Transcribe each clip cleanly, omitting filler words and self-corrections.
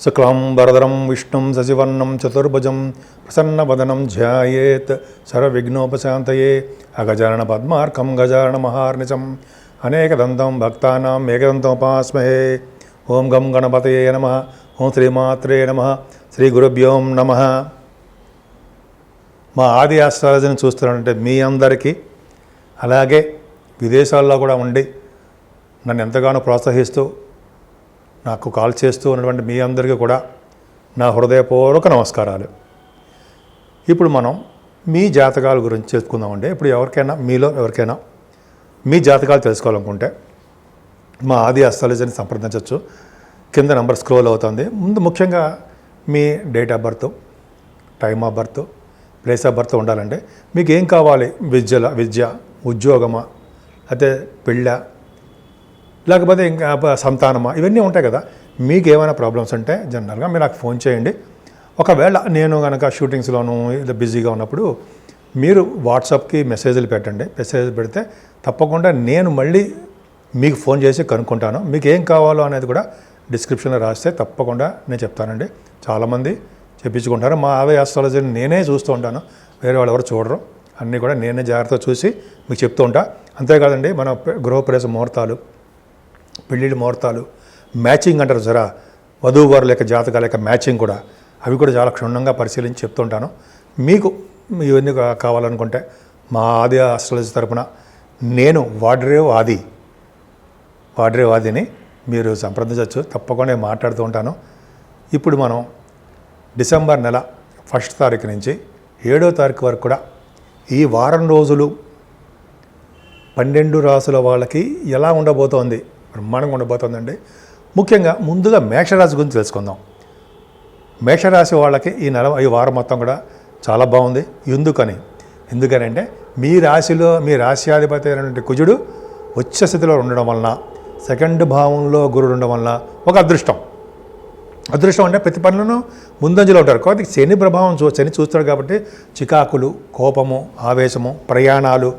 శుక్లాంబరధరం విష్ణుం శశివర్ణం చతుర్భుజం ప్రసన్నవదనం ధ్యాయేత్ సర్వవిఘ్నోపశాంతయే అగజానన పద్మార్కం గజానన మహార్నిశం అనేకదంతం భక్తానాం ఏకదంతముపాస్మహే. ఓం గం గణపతయే నమః. ఓం శ్రీమాత్రే నమః. శ్రీ గురుభ్యోం నమః. మా ఆది ఆస్ట్రాలజీని చూస్తున్నారంటే మీ అందరికీ, అలాగే విదేశాల్లో కూడా ఉండి నన్ను ఎంతగానో ప్రోత్సహిస్తూ నాకు కాల్ చేస్తూ ఉన్నటువంటి మీ అందరికీ కూడా నా హృదయపూర్వక నమస్కారాలు. ఇప్పుడు మనం మీ జాతకాల గురించి చెప్పుకుందామండి. ఇప్పుడు మీలో ఎవరికైనా మీ జాతకాలు తెలుసుకోవాలనుకుంటే మా ఆది ఆస్ట్రాలజీని సంప్రదించవచ్చు. కింద నెంబర్ స్క్రోల్ అవుతుంది. ముందు ముఖ్యంగా మీ date of birth, time of birth, place of birth ఉండాలంటే మీకు ఏం కావాలి, విద్య, ఉద్యోగమా, అయితే పెళ్ళ, లేకపోతే ఇంకా సంతానమా, ఇవన్నీ ఉంటాయి కదా. మీకు ఏమైనా ప్రాబ్లమ్స్ ఉంటే జనరల్గా మీరు నాకు ఫోన్ చేయండి. ఒకవేళ నేను కనుక షూటింగ్స్లోనూ ఇలా బిజీగా ఉన్నప్పుడు మీరు వాట్సాప్కి మెసేజ్లు పెట్టండి. మెసేజ్ పెడితే తప్పకుండా నేను మళ్ళీ మీకు ఫోన్ చేసి కనుక్కుంటాను. మీకు ఏం కావాలో అనేది కూడా డిస్క్రిప్షన్లో రాస్తే తప్పకుండా నేను చెప్తానండి. చాలామంది చెప్పించుకుంటారు. మా ఆది ఆస్ట్రాలజీని నేనే చూస్తూ ఉంటాను, వేరే వాళ్ళు ఎవరు చూడరు. అన్నీ కూడా నేనే జాగ్రత్తగా చూసి మీకు చెప్తూ ఉంటా. అంతేకాదండి, మన గృహప్రవేశ ముహూర్తాలు, పెళ్ళిళ్ళ ముహూర్తాలు, మ్యాచింగ్ అంటారు సరే, వధూవరుల యొక్క జాతకాల యొక్క మ్యాచింగ్ కూడా, అవి కూడా చాలా క్షుణ్ణంగా పరిశీలించి చెప్తుంటాను. మీకు ఇవన్నీ కావాలనుకుంటే మా ఆది ఆస్ట్రాలజీ తరపున నేను వాడ్రేవ్ ఆదిని మీరు సంప్రదించవచ్చు. తప్పకుండా నేను మాట్లాడుతూ ఉంటాను. ఇప్పుడు మనం డిసెంబర్ నెల 1వ తారీఖు నుంచి 7వ తారీఖు వరకు కూడా ఈ వారం రోజులు 12 రాసుల వాళ్ళకి ఎలా ఉండబోతోంది, బ్రహ్మాండంగా ఉండబోతోందండి. ముఖ్యంగా ముందుగా మేషరాశి గురించి తెలుసుకుందాం. మేషరాశి వాళ్ళకి ఈ వారం మొత్తం కూడా చాలా బాగుంది. ఎందుకనంటే మీ రాశిలో మీ రాశ్యాధిపతి అయినటువంటి కుజుడు ఉచ్చ స్థితిలో ఉండడం వలన, సెకండ్ భావంలో గురుడు ఉండడం వలన ఒక అదృష్టం అంటే ప్రతి పనులను ముందంజలో ఉంటారు. కాబట్టి శని ప్రభావం శని చూస్తాడు కాబట్టి చికాకులు, కోపము, ఆవేశము, ప్రయాణాలు,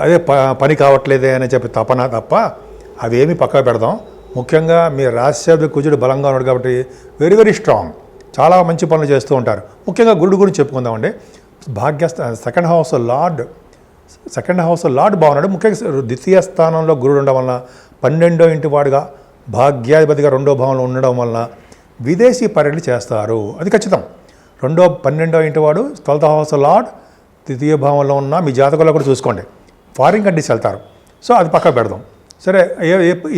అదే పని కావట్లేదే అని చెప్పి తపన తప్ప అవేమి పక్కన పెడదాం. ముఖ్యంగా మీ రాశ్యాధిపతి కుజుడు బలంగా ఉన్నాడు కాబట్టి వెరీ వెరీ స్ట్రాంగ్, చాలా మంచి పనులు చేస్తూ ఉంటారు. ముఖ్యంగా గురుడు గురించి చెప్పుకుందామండి. సెకండ్ హౌస్ లార్డ్ బాగున్నాడు. ముఖ్యంగా ద్వితీయ స్థానంలో గురుడు ఉండడం వలన 12వ ఇంటి వాడుగా భాగ్యాధిపతిగా 2వ భావంలో ఉండడం వలన విదేశీ పర్యటన చేస్తారు, అది ఖచ్చితం. 12వ ఇంటి వాడు 12th హౌస్ లార్డ్ ద్వితీయ భావంలో ఉన్న మీ జాతకంలో కూడా చూసుకోండి. ఫారిన్ కంట్రీస్ వెళ్తారు. సో అది పక్క పెడదాం. సరే,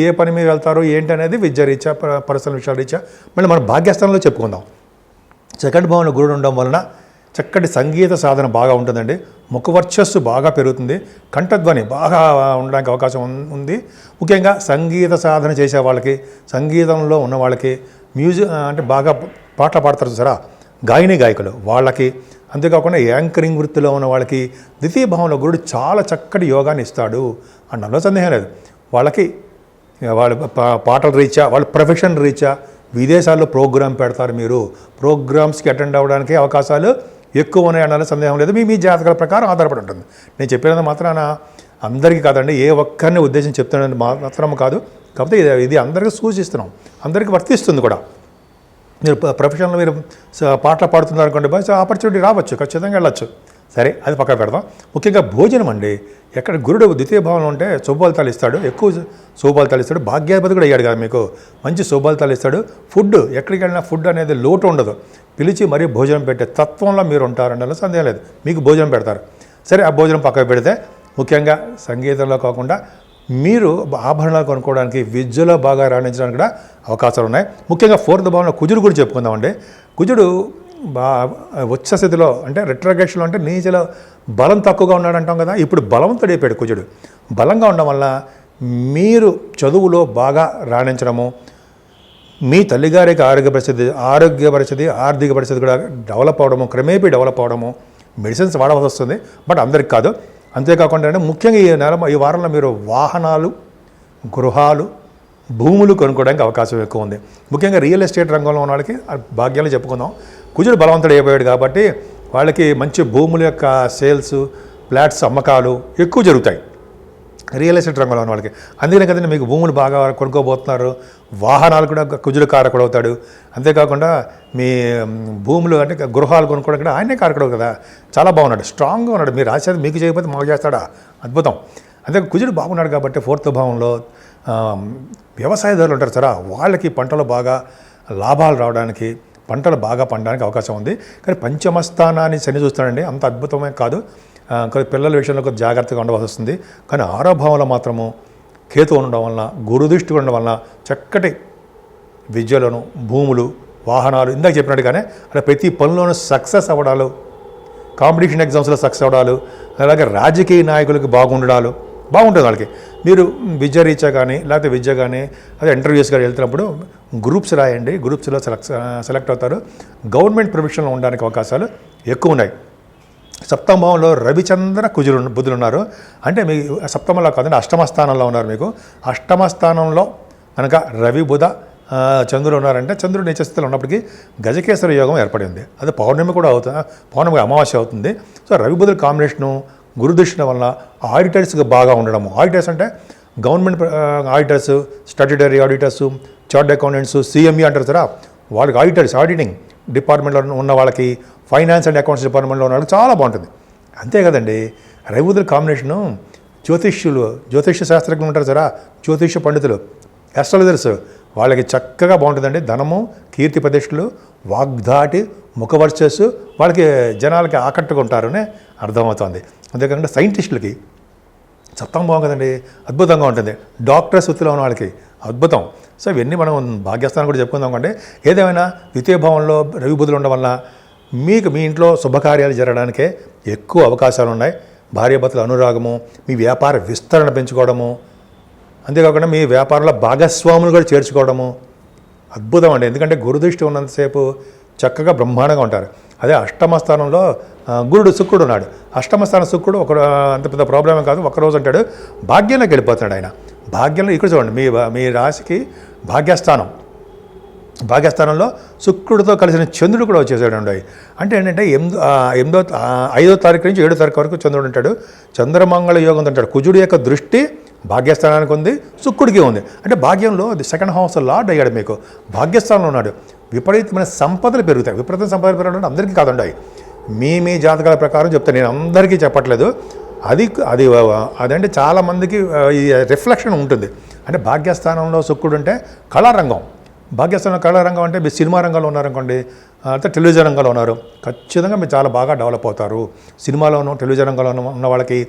ఏ పని మీద వెళ్తారు ఏంటి అనేది విద్య రీత్యా, పర్సనల్ విషయాల రీత్యా మళ్ళీ మన భాగ్యస్థానంలో చెప్పుకుందాం. సెకండ్ భావంలో గురుడు ఉండడం వలన చక్కటి సంగీత సాధన బాగా ఉంటుందండి. ముఖవర్చస్సు బాగా పెరుగుతుంది. కంఠధ్వని బాగా ఉండడానికి అవకాశం ఉంది. ముఖ్యంగా సంగీత సాధన చేసే వాళ్ళకి, సంగీతంలో ఉన్న వాళ్ళకి, మ్యూజిక్ అంటే బాగా పాటలు పాడతారు సరే, గాయకులు వాళ్ళకి, అంతేకాకుండా యాంకరింగ్ వృత్తిలో ఉన్న వాళ్ళకి ద్వితీయ భావంలో గురుడు చాలా చక్కటి యోగాన్ని ఇస్తాడు అన్నలో సందేహం లేదు. వాళ్ళకి వాళ్ళ పాటల రీత్యా, వాళ్ళ ప్రొఫెషన్ రీత్యా విదేశాల్లో ప్రోగ్రామ్ పెడతారు. మీరు ప్రోగ్రామ్స్కి అటెండ్ అవ్వడానికి అవకాశాలు ఎక్కువ ఉన్నాయి అన్న సందేహం లేదు. మీ జాతకాల ప్రకారం ఆధారపడి ఉంటుంది. నేను చెప్పినంత మాత్రాన అందరికీ కాదండి, ఏ ఒక్కరిని ఉద్దేశించి చెప్తున్నది మాత్రం కాదు. కాకపోతే ఇది అందరికీ సూచిస్తున్నాం, అందరికీ వర్తిస్తుంది కూడా. మీరు ప్రొఫెషన్లో మీరు పాటలు పాడుతున్నారు అనుకోండి, బస్ ఆపర్చునిటీ రావచ్చు, ఖచ్చితంగా వెళ్ళచ్చు. సరే, అది పక్కన పెడదాం. ముఖ్యంగా భోజనం అండి. ఎక్కడ గురుడు ద్వితీయ భావంలో ఉంటే శుభఫలితాలు ఇస్తాడు, ఎక్కువ శుభఫలితాలు ఇస్తాడు. భాగ్యాధిపతి కూడా అయ్యాడు కదా, మీకు మంచి శుభఫలితాలు ఇస్తాడు. ఫుడ్, ఎక్కడికి వెళ్ళినా ఫుడ్ అనేది లోటు ఉండదు. పిలిచి మరీ భోజనం పెట్టే తత్వంలో మీరు ఉంటారంటే సందేహం లేదు, మీకు భోజనం పెడతారు. సరే, ఆ భోజనం పక్కకు పెడితే ముఖ్యంగా సంగీతంలో కాకుండా మీరు ఆభరణాలు కొనుక్కోవడానికి, విద్యలో బాగా రాణించడానికి కూడా అవకాశాలు ఉన్నాయి. ముఖ్యంగా 4th భావంలో కుజుడు కూడా చెప్పుకుందామండి. కుజుడు ఉచ్చ స్థితిలో అంటే రెట్రోగ్రెషన్లో అంటే నీచలో బలం తక్కువగా ఉన్నాడు అంటాం కదా. ఇప్పుడు బలవంతుడు అయిపోయాడు కుజుడు. బలంగా ఉండడం వల్ల మీరు చదువులో బాగా రాణించడము, మీ తల్లిగారికి ఆరోగ్య పరిస్థితి, ఆర్థిక పరిస్థితి కూడా డెవలప్ అవడము, క్రమేపీ డెవలప్ అవడము. మెడిసిన్స్ వాడవలసి వస్తుంది, బట్ అందరికి కాదు. అంతేకాకుండా ముఖ్యంగా ఈ వారంలో మీరు వాహనాలు, గృహాలు, భూములు కొనుక్కోవడానికి అవకాశం ఎక్కువ ఉంది. ముఖ్యంగా రియల్ ఎస్టేట్ రంగంలో ఉన్న వాళ్ళకి భాగ్యాలు చెప్పుకుందాం. కుజుడు బలవంతుడు అయిపోయాడు కాబట్టి వాళ్ళకి మంచి భూముల యొక్క సేల్స్, ఫ్లాట్స్ అమ్మకాలు ఎక్కువ జరుగుతాయి. రియల్ ఎస్టేట్ రంగంలో ఉన్న వాళ్ళకి. అందుకనే కదండి మీకు భూములు బాగా కొనుక్కోబోతున్నారు. వాహనాలు కూడా కుజుడు కారకుడు అవుతాడు. అంతేకాకుండా మీ భూములు అంటే గృహాలు కొనుక్కోవడం కూడా ఆయనే కారకుడు కదా. చాలా బాగున్నాడు, స్ట్రాంగ్గా ఉన్నాడు. మీరు రాసేది మీకు చేయకపోతే మాకు చేస్తాడా, అద్భుతం. అంతే కుజుడు బాగున్నాడు కాబట్టి 4th భావంలో వ్యవసాయదారులు ఉంటారు సరే, వాళ్ళకి పంటలు బాగా లాభాలు రావడానికి, పంటలు బాగా పండడానికి అవకాశం ఉంది. కానీ పంచమ స్థానాన్ని శని చూస్తాడండి, అంత అద్భుతమే కాదు. పిల్లల విషయంలో కొంచెం జాగ్రత్తగా ఉండవలసి వస్తుంది. కానీ 6వ భావంలో మాత్రము కేతు ఉండడం వలన, గురుదృష్టి ఉండడం వలన చక్కటి విద్యలోను, భూములు, వాహనాలు, ఇందాక చెప్పినట్టుగానే అలా ప్రతి పనిలోనూ సక్సెస్ అవ్వడాలు, కాంపిటీషన్ ఎగ్జామ్స్లో సక్సెస్ అవ్వడాలు, అలాగే రాజకీయ నాయకులకి బాగుండడాలు బాగుంటుంది వాళ్ళకి. మీరు విద్య రీత్యా కానీ లేకపోతే విద్య కానీ అదే ఇంటర్వ్యూస్ కానీ వెళ్తున్నప్పుడు గ్రూప్స్ రాయండి, గ్రూప్స్లో సెలెక్ట్ అవుతారు. గవర్నమెంట్ ప్రొఫెషన్లో ఉండడానికి అవకాశాలు ఎక్కువ ఉన్నాయి. 7వ భావంలో రవిచంద్ర కుజులు బుధులు ఉన్నారు. అంటే మీ సప్తమంలో కాదండి, 8వ స్థానంలో ఉన్నారు. మీకు 8వ స్థానంలో కనుక రవి బుధ చంద్రుడు ఉన్నారంటే, చంద్రుడు నీచస్థితిలో ఉన్నప్పటికీ గజకేసరి యోగం ఏర్పడింది. అది పౌర్ణమి కూడా అవుతుంది, పౌర్ణమి అమావాస్య అవుతుంది. సో రవి బుధుల కాంబినేషను గురుదృష్టి వల్ల ఆడిటర్స్గా బాగా ఉండడము. ఆడిటర్స్ అంటే government auditors, statutory auditors, chartered accountants, CME అంటారు సరే, వాళ్ళకి ఆడిటర్స్, ఆడిటింగ్ డిపార్ట్మెంట్లో ఉన్న వాళ్ళకి, ఫైనాన్స్ అండ్ అకౌంట్స్ డిపార్ట్మెంట్లో ఉన్న వాళ్ళకి చాలా బాగుంటుంది. అంతే కదండి, రవిబుధుల కాంబినేషను జ్యోతిష్య శాస్త్రజ్ఞులు ఉంటారు సరే, జ్యోతిష్య పండితులు, ఆస్ట్రాలజర్స్, వాళ్ళకి చక్కగా బాగుంటుందండి. ధనము, కీర్తి ప్రతిష్టలు, వాగ్దాటి, ముఖవర్చస్సు వాళ్ళకి జనాలకి ఆకట్టుకుంటారని అర్థమవుతుంది. అంతేకాకుండా సైంటిస్టులకి 7వ భావం కదండి, అద్భుతంగా ఉంటుంది. డాక్టర్స్ వృత్తిలో ఉన్న వాళ్ళకి అద్భుతం. సో ఇవన్నీ మనం భాగ్యస్థానం కూడా చెప్పుకుందాం కంటే, ఏదేమైనా 2వ భావంలో రవి బుధులు ఉండడం వల్ల మీకు మీ ఇంట్లో శుభకార్యాలు జరగడానికే ఎక్కువ అవకాశాలు ఉన్నాయి. భార్యాభర్తల అనురాగము, మీ వ్యాపార విస్తరణ పెంచుకోవడము, అంతేకాకుండా మీ వ్యాపారంలో భాగస్వాములు కూడా చేర్చుకోవడము అద్భుతం అండి. ఎందుకంటే గురుదృష్టి ఉన్నంతసేపు చక్కగా బ్రహ్మాండంగా ఉంటారు. అదే 8వ స్థానంలో శుక్రుడు ఉన్నాడు. 8వ స్థానం శుక్రుడు ఒక అంత పెద్ద ప్రాబ్లమే కాదు, ఒక్కరోజు అంటాడు భాగ్యంలోకి వెళ్ళిపోతున్నాడు ఆయన. భాగ్యంలో ఇక్కడ చూడండి, మీ రాశికి భాగ్యస్థానంలో శుక్రుడితో కలిసిన చంద్రుడు కూడా వచ్చేసాడు. అంటే ఏంటంటే 5వ తారీఖు నుంచి 7వ తారీఖు వరకు చంద్రుడు ఉంటాడు. చంద్రమంగళ యోగం అంటాడు. కుజుడి యొక్క దృష్టి భాగ్యస్థానానికి ఉంది, శుక్రుడికి ఉంది. అంటే భాగ్యంలో 2nd హౌస్ లార్డ్ అయ్యాడు. మీకు భాగ్యస్థానంలో ఉన్నాడు. విపరీతమైన సంపదలు పెరుగుతాయి. విపరీతమైన సంపదలు పెరగడం అందరికీ కాదండి, మీ జాతకాల ప్రకారం చెప్తే, నేను అందరికీ చెప్పట్లేదు. అదంటే చాలామందికి ఈ రిఫ్లెక్షన్ ఉంటుంది. అంటే భాగ్యస్థానంలో శుక్రుడు అంటే కళారంగం, భాగ్యస్థానంలో కళారంగం అంటే మీరు సినిమా రంగంలో ఉన్నారనుకోండి, అయితే టెలివిజన్ రంగంలో ఉన్నారు, ఖచ్చితంగా మీరు చాలా బాగా డెవలప్ అవుతారు. సినిమాలోనూ టెలివిజన్ రంగంలో ఉన్న వాళ్ళకి,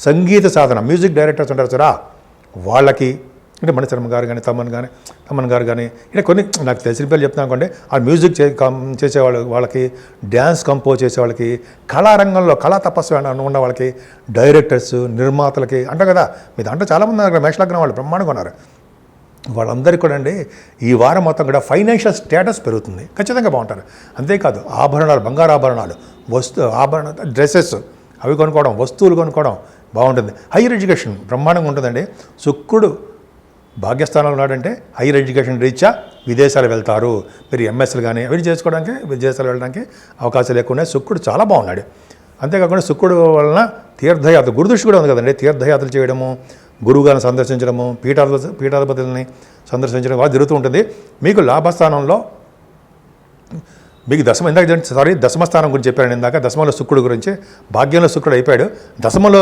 సంగీత సాధన, మ్యూజిక్ డైరెక్టర్స్ ఉంటారు సరే, వాళ్ళకి, అంటే మణిశర్మ గారు కానీ, తమన్ గారు కానీ, ఇలా కొన్ని నాకు తెలిసిన పేర్లు చెప్తున్నాను అనుకోండి. ఆ మ్యూజిక్ వాళ్ళకి, డ్యాన్స్ కంపోజ్ చేసే వాళ్ళకి, కళారంగంలో కళా తపస్సు ఉన్న వాళ్ళకి, డైరెక్టర్స్, నిర్మాతలకి అంటారు కదా. మీ దాంట్లో చాలామంది ఉన్నారు, మేషలగ్నం వాళ్ళు బ్రహ్మాండంగా ఉన్నారు. వాళ్ళందరికీ కూడా అండి ఈ వారం మొత్తం కూడా ఫైనాన్షియల్ స్టేటస్ పెరుగుతుంది, ఖచ్చితంగా బాగుంటారు. అంతేకాదు ఆభరణాలు, బంగారు ఆభరణాలు, డ్రెస్సెస్ అవి కొనుక్కోవడం, వస్తువులు కొనుక్కోవడం బాగుంటుంది. హైయర్ ఎడ్యుకేషన్ బ్రహ్మాండంగా ఉంటుందండి. శుక్రుడు భాగ్యస్థానంలో ఉన్నాడంటే హైయర్ ఎడ్యుకేషన్ రీత్యా విదేశాలు వెళ్తారు. మీరు ఎంఎస్లు కానీ అవి చేసుకోవడానికి, విదేశాలు వెళ్ళడానికి అవకాశాలు ఎక్కువ ఉన్నాయి. శుక్రుడు చాలా బాగున్నాడు. అంతేకాకుండా శుక్రుడు వలన తీర్థయాత్ర, గురుదృష్టి కూడా ఉంది కదండి, తీర్థయాత్రలు చేయడము, గురువుగారిని సందర్శించడము, పీఠాధిపతులని సందర్శించడం బాగా జరుగుతూ ఉంటుంది. మీకు లాభస్థానంలో మీకు దశమ స్థానం గురించి చెప్పాను ఇందాక. దశమంలో శుక్రుడు గురించి, భాగ్యంలో శుక్రుడు అయిపోయాడు, దశమంలో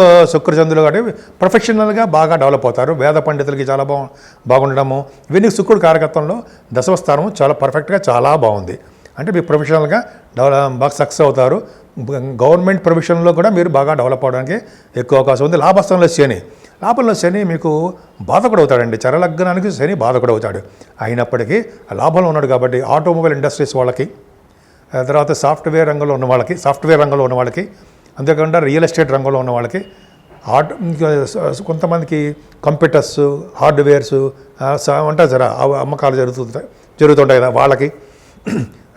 చంద్రుడు కాబట్టి ప్రొఫెషనల్గా బాగా డెవలప్ అవుతారు. వేద పండితులకి చాలా బాగుండడము, ఇవన్నీ శుక్రుడు కారకత్వంలో దశమ స్థానం చాలా పర్ఫెక్ట్గా చాలా బాగుంది. అంటే మీరు ప్రొఫెషనల్గా బాగా సక్సెస్ అవుతారు. గవర్నమెంట్ ప్రొఫెషన్లో కూడా మీరు బాగా డెవలప్ అవడానికి ఎక్కువ అవకాశం ఉంది. లాభంలో శని మీకు బాధకుడు అవుతాడండి. చరలగ్నానికి శని బాధకుడు అవుతాడు. అయినప్పటికీ లాభంలో ఉన్నాడు కాబట్టి ఆటోమొబైల్ ఇండస్ట్రీస్ వాళ్ళకి, తర్వాత సాఫ్ట్వేర్ రంగంలో ఉన్న వాళ్ళకి, అంతేకాకుండా రియల్ ఎస్టేట్ రంగంలో ఉన్న వాళ్ళకి, కొంతమందికి కంప్యూటర్స్, హార్డ్వేర్స్ ఉంటాయి సరే, అమ్మకాలు జరుగుతుంటాయి కదా వాళ్ళకి.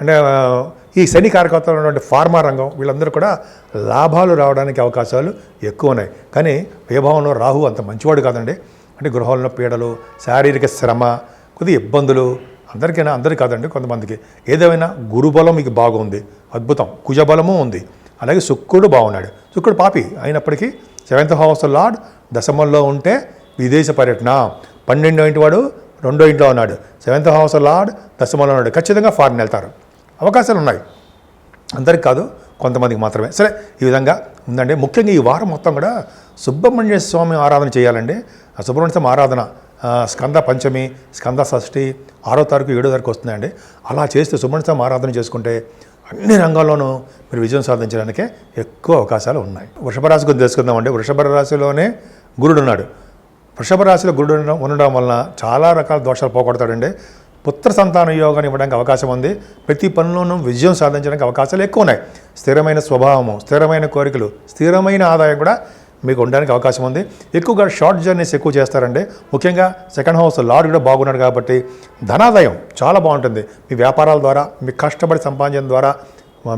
అంటే ఈ శని కారకత్వం ఉన్నటువంటి ఫార్మా రంగం, వీళ్ళందరూ కూడా లాభాలు రావడానికి అవకాశాలు ఎక్కువ ఉన్నాయి. కానీ వ్యయభావంలో రాహు అంత మంచివాడు కాదండి. అంటే గృహాల్లో పీడలు, శారీరక శ్రమ, కొద్దిగా ఇబ్బందులు అందరికీ కాదండి, కొంతమందికి. ఏదేమైనా గురుబలం మీకు బాగుంది, అద్భుతం. కుజబలము ఉంది, అలాగే శుక్రుడు బాగున్నాడు. శుక్రుడు పాపి అయినప్పటికీ 7th హౌస్ లార్డ్ దశమంలో ఉంటే విదేశ పర్యటన. 12వ ఇంటి వాడు 2వ ఇంట్లో ఉన్నాడు, 7th హౌస్ లార్డ్ దశమంలో ఉన్నాడు, ఖచ్చితంగా ఫారిన్ వెళ్తారు, అవకాశాలు ఉన్నాయి. అందరికి కాదు, కొంతమందికి మాత్రమే. సరే, ఈ విధంగా ఉందండి. ముఖ్యంగా ఈ వారం మొత్తం కూడా సుబ్రహ్మణ్య స్వామి ఆరాధన చేయాలండి. ఆ సుబ్రహ్మణ్య స్వామి ఆరాధన స్కంద పంచమి, స్కంద షష్ఠి 6వ తారీఖు 7వ తారీఖు వస్తున్నాయండి. అలా చేస్తే సుబ్రహ్మణ్య స్వామి ఆరాధన చేసుకుంటే అన్ని రంగాల్లోనూ మీరు విజయం సాధించడానికే ఎక్కువ అవకాశాలు ఉన్నాయి. వృషభ రాశి గురించి తెలుసుకుందామండి. వృషభ రాశిలోనే గురుడు ఉన్నాడు. వృషభ రాశిలో గురుడు ఉండడం వలన చాలా రకాల దోషాలు పోగొడతాడండి. పుత్ర సంతాన యోగాన్ని ఇవ్వడానికి అవకాశం ఉంది. ప్రతి పనిలోనూ విజయం సాధించడానికి అవకాశాలు ఎక్కువ ఉన్నాయి. స్థిరమైన స్వభావము, స్థిరమైన కోరికలు, స్థిరమైన ఆదాయం కూడా మీకు ఉండడానికి అవకాశం ఉంది. ఎక్కువగా షార్ట్ జర్నీస్ ఎక్కువ చేస్తారండి. ముఖ్యంగా 2nd హౌస్ లార్డ్ కూడా బాగున్నాడు కాబట్టి ధనాదాయం చాలా బాగుంటుంది. మీ వ్యాపారాల ద్వారా, మీ కష్టపడి సంపాదించడం ద్వారా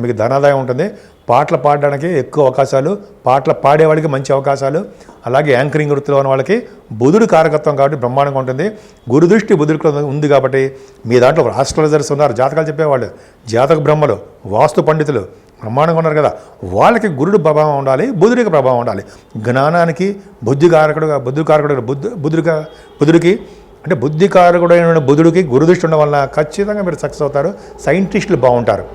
మీకు ధనాదాయం ఉంటుంది. పాటలు పాడడానికి ఎక్కువ అవకాశాలు, పాటలు పాడేవాళ్ళకి మంచి అవకాశాలు. అలాగే యాంకరింగ్ వృత్తిలో ఉన్న వాళ్ళకి బుధుడు కారకత్వం కాబట్టి బ్రహ్మాండంగా ఉంటుంది. గురుదృష్టి బుధుడికి ఉంది కాబట్టి మీ దాంట్లో ఆస్ట్రాలజర్స్ ఉన్నారు, జాతకాలు చెప్పేవాళ్ళు, జాతక బ్రహ్మలు, వాస్తు పండితులు బ్రహ్మాండంగా ఉన్నారు కదా, వాళ్ళకి గురుడు ప్రభావం ఉండాలి, బుధుడికి ప్రభావం ఉండాలి. జ్ఞానానికి బుధుడికి అంటే బుద్ధికారకుడైన బుధుడికి గురుదృష్టి ఉండడం వల్ల ఖచ్చితంగా మీరు సక్సెస్ అవుతారు. సైంటిస్టులు బాగుంటారు.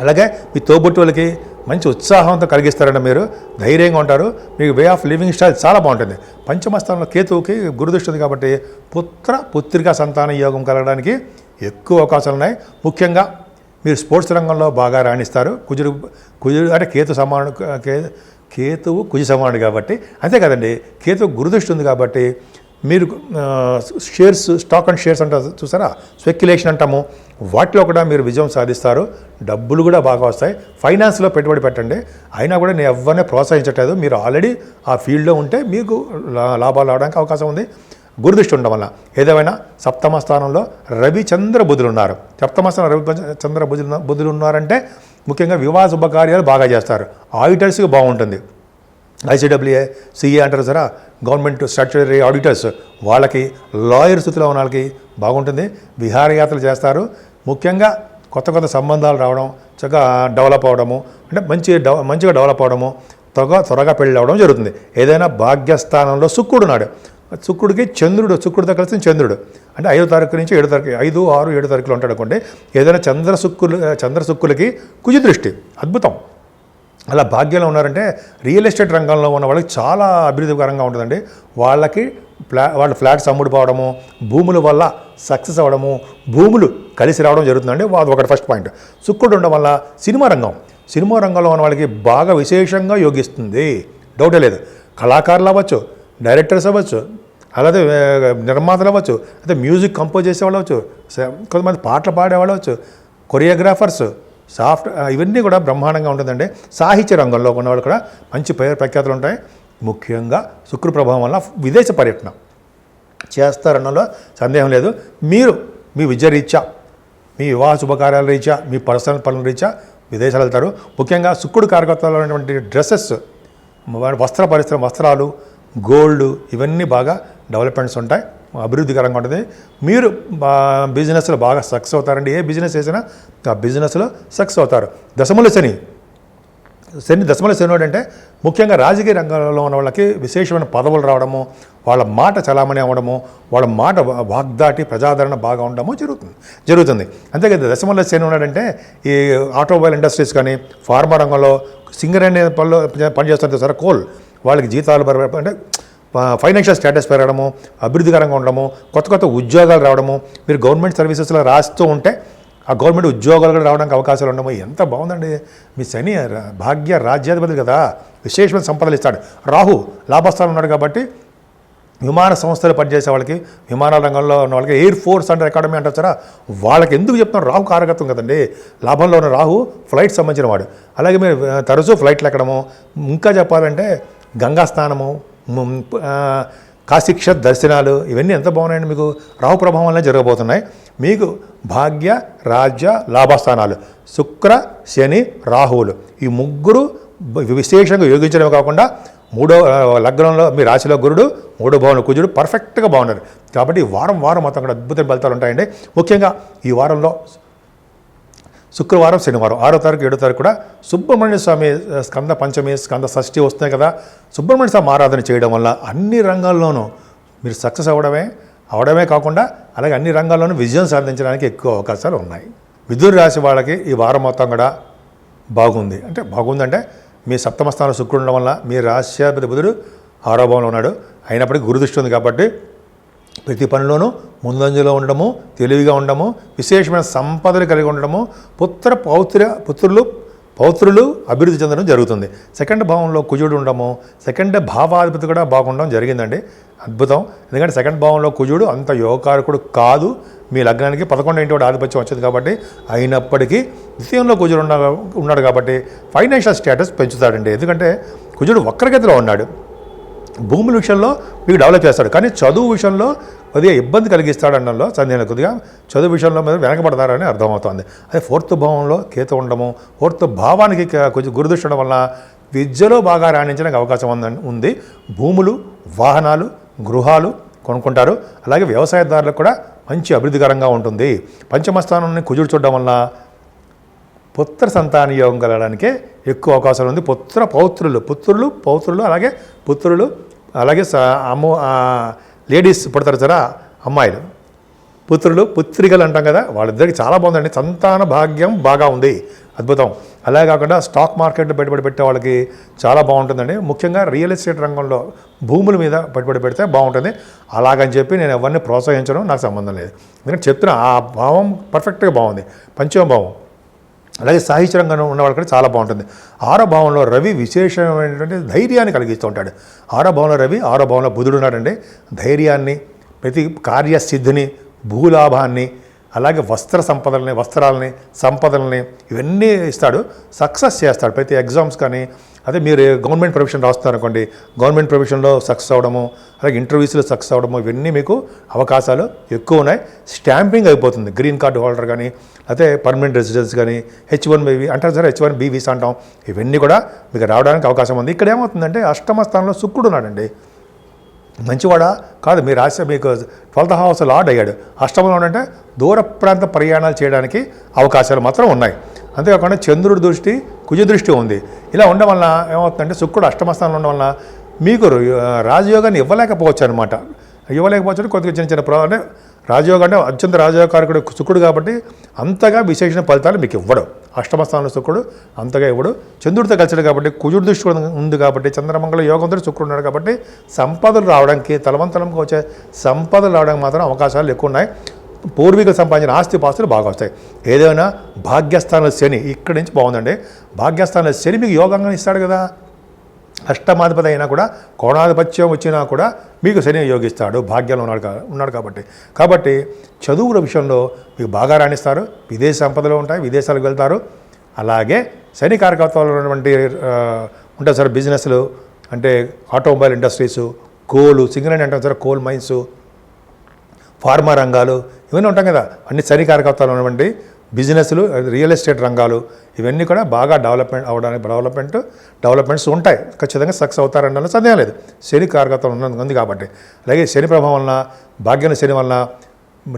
అలాగే మీ తోబుట్టువులకి మంచి ఉత్సాహంతో కలిగిస్తారండి. మీరు ధైర్యంగా ఉంటారు. మీకు వే ఆఫ్ లివింగ్ స్టైల్ చాలా బాగుంటుంది. పంచమ స్థానంలో కేతువుకి గురుదృష్టి ఉంది కాబట్టి పుత్రికా సంతాన యోగం కలగడానికి ఎక్కువ అవకాశాలు ఉన్నాయి. ముఖ్యంగా మీరు స్పోర్ట్స్ రంగంలో బాగా రాణిస్తారు. కుజుడు అంటే కేతువు కుజు సమానుడు కాబట్టి, అంతే కదండి, కేతువు గురుదృష్టి ఉంది కాబట్టి మీరు షేర్స్, స్టాక్ అండ్ షేర్స్ అంటారు చూసారా, స్పెక్యులేషన్ అంటాము, వాటిలో కూడా మీరు విజయం సాధిస్తారు. డబ్బులు కూడా బాగా వస్తాయి. ఫైనాన్స్లో పెట్టుబడి పెట్టండి. అయినా కూడా నేను ఎవరిని ప్రోత్సహించట్లేదు. మీరు ఆల్రెడీ ఆ ఫీల్డ్లో ఉంటే మీకు లాభాలు రావడానికి అవకాశం ఉంది గురుదృష్టి ఉండడం వల్ల. ఏదేమైనా 7వ స్థానంలో రవిచంద్ర బుధులు ఉన్నారు. 7వ స్థానం రవిచంద్ర బుధులు ఉన్నారంటే ముఖ్యంగా వివాహ శుభకార్యాలు బాగా చేస్తారు. ఆడిటర్స్కి బాగుంటుంది. ICWA, CA అంటారు సరే, గవర్నమెంట్ స్టాట్యుటరీ ఆడిటర్స్, వాళ్ళకి లాయర్ స్థితిలో ఉన్న వాళ్ళకి బాగుంటుంది. విహారయాత్రలు చేస్తారు. ముఖ్యంగా కొత్త సంబంధాలు రావడం, చక్కగా డెవలప్ అవడము, అంటే మంచిగా డెవలప్ అవడము, త్వరగా పెళ్ళి అవ్వడం జరుగుతుంది. ఏదైనా భాగ్యస్థానంలో శుక్రుడు ఉన్నాడు. శుక్రుడితో కలిసి చంద్రుడు అంటే 5వ తారీఖు నుంచి 7వ తారీఖు, 5, 6, 7 తారీఖులు ఉంటాడు అనుకోండి. ఏదైనా చంద్రశుక్కులకి కుజదృష్టి అద్భుతం. అలా భాగ్యంలో ఉన్నారంటే రియల్ ఎస్టేట్ రంగంలో ఉన్న వాళ్ళకి చాలా అభివృద్ధికరంగా ఉంటుందండి. వాళ్ళ ఫ్లాట్స్ అమ్ముడుపోవడము, భూముల వల్ల సక్సెస్ అవ్వడము, భూములు కలిసి రావడం జరుగుతుందండి. అది ఒకటి ఫస్ట్ పాయింట్. శుక్రుడు ఉండడం వల్ల సినిమా రంగంలో ఉన్న వాళ్ళకి బాగా విశేషంగా యోగిస్తుంది, డౌటే లేదు. కళాకారులు అవ్వచ్చు, డైరెక్టర్స్ అవ్వచ్చు, అలాగే నిర్మాతలు అవ్వచ్చు, అయితే మ్యూజిక్ కంపోజ్ చేసేవాళ్ళు అవ్వచ్చు, కొంతమంది పాటలు పాడేవాళ్ళు అవ్వచ్చు, కొరియోగ్రాఫర్స్, ఇవన్నీ కూడా బ్రహ్మాండంగా ఉంటుందండి. సాహిత్య రంగంలో ఉన్న వాళ్ళు కూడా మంచి ప్రఖ్యాతులు ఉంటాయి. ముఖ్యంగా శుక్ర ప్రభావం వల్ల విదేశ పర్యటన చేస్తారన్నలో సందేహం లేదు. మీరు మీ విద్య రీత్యా, మీ వివాహ శుభకార్యాల రీత్యా, మీ పర్సనల్ పనుల రీత్యా విదేశాలు వెళ్తారు. ముఖ్యంగా శుక్రుడు కారకత్వంలో ఉన్నటువంటి డ్రెస్సెస్, వస్త్రాలు, గోల్డ్, ఇవన్నీ బాగా డెవలప్మెంట్స్ ఉంటాయి, అభివృద్ధికరంగా ఉంటుంది. మీరు బిజినెస్లో బాగా సక్సెస్ అవుతారండి. ఏ బిజినెస్ చేసినా ఆ బిజినెస్లో సక్సెస్ అవుతారు. దశమల శని అంటే ముఖ్యంగా రాజకీయ రంగంలో ఉన్న వాళ్ళకి విశేషమైన పదవులు రావడము, వాళ్ళ మాట చలామణి అవ్వడము, వాళ్ళ మాట వాగ్దాటి ప్రజాదరణ బాగా ఉండడము జరుగుతుంది. అంతేకాదు దశమల శని ఉన్నాడంటే ఈ ఆటోమొబైల్ ఇండస్ట్రీస్ కానీ, ఫార్మా రంగంలో సింగర్ అనే పనిచేస్తుంటే సార్ కోల్, వాళ్ళకి జీతాలు అంటే ఫైనాన్షియల్ స్టేటస్ పెరగడము, అభివృద్ధికరంగా ఉండడము, కొత్త ఉద్యోగాలు రావడము, మీరు గవర్నమెంట్ సర్వీసెస్లో రాస్తూ ఉంటే ఆ గవర్నమెంట్ ఉద్యోగాలు కూడా రావడానికి అవకాశాలు ఉండము. ఎంత బాగుందండి. మీ శని భాగ్య రాజ్యాధిపతి కదా, విశేషమైన సంపదలు ఇస్తాడు. రాహు లాభస్థానం ఉన్నాడు కాబట్టి విమాన సంస్థలు పనిచేసే వాళ్ళకి, విమానాల రంగంలో ఉన్న వాళ్ళకి, ఎయిర్ ఫోర్స్ అండ్ అకాడమీ అంటారు సారా, వాళ్ళకి ఎందుకు చెప్తున్నారు, రాహు కారకత్వం కదండి. లాభంలో ఉన్న రాహు ఫ్లైట్ సంబంధించిన వాడు. అలాగే మీరు తరచూ ఫ్లైట్లు ఎక్కడము, ఇంకా చెప్పాలంటే గంగా స్నానము, కాశీక్ష దర్శనాలు, ఇవన్నీ ఎంత బాగున్నాయండి. మీకు రాహు ప్రభావం వల్ల జరగబోతున్నాయి. మీకు భాగ్య రాజ్య లాభస్థానాలు శుక్ర శని రాహువులు, ఈ ముగ్గురు విశేషంగా యోగించడమే కాకుండా 3వ లగ్నంలో మీ రాశిలో గురుడు, 3వ భావంలో కుజుడు పర్ఫెక్ట్గా బాగున్నారు. కాబట్టి వారం మొత్తం కూడా అద్భుతమైన ఫలితాలు ఉంటాయండి. ముఖ్యంగా ఈ వారంలో శుక్రవారం, శనివారం 6వ తారీఖు, 7వ తారీఖు కూడా సుబ్రహ్మణ్య స్వామి స్కంద పంచమి, స్కంద షష్ఠి వస్తున్నాయి కదా. సుబ్రహ్మణ్య స్వామి ఆరాధన చేయడం వల్ల అన్ని రంగాల్లోనూ మీరు సక్సెస్ అవడమే కాకుండా అలాగే అన్ని రంగాల్లోనూ విజయం సాధించడానికి ఎక్కువ అవకాశాలు ఉన్నాయి. మిథున రాశి వాళ్ళకి ఈ వారం మొత్తం కూడా బాగుందంటే మీ సప్తమ స్థానం శుక్రుడు ఉండడం వల్ల మీ రాశ్యాధిపతి బుధుడు 6వ భావంలో ఉన్నాడు. అయినప్పటికీ గురుదృష్టి ఉంది కాబట్టి ప్రతి పనిలోనూ ముందంజలో ఉండడము, తెలివిగా ఉండడము, విశేషమైన సంపదలు కలిగి ఉండడము, పౌత్రులు అభివృద్ధి చెందడం జరుగుతుంది. సెకండ్ భావంలో కుజుడు ఉండడము, సెకండ్ భావాధిపతి కూడా బాగుండడం జరిగిందండి. అద్భుతం. ఎందుకంటే సెకండ్ భావంలో కుజుడు అంత యోగకారకుడు కాదు. మీ లగ్నానికి 11వ ఇంటి వాడు ఆధిపత్యం వచ్చింది కాబట్టి, అయినప్పటికీ ద్వితీయంలో కుజుడు ఉన్నాడు కాబట్టి ఫైనాన్షియల్ స్టేటస్ పెంచుతాడండి. ఎందుకంటే కుజుడు వక్రగతిలో ఉన్నాడు. భూముల విషయంలో మీకు డెవలప్ చేస్తాడు, కానీ చదువు విషయంలో కొద్దిగా ఇబ్బంది కలిగిస్తాడు అనడంలో సందేహం. కొద్దిగా చదువు విషయంలో మీరు వెనకబడతారని అర్థమవుతుంది. అదే 4th భావంలో కేతు ఉండడము, 4th భావానికి కొంచెం గురుదృష్టి ఉండడం వల్ల విద్యలో బాగా రాణించడానికి అవకాశం ఉంది. భూములు, వాహనాలు, గృహాలు కొనుక్కుంటారు. అలాగే వ్యవసాయదారులకు కూడా మంచి అభివృద్ధికరంగా ఉంటుంది. పంచమ స్థానాన్ని కుజుడు చూడడం వల్ల పుత్ర సంతాన యోగం కలగడానికే ఎక్కువ అవకాశాలు ఉంది. పౌత్రులు అలాగే లేడీస్ పుడతారు సరే, అమ్మాయిలు పుత్రికలు అంటాం కదా, వాళ్ళిద్దరికి చాలా బాగుందండి. సంతాన భాగ్యం బాగా ఉంది, అద్భుతం. అలాగే కాకుండా స్టాక్ మార్కెట్లో పెట్టుబడి పెట్టే వాళ్ళకి చాలా బాగుంటుందండి. ముఖ్యంగా రియల్ ఎస్టేట్ రంగంలో భూముల మీద పెట్టుబడి పెడితే బాగుంటుంది. అలాగని చెప్పి నేను ఎవరిని ప్రోత్సహించడం నాకు సంబంధం లేదు. ఎందుకంటే చెప్తున్నా ఆ భావం పర్ఫెక్ట్గా బాగుంది, పంచమ భావం. అలాగే సాహిత్య రంగంలో ఉన్న వాళ్ళకి చాలా బాగుంటుంది. 6వ భావంలో రవి విశేషమైనటువంటి ధైర్యాన్ని కలిగిస్తూ ఉంటాడు. 6వ భావంలో రవి, 6వ భావంలో బుధుడు ఉన్నాడండి. ధైర్యాన్ని, ప్రతి కార్యసిద్ధిని, భూలాభాన్ని, అలాగే వస్త్రాలని, సంపదల్ని ఇవన్నీ ఇస్తాడు. సక్సెస్ చేస్తాడు ప్రతి ఎగ్జామ్స్. కానీ అదే మీరు గవర్నమెంట్ ప్రొఫెషన్ రాస్తున్నారనుకోండి, గవర్నమెంట్ ప్రొఫెషన్లో సక్సెస్ అవ్వడము, అలాగే ఇంటర్వ్యూస్లో సక్సెస్ అవ్వడము, ఇవన్నీ మీకు అవకాశాలు ఎక్కువ ఉన్నాయి. స్టాంపింగ్ అయిపోతుంది, గ్రీన్ కార్డు హోల్డర్ కానీ, అయితే పర్మనెంట్ రెసిడెన్స్ కానీ, H1B అంటారు సార్, H1B వీసా అంటాం, ఇవన్నీ కూడా మీకు రావడానికి అవకాశం ఉంది. ఇక్కడ ఏమవుతుందంటే అష్టమ స్థానంలో శుక్రుడు ఉన్నాడండి. మంచివాడా కాదు, మీ రాశి మీకు 12th హౌస్ లార్డ్ అయ్యాడు. అష్టమంలో అంటే దూర ప్రాంత ప్రయాణాలు చేయడానికి అవకాశాలు మాత్రం ఉన్నాయి. అంతేకాకుండా చంద్రుడి దృష్టి, కుజ దృష్టి ఉంది. ఇలా ఉండడం వల్ల ఏమవుతుందంటే శుక్రుడు అష్టమ స్థానంలో ఉండడం వల్ల మీకు రాజయోగాన్ని ఇవ్వలేకపోవచ్చు అనమాట. కొద్దిగా చిన్న అంటే రాజయోగం అంటే అత్యంత రాజయోగకారకుడు శుక్రుడు కాబట్టి అంతగా విశేషణ ఫలితాలు మీకు ఇవ్వడు. అష్టమ స్థానంలో శుక్రుడు అంతగా ఇవ్వడు. చంద్రుడితో కలిసాడు కాబట్టి, కుజుడు దృష్టి ఉంది కాబట్టి, చంద్రమంగళ యోగంతో శుక్రుడు ఉన్నాడు కాబట్టి సంపదలు రావడానికి, తలవంతలంగా వచ్చే సంపదలు రావడానికి మాత్రం అవకాశాలు ఎక్కువ ఉన్నాయి. పూర్వీకులు సంపాదించిన ఆస్తిపాస్తులు బాగా వస్తాయి. ఏదైనా భాగ్యస్థానంలో శని ఇక్కడి నుంచి బాగుందండి. భాగ్యస్థానంలో శని మీకు యోగంగా ఇస్తాడు కదా. అష్టమాధిపతి అయినా కూడా, కోణాధిపత్యం వచ్చినా కూడా మీకు శని యోగిస్తాడు, భాగ్యంలో ఉన్నాడు కాబట్టి చదువుల విషయంలో మీకు బాగా రాణిస్తారు. విదేశీ సంపదలు ఉంటాయి, విదేశాలకు వెళ్తారు. అలాగే శని కారకత్వాలు ఉన్నటువంటి ఉంటాయి సార్ బిజినెస్లు, అంటే ఆటోమొబైల్ ఇండస్ట్రీసు, కోలు, సింగరేణి అంటాం సార్, కోల్ మైన్స్, ఫార్మా రంగాలు, ఇవన్నీ ఉంటాం కదా. అన్ని శని కారకత్వాలు ఉన్నటువంటి బిజినెస్లు, రియల్ ఎస్టేట్ రంగాలు, ఇవన్నీ కూడా బాగా డెవలప్మెంట్స్ ఉంటాయి. ఖచ్చితంగా సక్సెస్ అవుతారనడంలో సందేహం లేదు. శని కారకత్వం ఉంది కాబట్టి. అలాగే శని ప్రభావం వలన, భాగ్యం శని వలన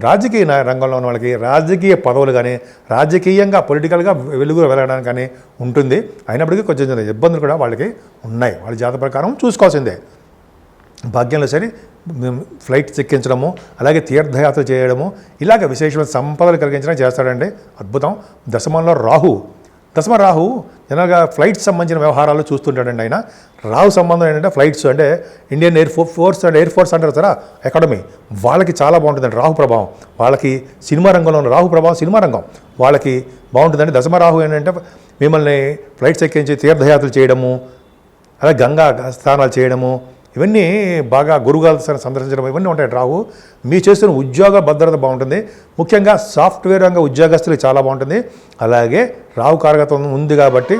రాజకీయ రంగంలో ఉన్న వాళ్ళకి రాజకీయ పదవులు కానీ, రాజకీయంగా పొలిటికల్గా వెలుగులు వెళ్ళడానికి కానీ ఉంటుంది. అయినప్పటికీ కొంచెం ఇబ్బందులు కూడా వాళ్ళకి ఉన్నాయి. వాళ్ళ జాతక ప్రకారం చూసుకోవాల్సిందే. భాగ్యంలో సరే ఫ్లైట్స్ ఎక్కించడము, అలాగే తీర్థయాత్ర చేయడము, ఇలాగ విశేషమైన సంపదలు కలిగించడం చేస్తాడండి. అద్భుతం. దశమంలో రాహు జనరల్గా ఫ్లైట్స్ సంబంధించిన వ్యవహారాలు చూస్తుంటాడండి ఆయన. రాహు సంబంధం ఏంటంటే ఫ్లైట్స్ అంటే ఇండియన్ ఎయిర్ ఫోర్స్ అంటారు కదా, అకాడమీ, వాళ్ళకి చాలా బాగుంటుందండి రాహు ప్రభావం. వాళ్ళకి సినిమా రంగంలో ఉన్న రాహు ప్రభావం, సినిమా రంగం వాళ్ళకి బాగుంటుందండి. దశమ రాహు ఏంటంటే మిమ్మల్ని ఫ్లైట్స్ ఎక్కించి తీర్థయాత్రలు చేయడము, అలాగే గంగా స్నానాలు చేయడము, ఇవన్నీ బాగా గురుగాలు సందర్శించడం, ఇవన్నీ ఉంటాయి. రాహు మీ చేస్తున్న ఉద్యోగ భద్రత బాగుంటుంది. ముఖ్యంగా సాఫ్ట్వేర్ రంగ ఉద్యోగస్తులకు చాలా బాగుంటుంది. అలాగే రాహు కారకత్వం ఉంది కాబట్టి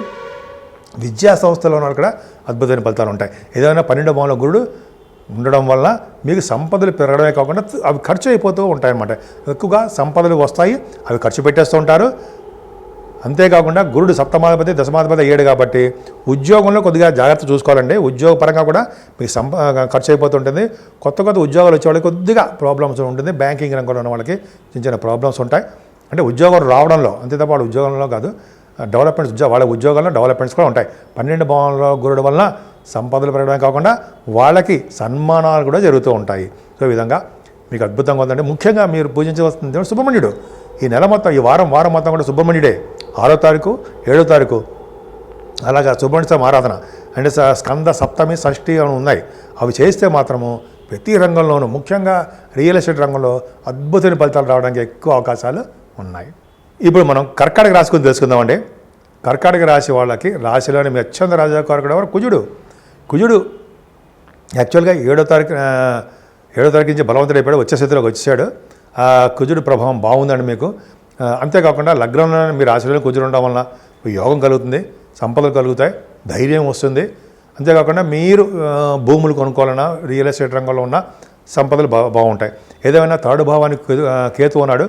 విద్యా సంస్థలో ఉన్న కూడా అద్భుతమైన ఫలితాలు ఉంటాయి. ఏదైనా 12వ భావంలో గురుడు ఉండడం వల్ల మీకు సంపదలు పెరగడమే కాకుండా అవి ఖర్చు అయిపోతూ ఉంటాయన్నమాట. ఎక్కువగా సంపదలు వస్తాయి, అవి ఖర్చు పెట్టేస్తూ ఉంటారు. అంతేకాకుండా గురుడు సప్తమాధిపతి, దశమాధిపతి అయ్యాడు కాబట్టి ఉద్యోగంలో కొద్దిగా జాగ్రత్త చూసుకోవాలండి. ఉద్యోగ పరంగా కూడా మీకు ఖర్చు అయిపోతుంటుంది. కొత్త ఉద్యోగాలు వచ్చే వాళ్ళకి కొద్దిగా ప్రాబ్లమ్స్ ఉంటుంది. బ్యాంకింగ్ రంగంలో ఉన్న వాళ్ళకి చిన్న ప్రాబ్లమ్స్ ఉంటాయి. అంటే ఉద్యోగం రావడంలో, అంతే తప్ప వాళ్ళ ఉద్యోగంలో కాదు, డెవలప్మెంట్స్ వాళ్ళ ఉద్యోగాల్లో డెవలప్మెంట్స్ కూడా ఉంటాయి. 12వ భావంలో గురుడు వలన సంపదలు పెరగడమే కాకుండా వాళ్ళకి సన్మానాలు కూడా జరుగుతూ ఉంటాయి. సో ఈ విధంగా మీకు అద్భుతంగా ఉందండి. ముఖ్యంగా మీరు పూజించవలసిన దేవుడు సుబ్రహ్మణ్యుడు. ఈ నెల మొత్తం, ఈ వారం మొత్తం కూడా సుబ్రహ్మణ్యుడే. 6వ తారీఖు 7వ తారీఖు అలాగా సుబ్రహ్మణ్య స్వామి ఆరాధన అంటే స్కంద సప్తమి షష్ఠి అని ఉన్నాయి. అవి చేస్తే మాత్రము ప్రతి రంగంలోనూ, ముఖ్యంగా రియల్ ఎస్టేట్ రంగంలో అద్భుతమైన ఫలితాలు రావడానికి ఎక్కువ అవకాశాలు ఉన్నాయి. ఇప్పుడు మనం కర్కాటక రాశి గురించి తెలుసుకుందామండి. కర్కాటక రాశి వాళ్ళకి రాశిలోని మీ అత్యంత రాజకారకుడు ఎవరు? కుజుడు యాక్చువల్గా 7వ తారీఖు నుంచి బలవంతుడు అయిపోయాడు, వచ్చే స్థితిలోకి వచ్చేసాడు. ఆ కుజుడు ప్రభావం బాగుందండి మీకు. అంతేకాకుండా లగ్నంలో మీ రాశిలో కుజుడు ఉండడం వలన యోగం కలుగుతుంది, సంపదలు కలుగుతాయి, ధైర్యం వస్తుంది. అంతేకాకుండా మీరు భూములు కొనుక్కోవాలన్నా రియల్ ఎస్టేట్ రంగంలో ఉన్న సంపదలు బాగుంటాయి. ఏదేమైనా 3వ భావానికి కేతు ఉన్నాడు,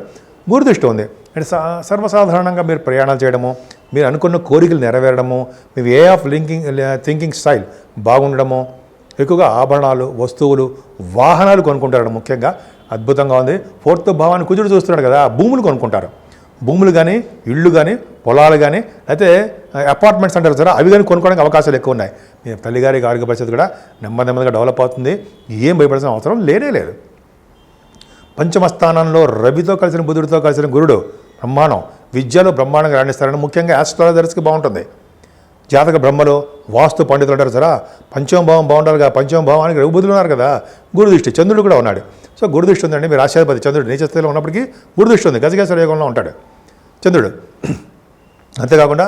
గురుదృష్టి ఉంది. అంటే సర్వసాధారణంగా మీరు ప్రయాణాలు చేయడము, మీరు అనుకున్న కోరికలు నెరవేరడము, మీ వే ఆఫ్ థింకింగ్ స్టైల్ బాగుండడము, ఎక్కువగా ఆభరణాలు, వస్తువులు, వాహనాలు కొనుక్కుంటారు. ముఖ్యంగా అద్భుతంగా ఉంది. 4వ భావాన్ని కుజుడు చూస్తున్నాడు కదా, భూములు కొనుక్కుంటారు. భూములు కానీ, ఇళ్ళు కానీ, పొలాలు కానీ, అయితే అపార్ట్మెంట్స్ అంటారు సరే, అవి కానీ కొనుక్కోవడానికి అవకాశాలు ఎక్కువ ఉన్నాయి. మీ తల్లిగారికి ఆరోగ్య పరిస్థితి కూడా నెమ్మదిగా డెవలప్ అవుతుంది. ఏం భయపడాల్సిన అవసరం లేదు. పంచమ స్థానంలో రవితో కలిసిన బుధుడితో కలిసిన గురుడు బ్రహ్మాండం. విద్యలో బ్రహ్మాండంగా రాణిస్తారని ముఖ్యంగా ఆస్ట్రాలజర్స్కి బాగుంటుంది. జాతక బ్రహ్మలో వాస్తు పండితులు అంటారు సరే, పంచమ భావం బాగుండాలి కదా. పంచమ భావానికి రవి బుధులు ఉన్నారు కదా, గురుదృష్టి, చంద్రుడు కూడా ఉన్నాడు. సో గురుదృష్టి ఉందండి. మీరు రాష్ట్రాధిపతి చంద్రుడు నీచస్థితిలో ఉన్నప్పటికీ గురుదృష్టి ఉంది, గజకేశ్వర యోగంలో ఉంటాడు చంద్రుడు. అంతేకాకుండా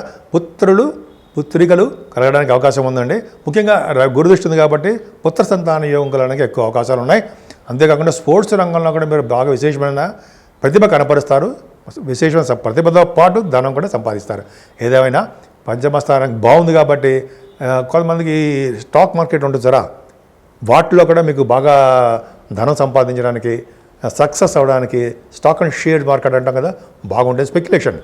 పుత్రికలు కలగడానికి అవకాశం ఉందండి. ముఖ్యంగా గురుదృష్టి ఉంది కాబట్టి పుత్ర సంతాన యోగం కలగడానికి ఎక్కువ అవకాశాలు ఉన్నాయి. అంతేకాకుండా స్పోర్ట్స్ రంగంలో కూడా మీరు బాగా విశేషమైన ప్రతిభ కనపరుస్తారు. విశేషమైన ప్రతిభతో పాటు ధనం కూడా సంపాదిస్తారు. ఏదేమైనా పంచమ స్థానం బాగుంది కాబట్టి కొంతమందికి స్టాక్ మార్కెట్ ఉంటుంది సరా, వాటిలో కూడా మీకు బాగా ధనం సంపాదించడానికి, సక్సెస్ అవ్వడానికి స్టాక్ అండ్ షేర్ మార్కెట్ అంటాం కదా, బాగుంటుంది. స్పెక్యులేషన్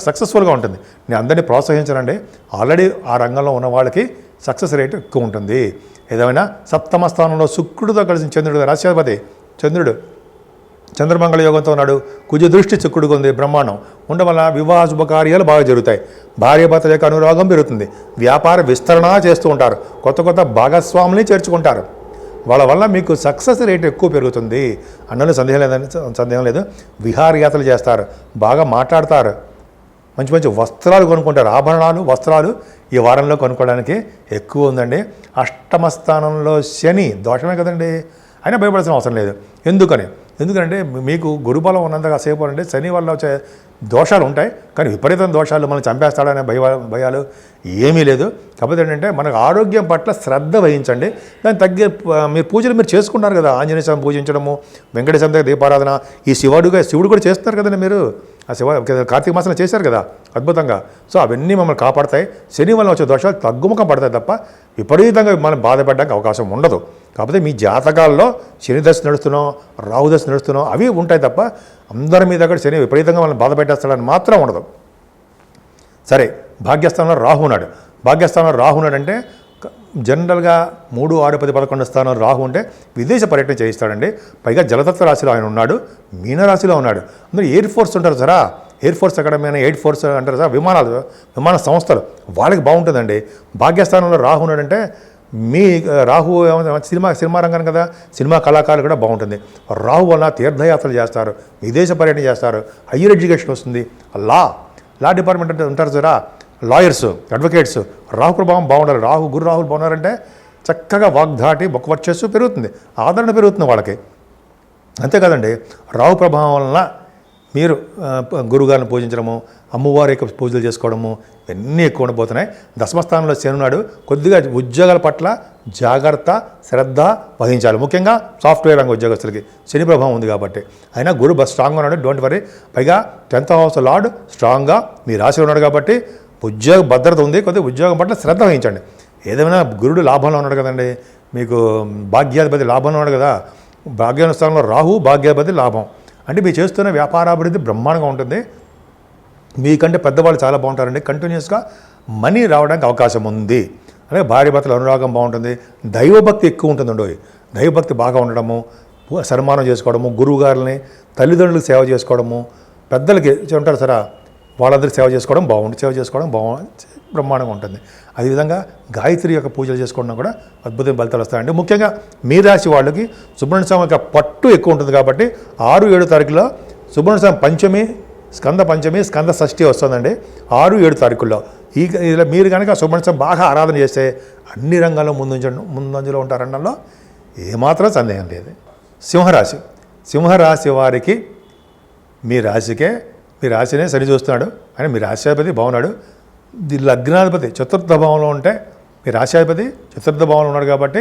సక్సెస్ఫుల్గా ఉంటుంది. నేను అందరినీ ప్రోత్సహించనండి. ఆల్రెడీ ఆ రంగంలో ఉన్న వాళ్ళకి సక్సెస్ రేటు ఎక్కువ ఉంటుంది. ఏదేమైనా 7వ స్థానంలో శుక్రుడితో కలిసిన చంద్రుడు, రాష్ట్రాధిపతి చంద్రుడు చంద్రమంగళ యోగంతో ఉన్నాడు. కుజ దృష్టి శుక్రుడికి ఉంది, బ్రహ్మాండం ఉండడం వల్ల వివాహ శుభకార్యాలు బాగా జరుగుతాయి. భార్యాభర్తల యొక్క అనురాగం పెరుగుతుంది. వ్యాపార విస్తరణ చేస్తూ ఉంటారు. కొత్త భాగస్వాముల్ని చేర్చుకుంటారు. వాళ్ళ వల్ల మీకు సక్సెస్ రేట్ ఎక్కువ పెరుగుతుంది అన్నలో సందేహం లేదు. విహారయాత్రలు చేస్తారు, బాగా మాట్లాడతారు, మంచి వస్త్రాలు కొనుక్కుంటారు. ఆభరణాలు, వస్త్రాలు ఈ వారంలో కొనుక్కోవడానికి ఎక్కువ ఉందండి. 8వ స్థానంలో శని దోషమే కదండి, అయినా భయపడాల్సిన అవసరం లేదు. ఎందుకంటే మీకు గురుబలం ఉన్నంతగా సేపు అంటే శని వల్ల వచ్చే దోషాలు ఉంటాయి, కానీ విపరీతమైన దోషాలు మనం చంపేస్తాడనే భయాలు ఏమీ లేదు. కాకపోతే ఏంటంటే మనకు ఆరోగ్యం పట్ల శ్రద్ధ వహించండి. దానికి తగ్గే మీరు పూజలు మీరు చేసుకున్నారు కదా, ఆంజనేయ స్వామి పూజించడము, వెంకటేశ్వర దగ్గర దీపారాధన, ఈ శివుడు కూడా చేస్తున్నారు కదండి మీరు. ఆ కార్తీక మాసంలో చేశారు కదా అద్భుతంగా. సో అవన్నీ మమ్మల్ని కాపాడతాయి. శని వల్ల వచ్చే దోషాలు తగ్గుముఖం పడతాయి తప్ప విపరీతంగా మనం బాధపడడానికి అవకాశం ఉండదు. కాకపోతే మీ జాతకాల్లో శని దశ నడుస్తున్నాం, రాహు దశ నడుస్తున్నాం, అవి ఉంటాయి తప్ప అందరి మీద కూడా శని విపరీతంగా మనం బాధ పెట్టేస్తాడని మాత్రం ఉండదు. సరే, భాగ్యస్థానంలో రాహు ఉన్నాడు అంటే జనరల్గా 3, 6, 10, 11 స్థానంలో రాహు ఉంటే విదేశ పర్యటన చేయిస్తాడండి. పైగా జలతత్వ రాశిలో ఆయన ఉన్నాడు, మీనరాశిలో ఉన్నాడు. అందరూ ఎయిర్ ఫోర్స్ ఉంటారు సరా, ఎయిర్ ఫోర్స్ అకాడమీ అని ఎయిర్ ఫోర్స్ అంటారు సార్, విమాన సంస్థలు, వాళ్ళకి బాగుంటుందండి. భాగ్యస్థానంలో రాహు ఉన్నాడంటే మీ రాహు సినిమా రంగం కదా, సినిమా కళాకారులు కూడా బాగుంటుంది. రాహు వల్ల తీర్థయాత్రలు చేస్తారు, విదేశ పర్యటన చేస్తారు, హయ్యర్ ఎడ్యుకేషన్ వస్తుంది. లా డిపార్ట్మెంట్ అంటే ఉంటారు సారా, లాయర్స్, అడ్వకేట్స్, రాహు ప్రభావం బాగుండాలి. గురు రాహులు బాగున్నారంటే చక్కగా వాగ్ధాటి వర్చస్సు పెరుగుతుంది, ఆదరణ పెరుగుతుంది వాళ్ళకి. అంతేకాదండి, రాహు ప్రభావం వలన మీరు గురుగారిని పూజించడము, అమ్మవారి యొక్క పూజలు చేసుకోవడము ఇవన్నీ ఎక్కువ ఉండిపోతున్నాయి. 10వ స్థానంలో శని ఉన్నాడు. కొద్దిగా ఉద్యోగాల పట్ల జాగ్రత్త, శ్రద్ధ వహించాలి. ముఖ్యంగా సాఫ్ట్వేర్ రంగ ఉద్యోగస్తులకి శని ప్రభావం ఉంది కాబట్టి. అయినా గురు స్ట్రాంగ్గా ఉన్నాడు, డోంట్ వరీ. పైగా 10th హౌస్ లార్డ్ స్ట్రాంగ్గా మీ రాశిలో ఉన్నాడు కాబట్టి ఉద్యోగ భద్రత ఉంది. కొద్దిగా ఉద్యోగం పట్ల శ్రద్ధ వహించండి. ఏదైనా గురుడు లాభంలో ఉన్నాడు కదండి, మీకు భాగ్యాధిపతి లాభంలో ఉన్నాడు కదా. భాగ్యానుస్థానంలో రాహు, భాగ్యాధిపతి లాభం అంటే మీరు చేస్తున్న వ్యాపారాభివృద్ధి బ్రహ్మాండంగా ఉంటుంది. మీకంటే పెద్దవాళ్ళు చాలా బాగుంటారండి. కంటిన్యూస్గా మనీ రావడానికి అవకాశం ఉంది. అలాగే భార్యాభర్తల అనురాగం బాగుంటుంది. దైవభక్తి ఎక్కువ ఉంటుందండి. దైవభక్తి బాగా ఉండడము, సన్మానం చేసుకోవడము, గురువుగారిని, తల్లిదండ్రులకు సేవ చేసుకోవడము, పెద్దలకి ఉంటారు సరే వాళ్ళందరికీ సేవ చేసుకోవడం బ్రహ్మాండంగా ఉంటుంది. అదేవిధంగా గాయత్రి యొక్క పూజలు చేసుకోవడం కూడా అద్భుతమైన ఫలితాలు వస్తాయండి. ముఖ్యంగా మీ రాశి వాళ్ళకి సుబ్రహ్మణ్య స్వామి యొక్క పట్టు ఎక్కువ ఉంటుంది కాబట్టి 6-7 తారీఖులో సుబ్రహ్మణ్య స్వామి పంచమి, స్కంద షష్ఠి వస్తుందండి 6-7 తారీఖుల్లో. ఇలా మీరు కనుక సుబ్రహ్మణ్య స్వామి బాగా ఆరాధన చేస్తే అన్ని రంగాల్లో ముందంజలో ఉంటారనడంలో ఏమాత్రం సందేహం లేదు. సింహరాశి వారికి మీ రాశినే శని చూస్తున్నాడు. ఆయన మీ రాశ్యాధిపతి బాగున్నాడు. లగ్నాధిపతి చతుర్థ భావంలో ఉంటే మీ రాశ్యాధిపతి చతుర్థ భావంలో ఉన్నాడు కాబట్టి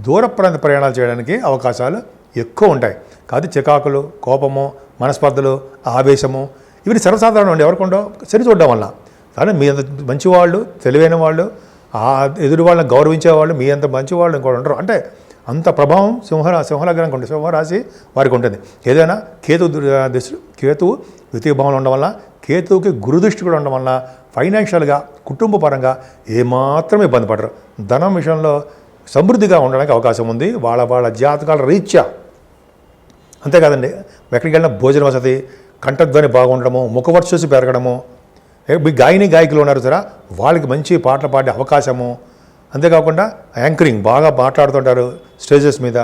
దూర ప్రాంత ప్రయాణాలు చేయడానికి అవకాశాలు ఎక్కువ ఉంటాయి. కాబట్టి చికాకులు, కోపము, మనస్పర్ధలు, ఆవేశము ఇవి సర్వసాధారణం అండి. ఎవరికొండో శని చూడడం వల్ల. కానీ మీ అంత మంచివాళ్ళు, తెలివైన వాళ్ళు, ఎదురు వాళ్ళని గౌరవించేవాళ్ళు, మీ అంత మంచివాళ్ళు ఇంకోటి ఉంటారు. అంటే అంత ప్రభావం సింహలగ్నానికి ఉంటుంది, సింహరాశి వారికి ఉంటుంది. ఏదైనా కేతువు ద్వితీయ భావంలో ఉండడం వల్ల, కేతువుకి గురుదృష్టి కూడా ఉండడం వల్ల ఫైనాన్షియల్గా, కుటుంబ పరంగా ఏమాత్రం ఇబ్బంది పడరు. ధనం విషయంలో సమృద్ధిగా ఉండడానికి అవకాశం ఉంది వాళ్ళ జాతకాల రీత్యా. అంతేకాదండి, ఎక్కడికి వెళ్ళినా భోజన వసతి, కంఠధ్వని బాగుండడము, ముఖవర్చస్సు పెరగడము, మీ గాయకులు ఉన్నారు సరే వాళ్ళకి మంచి పాటలు పాడే అవకాశము. అంతేకాకుండా యాంకరింగ్ బాగా మాట్లాడుతుంటారు స్టేజెస్ మీద,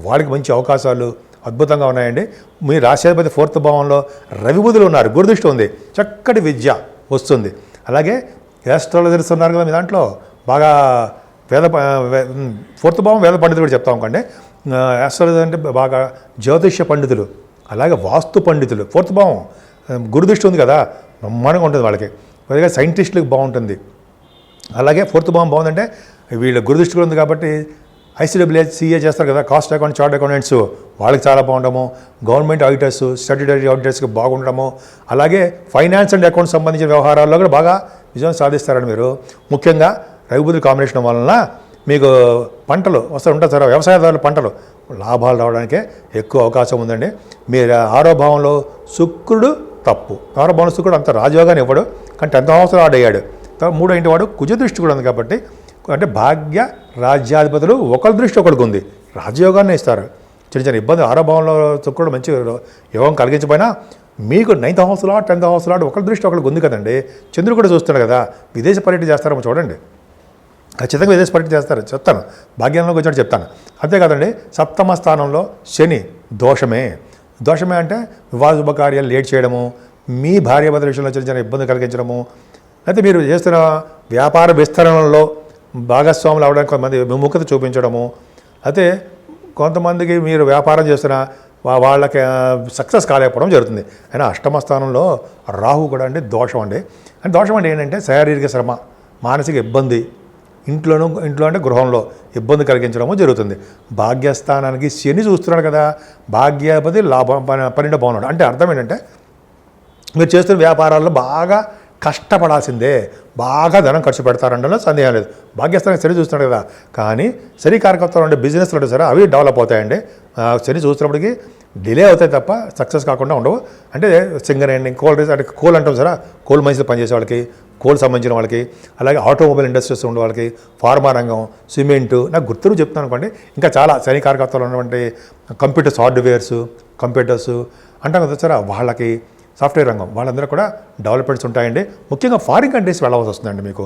వాళ్ళకి మంచి అవకాశాలు అద్భుతంగా ఉన్నాయండి. మీ రాశ్యాధిపతి 4th భావంలో రవి బుధులు ఉన్నారు, గురుదృష్టి ఉంది, చక్కటి విద్య వస్తుంది. అలాగే యాస్ట్రాలజర్స్ ఉన్నారు కదా మీ దాంట్లో, బాగా 4th భావం వేద పండితులు కూడా చెప్తాం అనుకోండి. యాస్ట్రాలజర్ అంటే బాగా జ్యోతిష్య పండితులు, అలాగే వాస్తు పండితులు. 4th భావం గురుదృష్టి ఉంది కదా, బ్రహ్మాండంగా ఉంటుంది వాళ్ళకి. పైగా సైంటిస్టులకు బాగుంటుంది. అలాగే 4th భావం బాగుందంటే వీళ్ళ గురుదృష్టి కూడా ఉంది కాబట్టి ICAA CA చేస్తారు కదా, కాస్ట్ అకౌంట్, చార్ట్ అకౌంటెంట్స్, వాళ్ళకి చాలా బాగుండము. గవర్నమెంట్ ఆడిటర్స్, స్టాట్యూటరీ ఆడిటర్స్కి బాగుండడము. అలాగే ఫైనాన్స్ అండ్ అకౌంట్స్ సంబంధించిన వ్యవహారాల్లో కూడా బాగా విజయం సాధిస్తారని మీరు. ముఖ్యంగా రవిబుధుల కాంబినేషన్ వలన మీకు పంటలు ఉంటాయి సార్, వ్యవసాయదారుల పంటలు లాభాలు రావడానికే ఎక్కువ అవకాశం ఉందండి. మీరు 6వ భావంలో శుక్రుడు తప్పు, 6వ భావంలో శుక్రుడు అంత రాజయోగాన్ని ఇవ్వడు, కానీ 10th హౌస్లో ఆడయ్యాడు. 3వ ఇంటి వాడు కుజదృష్టి కూడా ఉంది కాబట్టి, అంటే భాగ్య రాజ్యాధిపతులు ఒకరి దృష్టి ఒకరికి ఉంది, రాజయోగాన్ని ఇస్తారు. చిన్న ఇబ్బంది 6వ భావంలో శుక్రుడు మంచి యోగం కలిగించకపోయినా మీకు 9th హౌస్లో 10th హౌస్లో ఒకరి దృష్టి ఒకరికి ఉంది కదండి. చంద్రుడు కూడా చూస్తున్నాడు కదా, విదేశ పర్యటన చేస్తారేమో చూడండి, ఖచ్చితంగా విదేశ పర్యటన చేస్తారు, చెప్తాను, భాగ్యంలోకి వచ్చినట్టు చెప్తాను. అంతేకాదండి 7వ స్థానంలో శని దోషమే అంటే వివాహ శుభకార్యాలు లేట్ చేయడము, మీ భార్యాభర్తల విషయంలో చిన్న ఇబ్బంది కలిగించడము, అయితే మీరు చేస్తున్న వ్యాపార విస్తరణలో భాగస్వాములు అవడానికి కొంతమంది విముఖత చూపించడము. అయితే కొంతమందికి మీరు వ్యాపారం చేస్తున్న వాళ్ళకి సక్సెస్ కాలేకపోవడం జరుగుతుంది. అయినా 8వ స్థానంలో రాహు కూడా అండి దోషం అండి. అంటే దోషం అంటే ఏంటంటే శారీరక శ్రమ, మానసిక ఇబ్బంది, ఇంట్లో అంటే గృహంలో ఇబ్బంది కలిగించడము జరుగుతుంది. భాగ్యస్థానానికి శని చూస్తున్నాడు కదా, భాగ్యాధిపతి లాభం 12వ భావంలో. అంటే అర్థం ఏంటంటే మీరు చేస్తున్న వ్యాపారాల్లో బాగా కష్టపడాల్సిందే, బాగా ధనం ఖర్చు పెడతారంటే సందేహం లేదు. భాగ్యస్థానం శని చూస్తున్నాడు కదా, కానీ శని కారకత్వం ఉండే బిజినెస్లు ఉంటాయి సరే, అవి డెవలప్ అవుతాయండి. శని చూస్తున్నప్పటికీ డిలే అవుతాయి తప్ప సక్సెస్ కాకుండా ఉండవు. అంటే సింగరేణి, కోల్ రీస్ అంటే కోల్ అంటాం సరే, కోల్ మైన్స్లో పనిచేసే వాళ్ళకి, కోల్ సంబంధించిన వాళ్ళకి, అలాగే ఆటోమొబైల్ ఇండస్ట్రీస్ ఉండే వాళ్ళకి, ఫార్మా రంగం, సిమెంటు, నాకు గుర్తులు చెప్తాను అనుకోండి. ఇంకా చాలా శని కారకత్వాలు ఉన్నటువంటి కంప్యూటర్స్, హార్డ్వేర్స్, కంప్యూటర్స్ అంటాం కదా సార్, వాళ్ళకి, సాఫ్ట్వేర్ రంగం, వాళ్ళందరూ కూడా డెవలప్మెంట్స్ ఉంటాయండి. ముఖ్యంగా ఫారిన్ కంట్రీస్ వెళ్ళవలసి వస్తుందండి. మీకు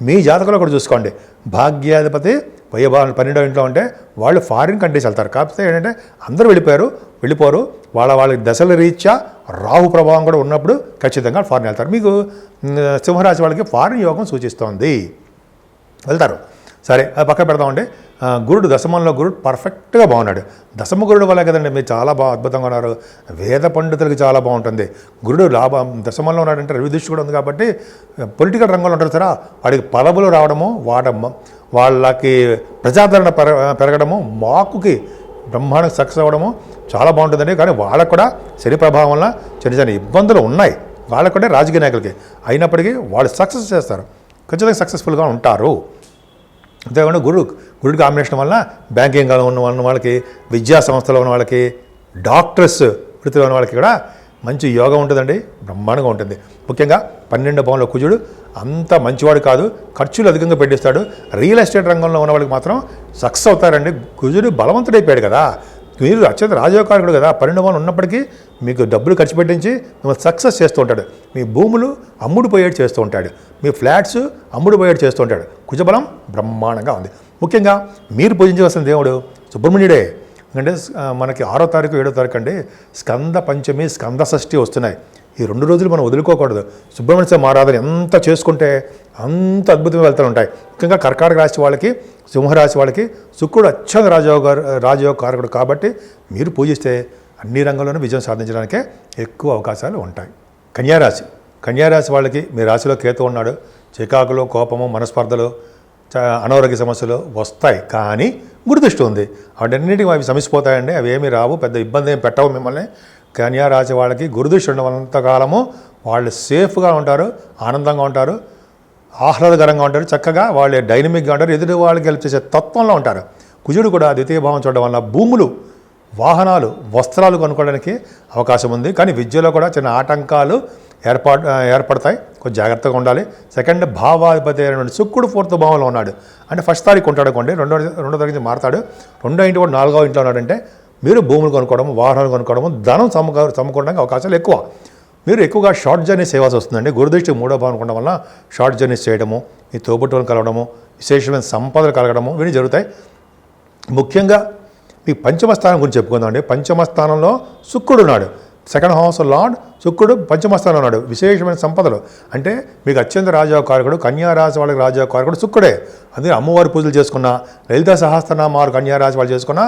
మీ జాతకంలో కూడా చూసుకోండి, భాగ్యాధిపతి 12వ ఇంట్లో ఉంటే వాళ్ళు ఫారిన్ కంట్రీస్ వెళ్తారు. కాకపోతే ఏంటంటే అందరూ వెళ్ళిపోరు, వాళ్ళ దశల రీత్యా రాహు ప్రభావం కూడా ఉన్నప్పుడు ఖచ్చితంగా ఫారిన్ వెళ్తారు. మీకు సింహరాశి వాళ్ళకి ఫారిన్ యోగం సూచిస్తోంది, వెళ్తారు. సరే అది పక్కన పెడదామండి. గురుడు దశమంలో గురుడు పర్ఫెక్ట్గా బాగున్నాడు. దశమ గురుడు వల్ల కదండి మీరు చాలా అద్భుతంగా ఉన్నారు. వేద పండితులకి చాలా బాగుంటుంది. గురుడు దశమంలో ఉన్నాడంటే రవి దృష్టి కూడా ఉంది కాబట్టి పొలిటికల్ రంగంలో ఉంటారు సరే, వాడికి పదవులు రావడము, వాళ్ళకి ప్రజాదరణ పెరగడము, మాకుకి బ్రహ్మాండ సక్సెస్ అవ్వడము చాలా బాగుంటుందండి. కానీ వాళ్ళకు కూడా శని ప్రభావం వల్ల చిన్న ఇబ్బందులు ఉన్నాయి. వాళ్ళకు కూడా రాజకీయ నాయకులకి అయినప్పటికీ వాళ్ళు సక్సెస్ చేస్తారు, ఖచ్చితంగా సక్సెస్ఫుల్గా ఉంటారు. అంతేకాకుండా గురుడి కాంబినేషన్ వల్ల బ్యాంకింగ్ ఉన్న వాళ్ళకి, విద్యా సంస్థలో ఉన్న వాళ్ళకి, డాక్టర్స్ వృత్తిలో ఉన్న వాళ్ళకి కూడా మంచి యోగం ఉంటుందండి, బ్రహ్మాండంగా ఉంటుంది. ముఖ్యంగా 12వ భావంలో కుజుడు అంత మంచివాడు కాదు, ఖర్చులు అధికంగా పెట్టిస్తాడు. రియల్ ఎస్టేట్ రంగంలో ఉన్న వాళ్ళకి మాత్రం సక్సెస్ అవుతారండి. కుజుడు బలవంతుడైపోయాడు కదా, మీరు అత్యంత రాజయోగకారకుడు కదా, 12వ భావం ఉన్నప్పటికీ మీకు డబ్బులు ఖర్చు పెట్టించి మిమ్మల్ని సక్సెస్ చేస్తూ ఉంటాడు. మీ భూములు అమ్ముడు పోయేట్టు చేస్తూ ఉంటాడు, మీ ఫ్లాట్స్ అమ్ముడు పోయేట్టు చేస్తూ ఉంటాడు. కుజబలం బ్రహ్మాండంగా ఉంది. ముఖ్యంగా మీరు పూజించవలసిన దేవుడు సుబ్రహ్మణ్యుడే. ఎందుకంటే మనకి 6వ తారీఖు 7వ తారీఖు అండి స్కంద పంచమి, స్కంద షష్ఠి వస్తున్నాయి. ఈ 2 రోజులు మనం వదులుకోకూడదు. సుబ్రహ్మణ్య స్వామి ఆరాధన ఎంత చేసుకుంటే అంత అద్భుతమైన ఫలితాలు ఉంటాయి. ముఖ్యంగా కర్కాటక రాశి వాళ్ళకి, సింహరాశి వాళ్ళకి శుక్రుడు అత్యంత రాజయోగ కారకుడు కాబట్టి మీరు పూజిస్తే అన్ని రంగంలోనూ విజయం సాధించడానికే ఎక్కువ అవకాశాలు ఉంటాయి. కన్యారాశి వాళ్ళకి మీ రాశిలో కేతు ఉన్నాడు. చికాకులు, కోపము, మనస్పర్ధలు, అనారోగ్య సమస్యలు వస్తాయి. కానీ గురుదృష్టి ఉంది, వాటన్నిటికీ అవి సమసిపోతాయండి. అవి ఏమీ రావు, పెద్ద ఇబ్బంది ఏమి పెట్టవు మిమ్మల్ని. కన్యారాశి వాళ్ళకి గురుదృష్టి ఉన్నంతకాలము వాళ్ళు సేఫ్గా ఉంటారు, ఆనందంగా ఉంటారు, ఆహ్లాదకరంగా ఉంటారు, చక్కగా వాళ్ళు డైనమిక్గా ఉంటారు, ఎదుటి వాళ్ళకి హెల్ప్ చేసే తత్వంలో ఉంటారు. కుజుడు కూడా ద్వితీయ భావం చూడడం వల్ల భూములు, వాహనాలు, వస్త్రాలు కొనుక్కోవడానికి అవకాశం ఉంది. కానీ విద్యలో కూడా చిన్న ఆటంకాలు ఏర్పడతాయి, కొంచెం జాగ్రత్తగా ఉండాలి. సెకండ్ భావాధిపతి అయిన శుక్రుడు 4వ భావంలో ఉన్నాడు. అంటే ఫస్ట్ తారీఖు ఉంటాడు అనుకోండి, రెండో తారీఖు మారుతాడు. 2వ ఇంటి కూడా 4వ ఇంట్లో ఉన్నాడంటే మీరు భూములు కొనుక్కోవడం, వాహనాలు కొనుక్కోవడం, ధనం సమకూరడానికి అవకాశాలు ఎక్కువ. మీరు ఎక్కువగా షార్ట్ జర్నీస్ చేయవలసి వస్తుందండి. గురుదృష్టి 3వ భావం ఉండడం వల్ల షార్ట్ జర్నీస్ చేయడము, మీ తోబుట్టువులను కలవడము, విశేషమైన సంపదలు కలగడము ఇవన్నీ జరుగుతాయి. ముఖ్యంగా మీ పంచమ స్థానం గురించి చెప్పుకుందామండి. పంచమ స్థానంలో శుక్రుడు ఉన్నాడు. సెకండ్ హౌస్ లార్డ్ శుక్రుడు పంచమ స్థానంలో ఉన్నాడు. విశేషమైన సంపదలు అంటే మీకు అత్యంత రాజయోగకారకుడు. కన్యారాశి వాళ్ళకి రాజయోగకారకుడు శుక్రుడే. అందుకే అమ్మవారి పూజలు చేసుకున్న, లలిత సహస్రనామాలు కన్యారాశి వాళ్ళు చేసుకున్న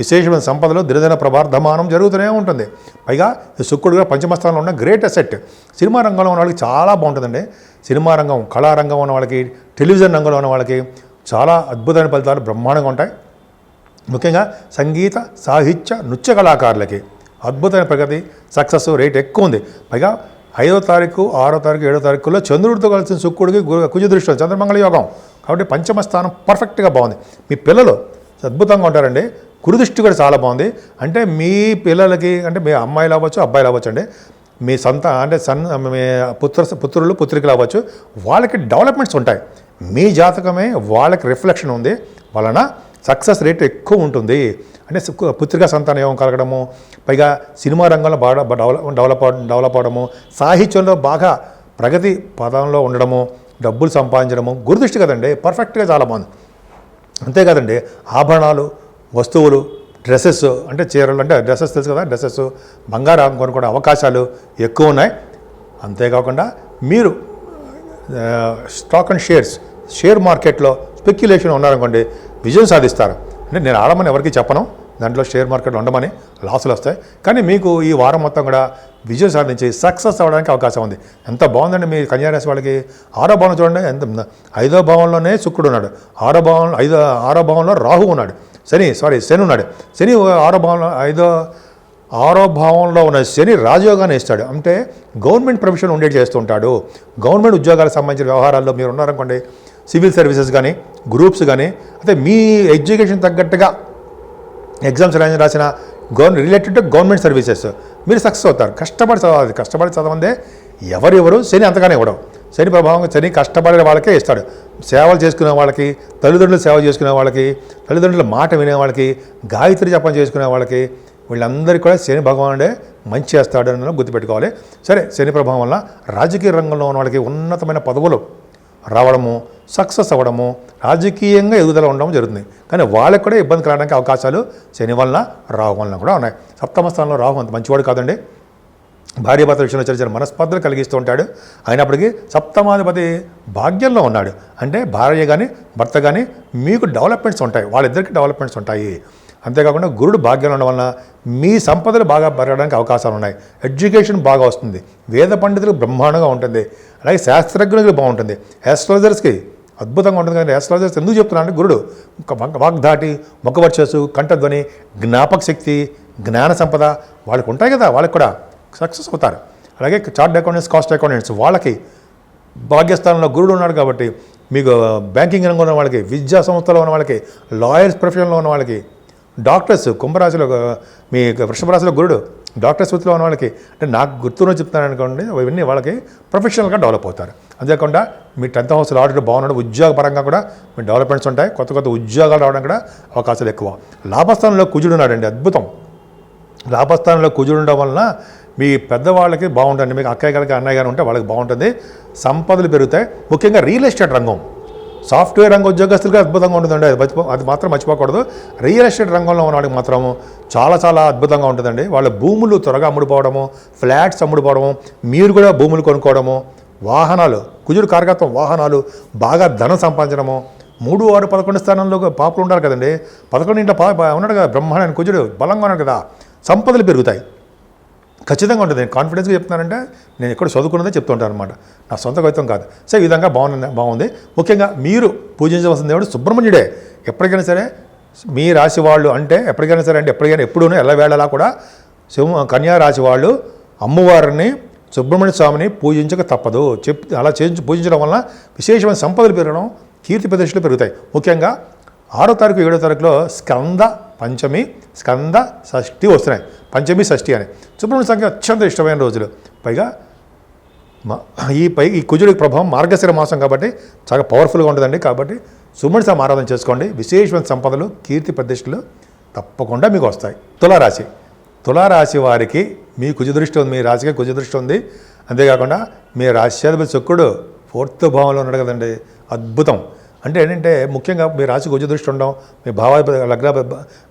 విశేషమైన సంపదలు, దినదిన ప్రభార్ధమానం జరుగుతూనే ఉంటుంది. పైగా ఈ శుక్రుడుగా పంచమ స్థానంలో ఉన్న గ్రేట్ అసెట్. సినిమా రంగంలో ఉన్న వాళ్ళకి చాలా బాగుంటుందండి. సినిమా రంగం, కళారంగం ఉన్న వాళ్ళకి, టెలివిజన్ రంగంలో ఉన్న వాళ్ళకి చాలా అద్భుతమైన ఫలితాలు బ్రహ్మాండంగా ఉంటాయి. ముఖ్యంగా సంగీత, సాహిత్య, నృత్య కళాకారులకి అద్భుతమైన ప్రగతి, సక్సెస్ రేట్ ఎక్కువ ఉంది. పైగా 5వ తారీఖు, 6వ తారీఖు, 7వ తారీఖులో చంద్రుడితో కలిసిన శుక్రుడికి కుజ దృష్టి, చంద్రమంగళ యోగం. కాబట్టి పంచమ స్థానం పర్ఫెక్ట్గా బాగుంది. మీ పిల్లలు అద్భుతంగా ఉంటారండి. గురుదృష్టి కూడా చాలా బాగుంది. అంటే మీ పిల్లలకి, అంటే మీ అమ్మాయిలు అవ్వచ్చు, అబ్బాయిలు అవ్వచ్చు అండి, మీ మీ పుత్రులు, పుత్రికలు అవ్వచ్చు, వాళ్ళకి డెవలప్మెంట్స్ ఉంటాయి. మీ జాతకమే వాళ్ళకి రిఫ్లెక్షన్ ఉంది వలన సక్సెస్ రేట్ ఎక్కువ ఉంటుంది. అంటే పుత్రికా సంతాన యోగం కలగడము, పైగా సినిమా రంగంలో బాగా డెవలప్ అవడము, సాహిత్యంలో బాగా ప్రగతి పదంలో ఉండడము, డబ్బులు సంపాదించడము గురుదృష్టి కదండి. పర్ఫెక్ట్గా చాలా బాగుంది. అంతేకాదండి, ఆభరణాలు, వస్తువులు, డ్రెస్సెస్, అంటే చీరలు, అంటే డ్రెస్సెస్ తెలుసు కదా, డ్రెస్సెస్, బంగారం కొనుక్కునే అవకాశాలు ఎక్కువ ఉన్నాయి. అంతేకాకుండా మీరు స్టాక్ అండ్ షేర్ మార్కెట్లో స్పెక్యులేషన్ ఉన్నారనుకోండి, విజయం సాధిస్తారు. అంటే నేను ఆడమని ఎవరికి చెప్పను, దాంట్లో షేర్ మార్కెట్లో ఉండమని, లాసులు వస్తాయి. కానీ మీకు ఈ వారం మొత్తం కూడా విజయం సాధించి సక్సెస్ అవ్వడానికి అవకాశం ఉంది. ఎంత బాగుందండి మీ కన్యారాశి వాళ్ళకి. 6వ భావం చూడండి, ఎంత 5వ భావంలోనే శుక్రుడు ఉన్నాడు, 6వ భావంలో రాహు ఉన్నాడు, శని ఉన్నాడు. శని 6వ భావంలో ఉన్న శని రాజయోగాన్ని ఇస్తాడు. అంటే గవర్నమెంట్ ప్రొఫెషన్ ఉండేది చేస్తుంటాడు. గవర్నమెంట్ ఉద్యోగాలకు సంబంధించిన వ్యవహారాల్లో మీరు ఉన్నారనుకోండి, సివిల్ సర్వీసెస్ కానీ, గ్రూప్స్ కానీ, అయితే మీ ఎడ్యుకేషన్ తగ్గట్టుగా ఎగ్జామ్స్ రాసిన రిలేటెడ్ టు గవర్నమెంట్ సర్వీసెస్ మీరు సక్సెస్ అవుతారు. కష్టపడి చదవందే ఎవరెవరు శని అంతగానే ఇవ్వడం. శని ప్రభావం, శని కష్టపడే వాళ్ళకే ఇస్తాడు. సేవలు చేసుకునే వాళ్ళకి, తల్లిదండ్రులు సేవ చేసుకునే వాళ్ళకి, తల్లిదండ్రుల మాట వినే వాళ్ళకి, గాయత్రి జపం చేసుకునే వాళ్ళకి, వీళ్ళందరికీ కూడా శని భగవానుడే మంచి చేస్తాడు అని గుర్తుపెట్టుకోవాలి. సరే, శని ప్రభావం వల్ల రాజకీయ రంగంలో ఉన్న వాళ్ళకి ఉన్నతమైన పదవులు రావడము, సక్సెస్ అవ్వడము, రాజకీయంగా ఎదుగుదల ఉండడం జరుగుతుంది. కానీ వాళ్ళకి కూడా ఇబ్బంది కలగడానికి అవకాశాలు శని వలన, రాహు వలన కూడా ఉన్నాయి. 7వ స్థానంలో రాహు అంత మంచివాడు కాదండి. భార్యాభర్తల విషయంలో చిన్న మనస్పర్ధలు కలిగిస్తూ ఉంటాడు. అయినప్పటికీ 7వ భాగ్యంలో ఉన్నాడు. అంటే భార్య కానీ, భర్త కానీ మీకు డెవలప్మెంట్స్ ఉంటాయి, వాళ్ళిద్దరికీ డెవలప్మెంట్స్ ఉంటాయి. అంతేకాకుండా గురుడు భాగ్యంలో ఉండడం వలన మీ సంపదలు బాగా పెరగడానికి అవకాశాలు ఉన్నాయి. ఎడ్యుకేషన్ బాగా వస్తుంది. వేద పండితులకు బ్రహ్మాండంగా ఉంటుంది. అలాగే శాస్త్రజ్ఞులకు బాగుంటుంది. ఆస్ట్రాలజర్స్కి అద్భుతంగా ఉంటుంది. కానీ ఆస్ట్రాలజర్స్ ఎందుకు చెప్తున్నా అంటే, గురుడు వాగ్ధాటి, ముఖవర్చస్సు, కంఠధ్వని, జ్ఞాపక శక్తి, జ్ఞాన సంపద వాళ్ళకి ఉంటాయి కదా, వాళ్ళకి కూడా సక్సెస్ అవుతారు. అలాగే చార్ట్ అకౌంటెంట్స్, కాస్ట్ అకౌంటెంట్స్ వాళ్ళకి భాగ్యస్థానంలో గురుడు ఉన్నాడు కాబట్టి మీకు బ్యాంకింగ్ రంగంలో ఉన్న వాళ్ళకి, విద్యా సంస్థలో ఉన్న వాళ్ళకి, లాయర్స్ ప్రొఫెషన్లో ఉన్న వాళ్ళకి, డాక్టర్స్, కుంభరాశిలో మీ వృషభ రాశిలో గురుడు డాక్టర్స్ వృత్తిలో ఉన్న వాళ్ళకి, అంటే నాకు గుర్తులో చెప్తాను అనుకోండి, ఇవన్నీ వాళ్ళకి ప్రొఫెషనల్గా డెవలప్ అవుతారు. అంతేకాకుండా మీ 10th హౌస్ ఆల్రెడీ బాగున్నాడు, ఉద్యోగపరంగా కూడా మీ డెవలప్మెంట్స్ ఉంటాయి, కొత్త కొత్త ఉద్యోగాలు రావడం కూడా అవకాశాలు ఎక్కువ. లాభస్థానంలో కుజుడు ఉన్నాడండి, అద్భుతం. లాభస్థానంలో కుజుడు ఉండడం వలన మీ పెద్దవాళ్ళకి బాగుంటుంది, మీకు అక్కయ్య గారికి అన్నయ్య గారు ఉంటే వాళ్ళకి బాగుంటుంది, సంపదలు పెరుగుతాయి. ముఖ్యంగా రియల్ ఎస్టేట్ రంగం, సాఫ్ట్వేర్ రంగ ఉద్యోగస్తులకి అద్భుతంగా ఉంటుందండి, అది మాత్రం మర్చిపోకూడదు. రియల్ ఎస్టేట్ రంగంలో ఉన్న వాళ్ళకి మాత్రం చాలా చాలా అద్భుతంగా ఉంటుందండి. వాళ్ళ భూములు త్వరగా అమ్ముడుపోవడము, ఫ్లాట్స్ అమ్ముడుపోవడము, మీరు కూడా భూములు కొనుక్కోవడము, వాహనాలు, కుజుడు కారకత్వం వాహనాలు, బాగా ధనం సంపాదించడము. 3, 6, 11 స్థానంలో పాపులు ఉండాలి కదండి. 11 ఇంట్లో ఉన్నాడు కదా బ్రహ్మాండ కుజుడు, బలంగా ఉన్నాడు కదా, సంపదలు పెరుగుతాయి ఖచ్చితంగా ఉంటుంది. నేను కాన్ఫిడెన్స్గా చెప్తున్నానంటే నేను ఎక్కడ చదువుకున్నదే చెప్తూ ఉంటాను అనమాట, నా సొంత కవిత్వం కాదు. సో ఈ విధంగా బాగుంది. ముఖ్యంగా మీరు పూజించవలసిన దేవుడు సుబ్రహ్మణ్యుడే. ఎప్పటికైనా సరే మీ రాశి వాళ్ళు అంటే ఎప్పటికైనా సరే అంటే ఎప్పుడూ ఎల్లవేళలా కూడా కన్యా రాశి వాళ్ళు అమ్మవారిని సుబ్రహ్మణ్య స్వామిని పూజించక తప్పదు. అలా పూజించడం వలన విశేషమైన సంపదలు పెరగడం, కీర్తి ప్రతిష్టలు పెరుగుతాయి. ముఖ్యంగా 6వ తారీఖు 7వ తారీఖులో స్కంద పంచమి, స్కంద షష్ఠి వస్తున్నాయి, పంచమి షష్ఠి అని. సుబ్రహ్మణ్య స్వామికి అత్యంత ఇష్టమైన రోజులు. పైగా ఈ కుజుడి ప్రభావం మార్గశిర మాసం కాబట్టి చాలా పవర్ఫుల్గా ఉంటుందండి. కాబట్టి సుబ్రహ్మణ్య స్వామి ఆరాధన చేసుకోండి, విశేషమైన సంపదలు, కీర్తి ప్రతిష్టలు తప్పకుండా మీకు వస్తాయి. తులారాశి వారికి మీ కుజదృష్టి ఉంది, మీ రాశికి కుజదృష్టి ఉంది. అంతేకాకుండా మీ రాశ్యాధిపతి శుక్రుడు 4th భావంలో ఉన్నాడు కదండి, అద్భుతం. అంటే ఏంటంటే ముఖ్యంగా మీ రాశి కుజదృష్టి ఉండడం, మీ లగ్న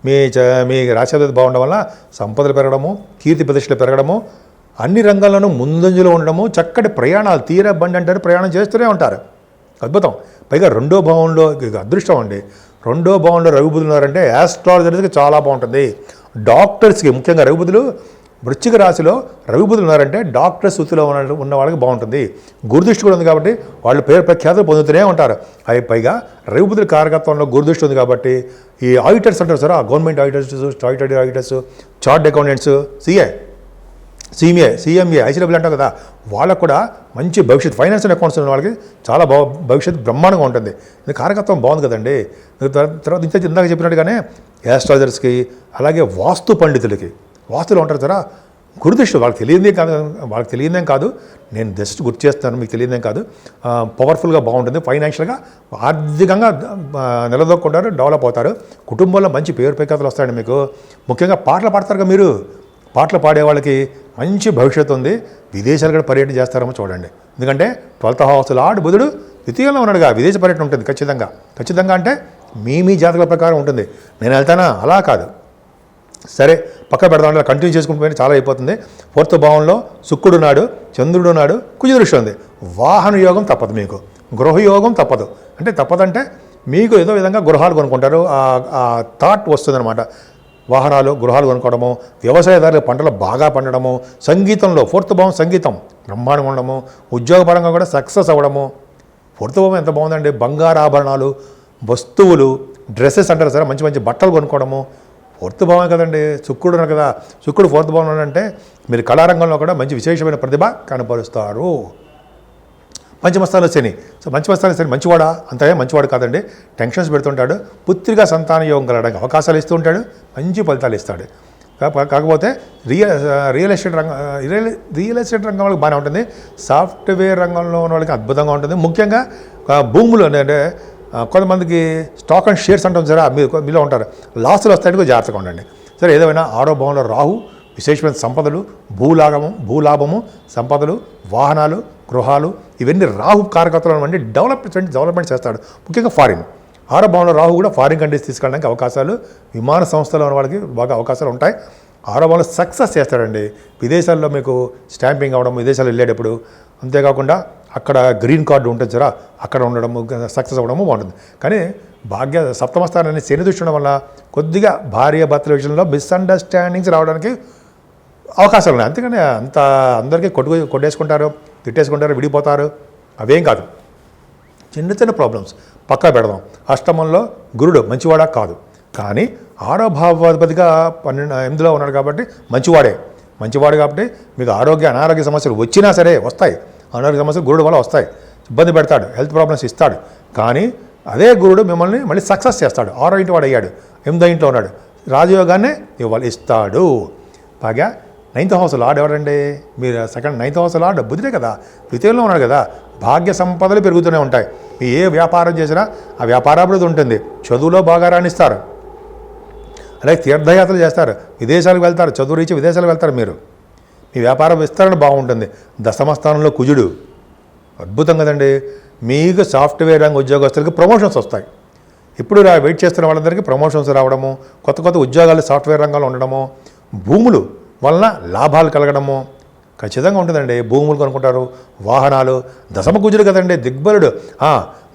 మీ రాశ్యాధిపతి బాగుండడం వల్ల సంపదలు పెరగడము, కీర్తి ప్రతిష్టలు పెరగడము, అన్ని రంగాల్లోనూ ముందంజలో ఉండడము, చక్కటి ప్రయాణాలు, తీర బండి అంటారు, ప్రయాణం చేస్తూనే ఉంటారు, అద్భుతం. పైగా 2వ భావంలో అదృష్టం అండి. 2వ భావంలో రవి బుధులు ఉన్నారంటే యాస్ట్రాలజీకి చాలా బాగుంటుంది. డాక్టర్స్కి ముఖ్యంగా రవి బుధులు వృశ్చిక రాశిలో రవి బుధులు ఉన్నారంటే డాక్టర్స్ వృత్తిలో ఉన్న వాళ్ళకి బాగుంటుంది. గురుదృష్టి కూడా ఉంది కాబట్టి వాళ్ళు పేరు ప్రఖ్యాతులు పొందుతూనే ఉంటారు. పైగా రవి బుధుల కారకత్వంలో గురుదృష్టి ఉంది కాబట్టి ఈ ఆడిటర్స్ అంటారు sir, government auditors, chart accountants, CMA, ICW అంటాం కదా, వాళ్ళకు కూడా మంచి భవిష్యత్తు, ఫైనాన్స్ అండ్ అకౌంట్స్ ఉన్న వాళ్ళకి చాలా భవిష్యత్తు బ్రహ్మాండంగా ఉంటుంది. ఇది కారకత్వం బాగుంది కదండి. తర్వాత ఇందాక చెప్పినట్టుగానే యాస్ట్రాలజర్స్కి, అలాగే వాస్తు పండితులకి, వాస్తులు ఉంటారు సార్, గురుదృష్టి వాళ్ళకి తెలియదేం కాదు, నేను జస్ట్ గుర్తు చేస్తాను, మీకు తెలియదేం కాదు, పవర్ఫుల్గా బాగుంటుంది. ఫైనాన్షియల్గా ఆర్థికంగా నిలదొక్కుంటారు, డెవలప్ అవుతారు, కుటుంబంలో మంచి పేరు ప్రఖ్యాతులు వస్తాయండి మీకు. ముఖ్యంగా పాటలు పాడతారు కదా మీరు, పాటలు పాడే వాళ్ళకి మంచి భవిష్యత్తు ఉంది. విదేశాలు కూడా పర్యటన చేస్తారేమో చూడండి. ఎందుకంటే 12th హౌస్ లార్డ్ బుధుడు ద్వితీయంలో ఉన్నాడుగా, విదేశ పర్యటన ఉంటుంది ఖచ్చితంగా. అంటే మీ జాతకాల ప్రకారం ఉంటుంది. నేను వెళ్తానా అలా కాదు, సరే పక్క పెడదాం, కంటిన్యూ చేసుకుంటూ పోయినా చాలా అయిపోతుంది. 4th భావంలో శుక్రుడు ఉన్నాడు, చంద్రుడు ఉన్నాడు, కుజదృష్టి ఉంది. వాహన యోగం తప్పదు మీకు, గృహయోగం తప్పదు. అంటే తప్పదంటే మీకు ఏదో విధంగా గృహాలు కొనుక్కుంటారు, ఆ థాట్ వస్తుందన్నమాట. వాహనాలు, గృహాలు కొనుక్కోవడము, వ్యవసాయదారులు పంటలు బాగా పండడము, సంగీతంలో 4th భావం సంగీతం బ్రహ్మాండంగా ఉండడము, ఉద్యోగపరంగా కూడా సక్సెస్ అవ్వడము. 4th భావం ఎంత బాగుందండి, బంగారు ఆభరణాలు, వస్తువులు, డ్రెస్సెస్ అంటారు సరే, మంచి బట్టలు కొనుక్కోవడము. 4th భావం కదండి, శుక్రుడు ఉన్నారు కదా, శుక్రుడు 4th భావం అంటే మీరు కళారంగంలో కూడా మంచి విశేషమైన ప్రతిభ కనపరుస్తారు. పంచమస్థానంలో శని, పంచమస్థానంలో శని మంచివాడా? అంతగా మంచివాడు కాదండి, టెన్షన్స్ పెడుతుంటాడు, పుత్రిగా సంతాన యోగం కలగడానికి అవకాశాలు ఇస్తూ ఉంటాడు, మంచి ఫలితాలు ఇస్తాడు. కాకపోతే రియల్ ఎస్టేట్ రంగం వాళ్ళకి బాగానే ఉంటుంది, సాఫ్ట్వేర్ రంగంలో ఉన్న వాళ్ళకి అద్భుతంగా ఉంటుంది. ముఖ్యంగా భూములు అంటే కొంతమందికి స్టాక్ అండ్ షేర్స్ అంటాం సరే, మీలో ఉంటారు, లాసులు వస్తాయని కూడా జాగ్రత్తగా ఉండండి. సరే ఏదైనా 6వ భావంలో రాహు, విశేషమైన సంపదలు, భూలాభము, సంపదలు, వాహనాలు, గృహాలు, ఇవన్నీ రాహు కారకత్వం అంటే డెవలప్మెంట్ చేస్తాడు. ముఖ్యంగా ఫారిన్ 6వ భావంలో రాహు కూడా ఫారిన్ కంట్రీస్ తీసుకెళ్ళడానికి అవకాశాలు, విమాన సంస్థలో ఉన్న వాళ్ళకి బాగా అవకాశాలు ఉంటాయి. 6వ భావంలో సక్సెస్ చేస్తాడండి, విదేశాల్లో మీకు స్టాంపింగ్ అవ్వడం, విదేశాలు వెళ్ళేటప్పుడు. అంతేకాకుండా అక్కడ గ్రీన్ కార్డు ఉంటుంది సరే, అక్కడ ఉండడము, సక్సెస్ అవ్వడము బాగుంటుంది. కానీ సప్తమ స్థానాన్ని శని దృష్టి ఉండడం వల్ల కొద్దిగా భార్య భర్తల విషయంలో మిస్అండర్స్టాండింగ్స్ రావడానికి అవకాశాలు ఉన్నాయి. అంతేకాని అందరికీ కొట్టేసుకుంటారు, తిట్టేసుకుంటారు, విడిపోతారు, అవేం కాదు. చిన్న ప్రాబ్లమ్స్ పక్కా పెడదాం. అష్టమంలో గురుడు మంచివాడా కాదు, కానీ 6వ భావాధిపతిగా 8లో ఉన్నాడు కాబట్టి మంచివాడు కాబట్టి మీకు అనారోగ్య సమస్యలు వచ్చినా సరే వస్తాయి. అనారోగ్య సమస్యలు గురుడు వల్ల వస్తాయి, ఇబ్బంది పెడతాడు, హెల్త్ ప్రాబ్లమ్స్ ఇస్తాడు. కానీ అదే గురుడు మిమ్మల్ని మళ్ళీ సక్సెస్ చేస్తాడు. 6వ ఇంటి వాడు అయ్యాడు, 8వ ఇంట్లో ఉన్నాడు, రాజయోగాన్ని ఇస్తాడు. పైగా 9th హౌస్ లార్డ్ ఎవరండి? మీరు సెకండ్ 9th హౌస్ లార్డ్ బుధుడే కదా, ద్వితీయంలో ఉన్నాడు కదా. భాగ్య సంపదలు పెరుగుతూనే ఉంటాయి. మీ ఏ వ్యాపారం చేసినా ఆ వ్యాపారాభివృద్ధి ఉంటుంది. చదువులో బాగా రాణిస్తారు. అలాగే తీర్థయాత్రలు చేస్తారు, విదేశాలకు వెళ్తారు, చదువు రీచి విదేశాలకు వెళ్తారు. మీరు మీ వ్యాపార విస్తరణ బాగుంటుంది. దశమ స్థానంలో కుజుడు అద్భుతం కదండి. మీకు సాఫ్ట్వేర్ రంగ ఉద్యోగస్తులకి ప్రమోషన్స్ వస్తాయి. ఇప్పుడు వెయిట్ చేస్తున్న వాళ్ళందరికీ ప్రమోషన్స్ రావడము, కొత్త కొత్త ఉద్యోగాలు సాఫ్ట్వేర్ రంగంలో ఉండడము, భూములు వలన లాభాలు కలగడము ఖచ్చితంగా ఉంటుందండి. భూములు కొనుక్కుంటారు, వాహనాలు. దశమ కుజుడు కదండి, దిగ్బలుడు.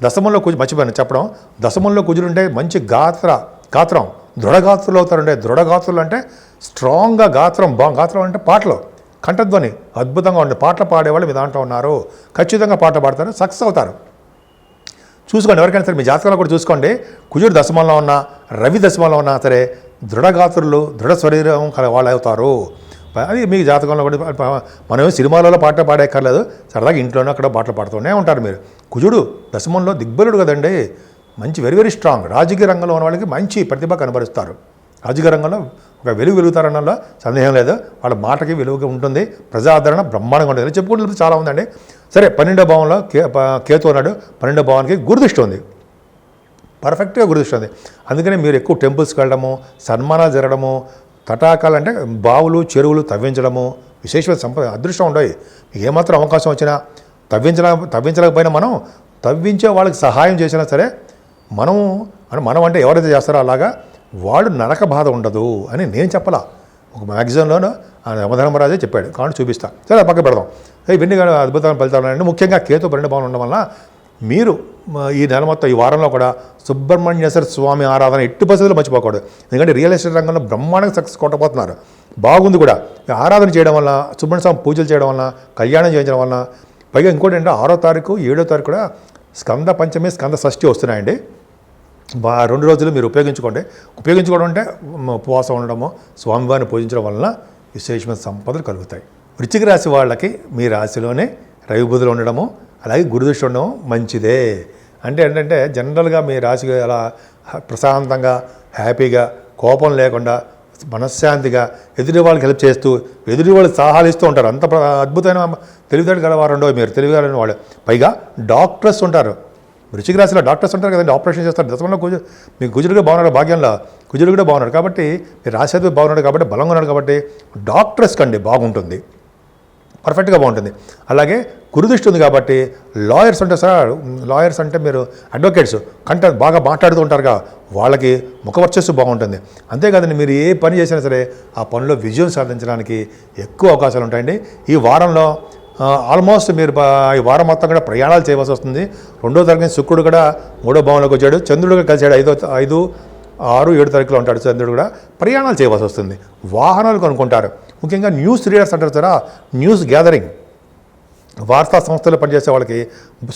దశమంలో కుజు మర్చిపోయాను చెప్పడం. దశమంలో కుజుడు ఉంటే మంచి గాత్రం దృఢగాత్రులు అవుతారండి. దృఢగాత్రులు అంటే స్ట్రాంగ్గా గాత్రం అంటే పాటలు, కంఠధ్వని అద్భుతంగా ఉంటుంది. పాటలు పాడేవాళ్ళు మీ దాంట్లో ఉన్నారు, ఖచ్చితంగా పాటలు పాడతారు, సక్సెస్ అవుతారు. చూసుకోండి, ఎవరికైనా సరే మీ జాతకంలో కూడా చూసుకోండి. కుజుడు దశమంలో ఉన్నా, రవి దశమంలో ఉన్నా సరే దృఢగాత్రులు, దృఢ శరీరం వాళ్ళు అవుతారు. అది మీ జాతకంలో కూడా. మనం సినిమాలలో పాటలు పాడేక్కర్లేదు, సరదాగా ఇంట్లోనే అక్కడ పాటలు పాడుతూనే ఉంటారు మీరు. కుజుడు దశమంలో దిగ్బలుడు కదండి, మంచి వెరీ వెరీ స్ట్రాంగ్. రాజకీయ రంగంలో ఉన్న వాళ్ళకి మంచి ప్రతిభ కనబరుస్తారు. రాజకీయ రంగంలో ఒక వెలుగుతారనలో సందేహం లేదు. వాళ్ళ మాటకి వెలుగుగా ఉంటుంది, ప్రజాదరణ బ్రహ్మాండంగా ఉంటుంది. చెప్పుకుంటే చాలా ఉందండి. సరే, 12వ భావంలో కేతు ఉన్నాడు. 12వ భావానికి గురుదృష్టి ఉంది, పర్ఫెక్ట్గా గురుదృష్టి ఉంది. అందుకని మీరు ఎక్కువ టెంపుల్స్కి వెళ్ళడము, సన్మానాలు జరగడము, తటాకాలు అంటే బావులు చెరువులు తవ్వించడము, విశేషమైన సంపద అదృష్టం ఉండవు. మీకు ఏమాత్రం అవకాశం వచ్చినా తవ్వించలేకపోయినా మనం తవ్వించే వాళ్ళకి సహాయం చేసినా సరే మనం అంటే ఎవరైతే చేస్తారో అలాగా వాళ్ళు నరక బాధ ఉండదు అని నేను చెప్పలా. ఒక మ్యాగజైన్లోనూ యమధర్మరాజే చెప్పాడు, కాబట్టి చూపిస్తా. సరే, పక్క పెడదాం. ఇవన్నీ అద్భుతమైన ఫలితాలు అంటే ముఖ్యంగా కేతు 12వ భావం ఉండడం వలన మీరు ఈ నెల మొత్తం ఈ వారంలో కూడా సుబ్రహ్మణ్యేశ్వర స్వామి ఆరాధన ఎట్టి పరిస్థితుల్లో మర్చిపోకూడదు. ఎందుకంటే రియల్ ఎస్టేట్ రంగంలో బ్రహ్మాండంగా సక్సెస్ కొట్టబోతున్నారు. బాగుంది కూడా. ఆరాధన చేయడం వల్ల, సుబ్రహ్మణ్య స్వామి పూజలు చేయడం వల్ల, కళ్యాణం చేయించడం వల్ల, పైగా ఇంకోటి అంటే 6వ తారీఖు 7వ తారీఖు కూడా స్కంద పంచమి, స్కంద షష్ఠి వస్తున్నాయండి. 2 రోజులు మీరు ఉపయోగించుకోవడం అంటే ఉపవాసం ఉండడము, స్వామివారిని పూజించడం వలన విశేషమైన సంపదలు కలుగుతాయి. వృశ్చిక రాశి వాళ్ళకి మీ రాశిలోనే రవి బుధులు ఉండడము, అలాగే గురుదృష్టి ఉండడం మంచిదే. అంటే ఏంటంటే జనరల్గా మీ రాశికి అలా ప్రశాంతంగా, హ్యాపీగా, కోపం లేకుండా, మనశ్శాంతిగా ఎదుటి వాళ్ళకి హెల్ప్ చేస్తూ, ఎదుటి వాళ్ళకి సలహాలు ఇస్తూ ఉంటారు. అంత అద్భుతమైన తెలివితేటలు గలవారు ఉండవు మీరు, తెలివిగలని వాళ్ళు. పైగా డాక్టర్స్ ఉంటారు. వృశ్చిక రాశిలో డాక్టర్స్ ఉంటారు కదండి, ఆపరేషన్ చేస్తారు. దశమంలో మీకు కుజుడు కూడా బాగున్నాడు, భాగ్యంలో కుజుడు కూడా బాగున్నాడు కాబట్టి, మీరు రాశాది బాగున్నాడు కాబట్టి, బలంగా ఉన్నాడు కాబట్టి డాక్టర్స్ కండి బాగుంటుంది, పర్ఫెక్ట్గా బాగుంటుంది. అలాగే గురుదృష్టి ఉంది కాబట్టి లాయర్స్ ఉంటారు సార్. లాయర్స్ అంటే మీరు అడ్వకేట్స్, బాగా మాట్లాడుతూ ఉంటారుగా, వాళ్ళకి ముఖవర్చస్సు బాగుంటుంది. అంతేకాదండి, మీరు ఏ పని చేసినా సరే ఆ పనిలో విజయం సాధించడానికి ఎక్కువ అవకాశాలు ఉంటాయండి. ఈ వారంలో ఆల్మోస్ట్ మీరు ఈ వారం మొత్తం కూడా ప్రయాణాలు చేయవలసి వస్తుంది. 2వ తారీఖు శుక్రుడు కూడా 3వ భావంలోకి వచ్చాడు, చంద్రుడు కూడా కలిసాడు. 5, 6, 7 తారీఖులో ఉంటాడు చంద్రుడు కూడా. ప్రయాణాలు చేయవలసి వస్తుంది, వాహనాలు కొనుక్కుంటారు. ముఖ్యంగా న్యూస్ రీడర్స్ అంటారు సార్, న్యూస్ గ్యాదరింగ్, వార్తా సంస్థలు పనిచేసే వాళ్ళకి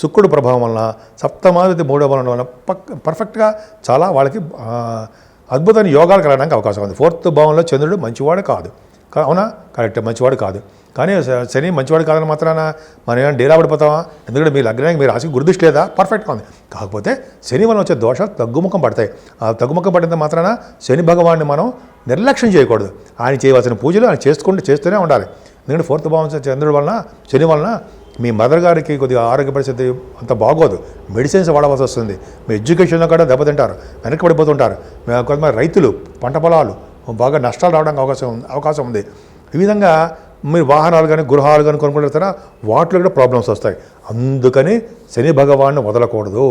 శుక్రుడు ప్రభావం వలన, సప్తమాధిపతి 3వ భావం వలన పర్ఫెక్ట్గా చాలా వాళ్ళకి అద్భుతమైన యోగాలు కలగడానికి అవకాశం ఉంది. 4th భావంలో చంద్రుడు మంచివాడు కాదు, అవునా? కరెక్ట్, మంచివాడు కాదు. కానీ శని మంచివాడు కాదని మాత్రాన మనం ఏమైనా డేలా పడిపోతామా? ఎందుకంటే మీ లగ్నానికి మీరు రాశికి గుర్తిష్టి లేదా, పర్ఫెక్ట్గా ఉంది. కాకపోతే శని వల్ల వచ్చే దోషాలు తగ్గుముఖం పడతాయి. ఆ తగ్గుముఖం పడినంత మాత్రాన శని భగవాన్ని మనం నిర్లక్ష్యం చేయకూడదు. ఆయన చేయవలసిన పూజలు ఆయన చేస్తూనే ఉండాలి. ఎందుకంటే 4th భావం చంద్రుడి వలన, శని వలన మీ మదర్ గారికి కొద్దిగా ఆరోగ్య పరిస్థితి అంత బాగోదు, మెడిసిన్స్ వాడవలసి వస్తుంది. మీ ఎడ్యుకేషన్లో కూడా దెబ్బతింటారు, వెనక్కి పడిపోతుంటారు. కొంతమంది రైతులు పంట పొలాలు బాగా నష్టాలు రావడానికి అవకాశం ఉంది. ఈ విధంగా మీరు వాహనాలు కానీ గృహాలు కానీ కొనుక్కుంటారా, వాటిలో కూడా ప్రాబ్లమ్స్ వస్తాయి. అందుకని శని భగవాన్ని వదలకూడదు.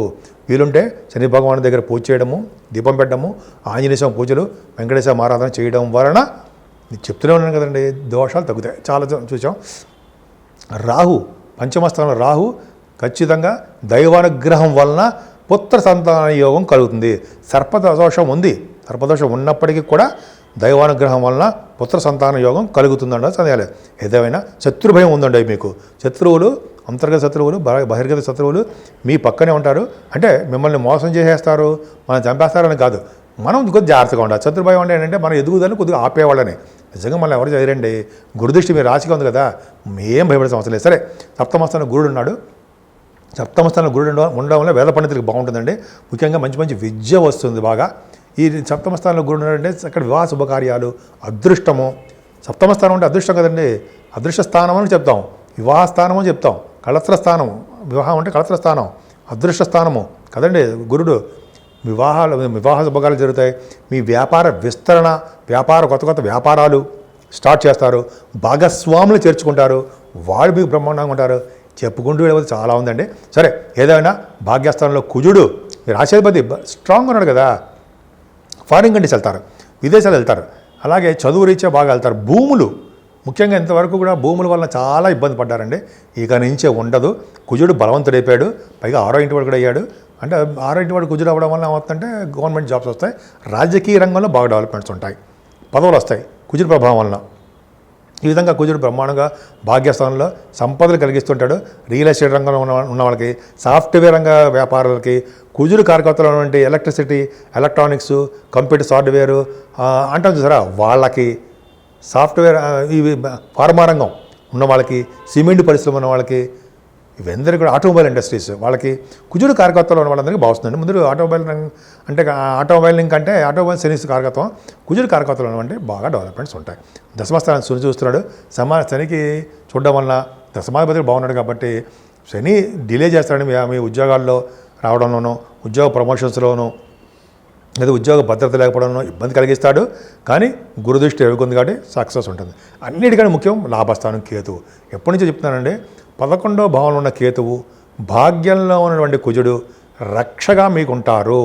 వీలుంటే శని భగవాన్ దగ్గర పూజ చేయడము, దీపం పెట్టడము, ఆంజనేయ స్వామి పూజలు, వెంకటేశ్వర ఆరాధన చేయడం వలన నేను చెప్తూనే ఉన్నాను కదండి, దోషాలు తగ్గుతాయి. చాలా చూసాం. రాహు, పంచమస్థానంలో రాహు ఖచ్చితంగా దైవానుగ్రహం వలన పుత్ర సంతాన యోగం కలుగుతుంది. సర్పదోషం ఉంది, సర్పదోషం ఉన్నప్పటికీ కూడా దైవానుగ్రహం వలన పుత్ర సంతాన యోగం కలుగుతుందండి, సందేహాలేదు. ఏదేమైనా శత్రుభయం ఉందండి మీకు. శత్రువులు, అంతర్గత శత్రువులు, బహిర్గత శత్రువులు మీ పక్కనే ఉంటారు. అంటే మిమ్మల్ని మోసం చేసేస్తారు, మనం చంపేస్తారని కాదు, మనం కొద్దిగా జాగ్రత్తగా ఉండాలి. శత్రుభయం అంటే ఏంటంటే మనం ఎదుగుదలని కొద్దిగా ఆపేవాళ్ళని. నిజంగా మనం ఎవరు చేయరండి. గురుదృష్టి మీరు రాశిగా ఉంది కదా, ఏం భయపడే అవసరం లేదు. సరే, సప్తమస్థానంలో గురుడు ఉన్నాడు. సప్తమస్థానంలో గురుడు ఉండడం వల్ల వేద పండితులకు బాగుంటుందండి. ముఖ్యంగా మంచి మంచి విద్య వస్తుంది బాగా. ఈ సప్తమ స్థానంలో గురుడు అంటే అక్కడ వివాహ శుభకార్యాలు, అదృష్టము, సప్తమ స్థానం అంటే అదృష్టం కదండి, అదృష్ట స్థానం అని చెప్తాం, వివాహ స్థానం అని చెప్తాం, కళత్ర స్థానం, వివాహం అంటే కళత్ర స్థానం, అదృష్ట స్థానము కదండి గురుడు. వివాహ శుభకాలు జరుగుతాయి, మీ వ్యాపార విస్తరణ, కొత్త వ్యాపారాలు స్టార్ట్ చేస్తారు, భాగస్వాములు చేర్చుకుంటారు, వాళ్ళు మీకు బ్రహ్మాండంగా ఉంటారు. చెప్పుకుంటూ వెళ్ళిపోతే చాలా ఉందండి. సరే, ఏదైనా భాగ్యస్థానంలో కుజుడు రాశాధిపతి స్ట్రాంగ్ ఉన్నాడు కదా, ఫారిన్ కంట్రీస్ వెళ్తారు, విదేశాలు వెళ్తారు, అలాగే చదువు రీత్యా బాగా వెళ్తారు. భూములు ముఖ్యంగా ఇంతవరకు కూడా భూముల వల్ల చాలా ఇబ్బంది పడ్డారండి. ఇక నుంచే ఉండదు. కుజుడు బలవంతుడైపోయాడు, పైగా 6వ ఇంటి వాడు కూడా అయ్యాడు. అంటే 6వ ఇంటి వాడు కుజుడు అవ్వడం వల్ల ఏమవుతుందంటే గవర్నమెంట్ జాబ్స్ వస్తాయి, రాజకీయ రంగంలో బాగా డెవలప్మెంట్స్ ఉంటాయి, పదవులు వస్తాయి కుజుడు ప్రభావం వలన. ఈ విధంగా కుజుడు బ్రహ్మాండంగా భాగ్యస్థానంలో సంపదలు కలిగిస్తుంటాడు. రియల్ ఎస్టేట్ రంగంలో ఉన్న వాళ్ళకి, సాఫ్ట్వేర్ రంగ వ్యాపారులకి, కుజుడు కారకత్వంలో ఉన్నటువంటి ఎలక్ట్రిసిటీ, ఎలక్ట్రానిక్స్, కంప్యూటర్ సాఫ్ట్వేరు అంటాం చూసారా, వాళ్ళకి, సాఫ్ట్వేర్ ఇవి ఫార్మా రంగం ఉన్న వాళ్ళకి, సిమెంట్ పరిశ్రమ ఉన్న వాళ్ళకి, ఇవందరికీ కూడా ఆటోమొబైల్ ఇండస్ట్రీస్ వాళ్ళకి కుజుడు కారకత్వంలో ఉన్న వాళ్ళందరికీ బాగుంటుందండి. ముందు ఆటోమొబైల్ అంటే ఆటోమొబైల్ అంటే ఆటోమొబైల్ శని కారకత్వం, కుజుడు కారకత్వంలో ఉన్నవంటే బాగా డెవలప్మెంట్స్ ఉంటాయి. దశమస్థానం శని చూస్తున్నాడు, శనికి చూడడం వలన దశమాధిపతి బాగున్నాడు కాబట్టి శని డిలే చేస్తాడని మీ ఉద్యోగాల్లో రావడంలోనూ, ఉద్యోగ ప్రమోషన్స్లోనూ, లేదా ఉద్యోగ భద్రత లేకపోవడంలో ఇబ్బంది కలిగిస్తాడు. కానీ గురుదృష్టి ఎరుగుంది కాబట్టి సక్సెస్ ఉంటుంది. అన్నిటికంటే ముఖ్యం లాభస్థానం కేతువు. ఎప్పటి నుంచో చెప్తున్నానండి, 11వ భావంలో ఉన్న కేతువు, భాగ్యంలో ఉన్నటువంటి కుజుడు రక్షగా మీకు ఉంటారు.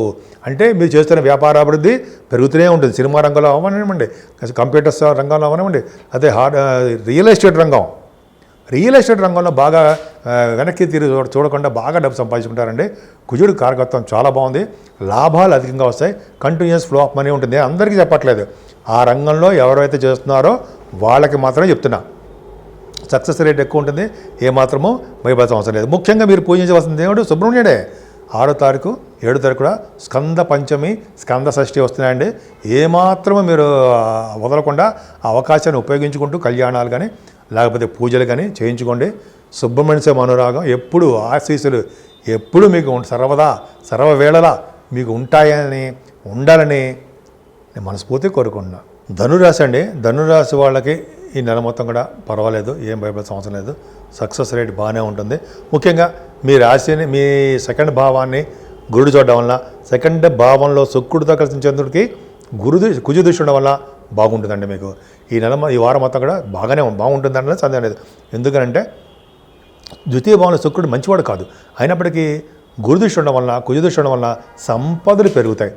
అంటే మీరు చేస్తున్న వ్యాపార అభివృద్ధి పెరుగుతూనే ఉంటుంది. సినిమా రంగంలో అవనివ్వండి, కంప్యూటర్స్ రంగంలో అవనివ్వండి, అదే రియల్ ఎస్టేట్ రంగంలో బాగా వెనక్కి తిరిగి చూడకుండా బాగా డబ్బు సంపాదించుకుంటారండి. కుజుడు కారకత్వం చాలా బాగుంది, లాభాలు అధికంగా వస్తాయి, కంటిన్యూస్ ఫ్లో ఆఫ్ మనీ ఉంటుంది. అందరికీ చెప్పట్లేదు, ఆ రంగంలో ఎవరైతే చేస్తున్నారో వాళ్ళకి మాత్రమే చెప్తున్నా. సక్సెస్ రేట్ ఎక్కువ ఉంటుంది, ఏమాత్రమో భయపడాల్సిన అవసరం లేదు. ముఖ్యంగా మీరు పూజించవలసిన దేవుడు సుబ్రహ్మణ్యుడే. 6వ తారీఖు 7వ తారీఖు కూడా స్కంద పంచమి, స్కంద షష్ఠి వస్తున్నాయండి. ఏమాత్రమో మీరు వదలకుండా ఆ అవకాశాన్ని ఉపయోగించుకుంటూ కళ్యాణాలు కానీ లేకపోతే పూజలు కానీ చేయించుకోండి. సుబ్రహ్మణ్య అనురాగం ఎప్పుడు, ఆశీస్సులు ఎప్పుడు మీకు సర్వవేళలా మీకు ఉండాలని నేను మనస్ఫూర్తిగా కోరుకుంటున్నాను. ధనురాశి అండి, ధనురాశి వాళ్ళకి ఈ నెల మొత్తం కూడా పర్వాలేదు, ఏం భయపడాల్సిన అవసరం లేదు, సక్సెస్ రేట్ బాగానే ఉంటుంది. ముఖ్యంగా మీ రాశిని, మీ సెకండ్ భావాన్ని గురుడు చూడడం వల్ల, సెకండ్ భావంలో శుక్రుడితో కలిసి చంద్రుడికి కుజు దృష్టి ఉండడం వల్ల బాగుంటుందండి. మీకు ఈ వారం మొత్తం కూడా బాగుంటుంది అంటే సందేహం లేదు. ఎందుకంటే ద్వితీయ భావంలో శుక్రుడు మంచివాడు కాదు, అయినప్పటికీ గురుదృష్టి ఉండడం వల్ల, కుజు దృష్టి ఉండడం వల్ల సంపదలు పెరుగుతాయి.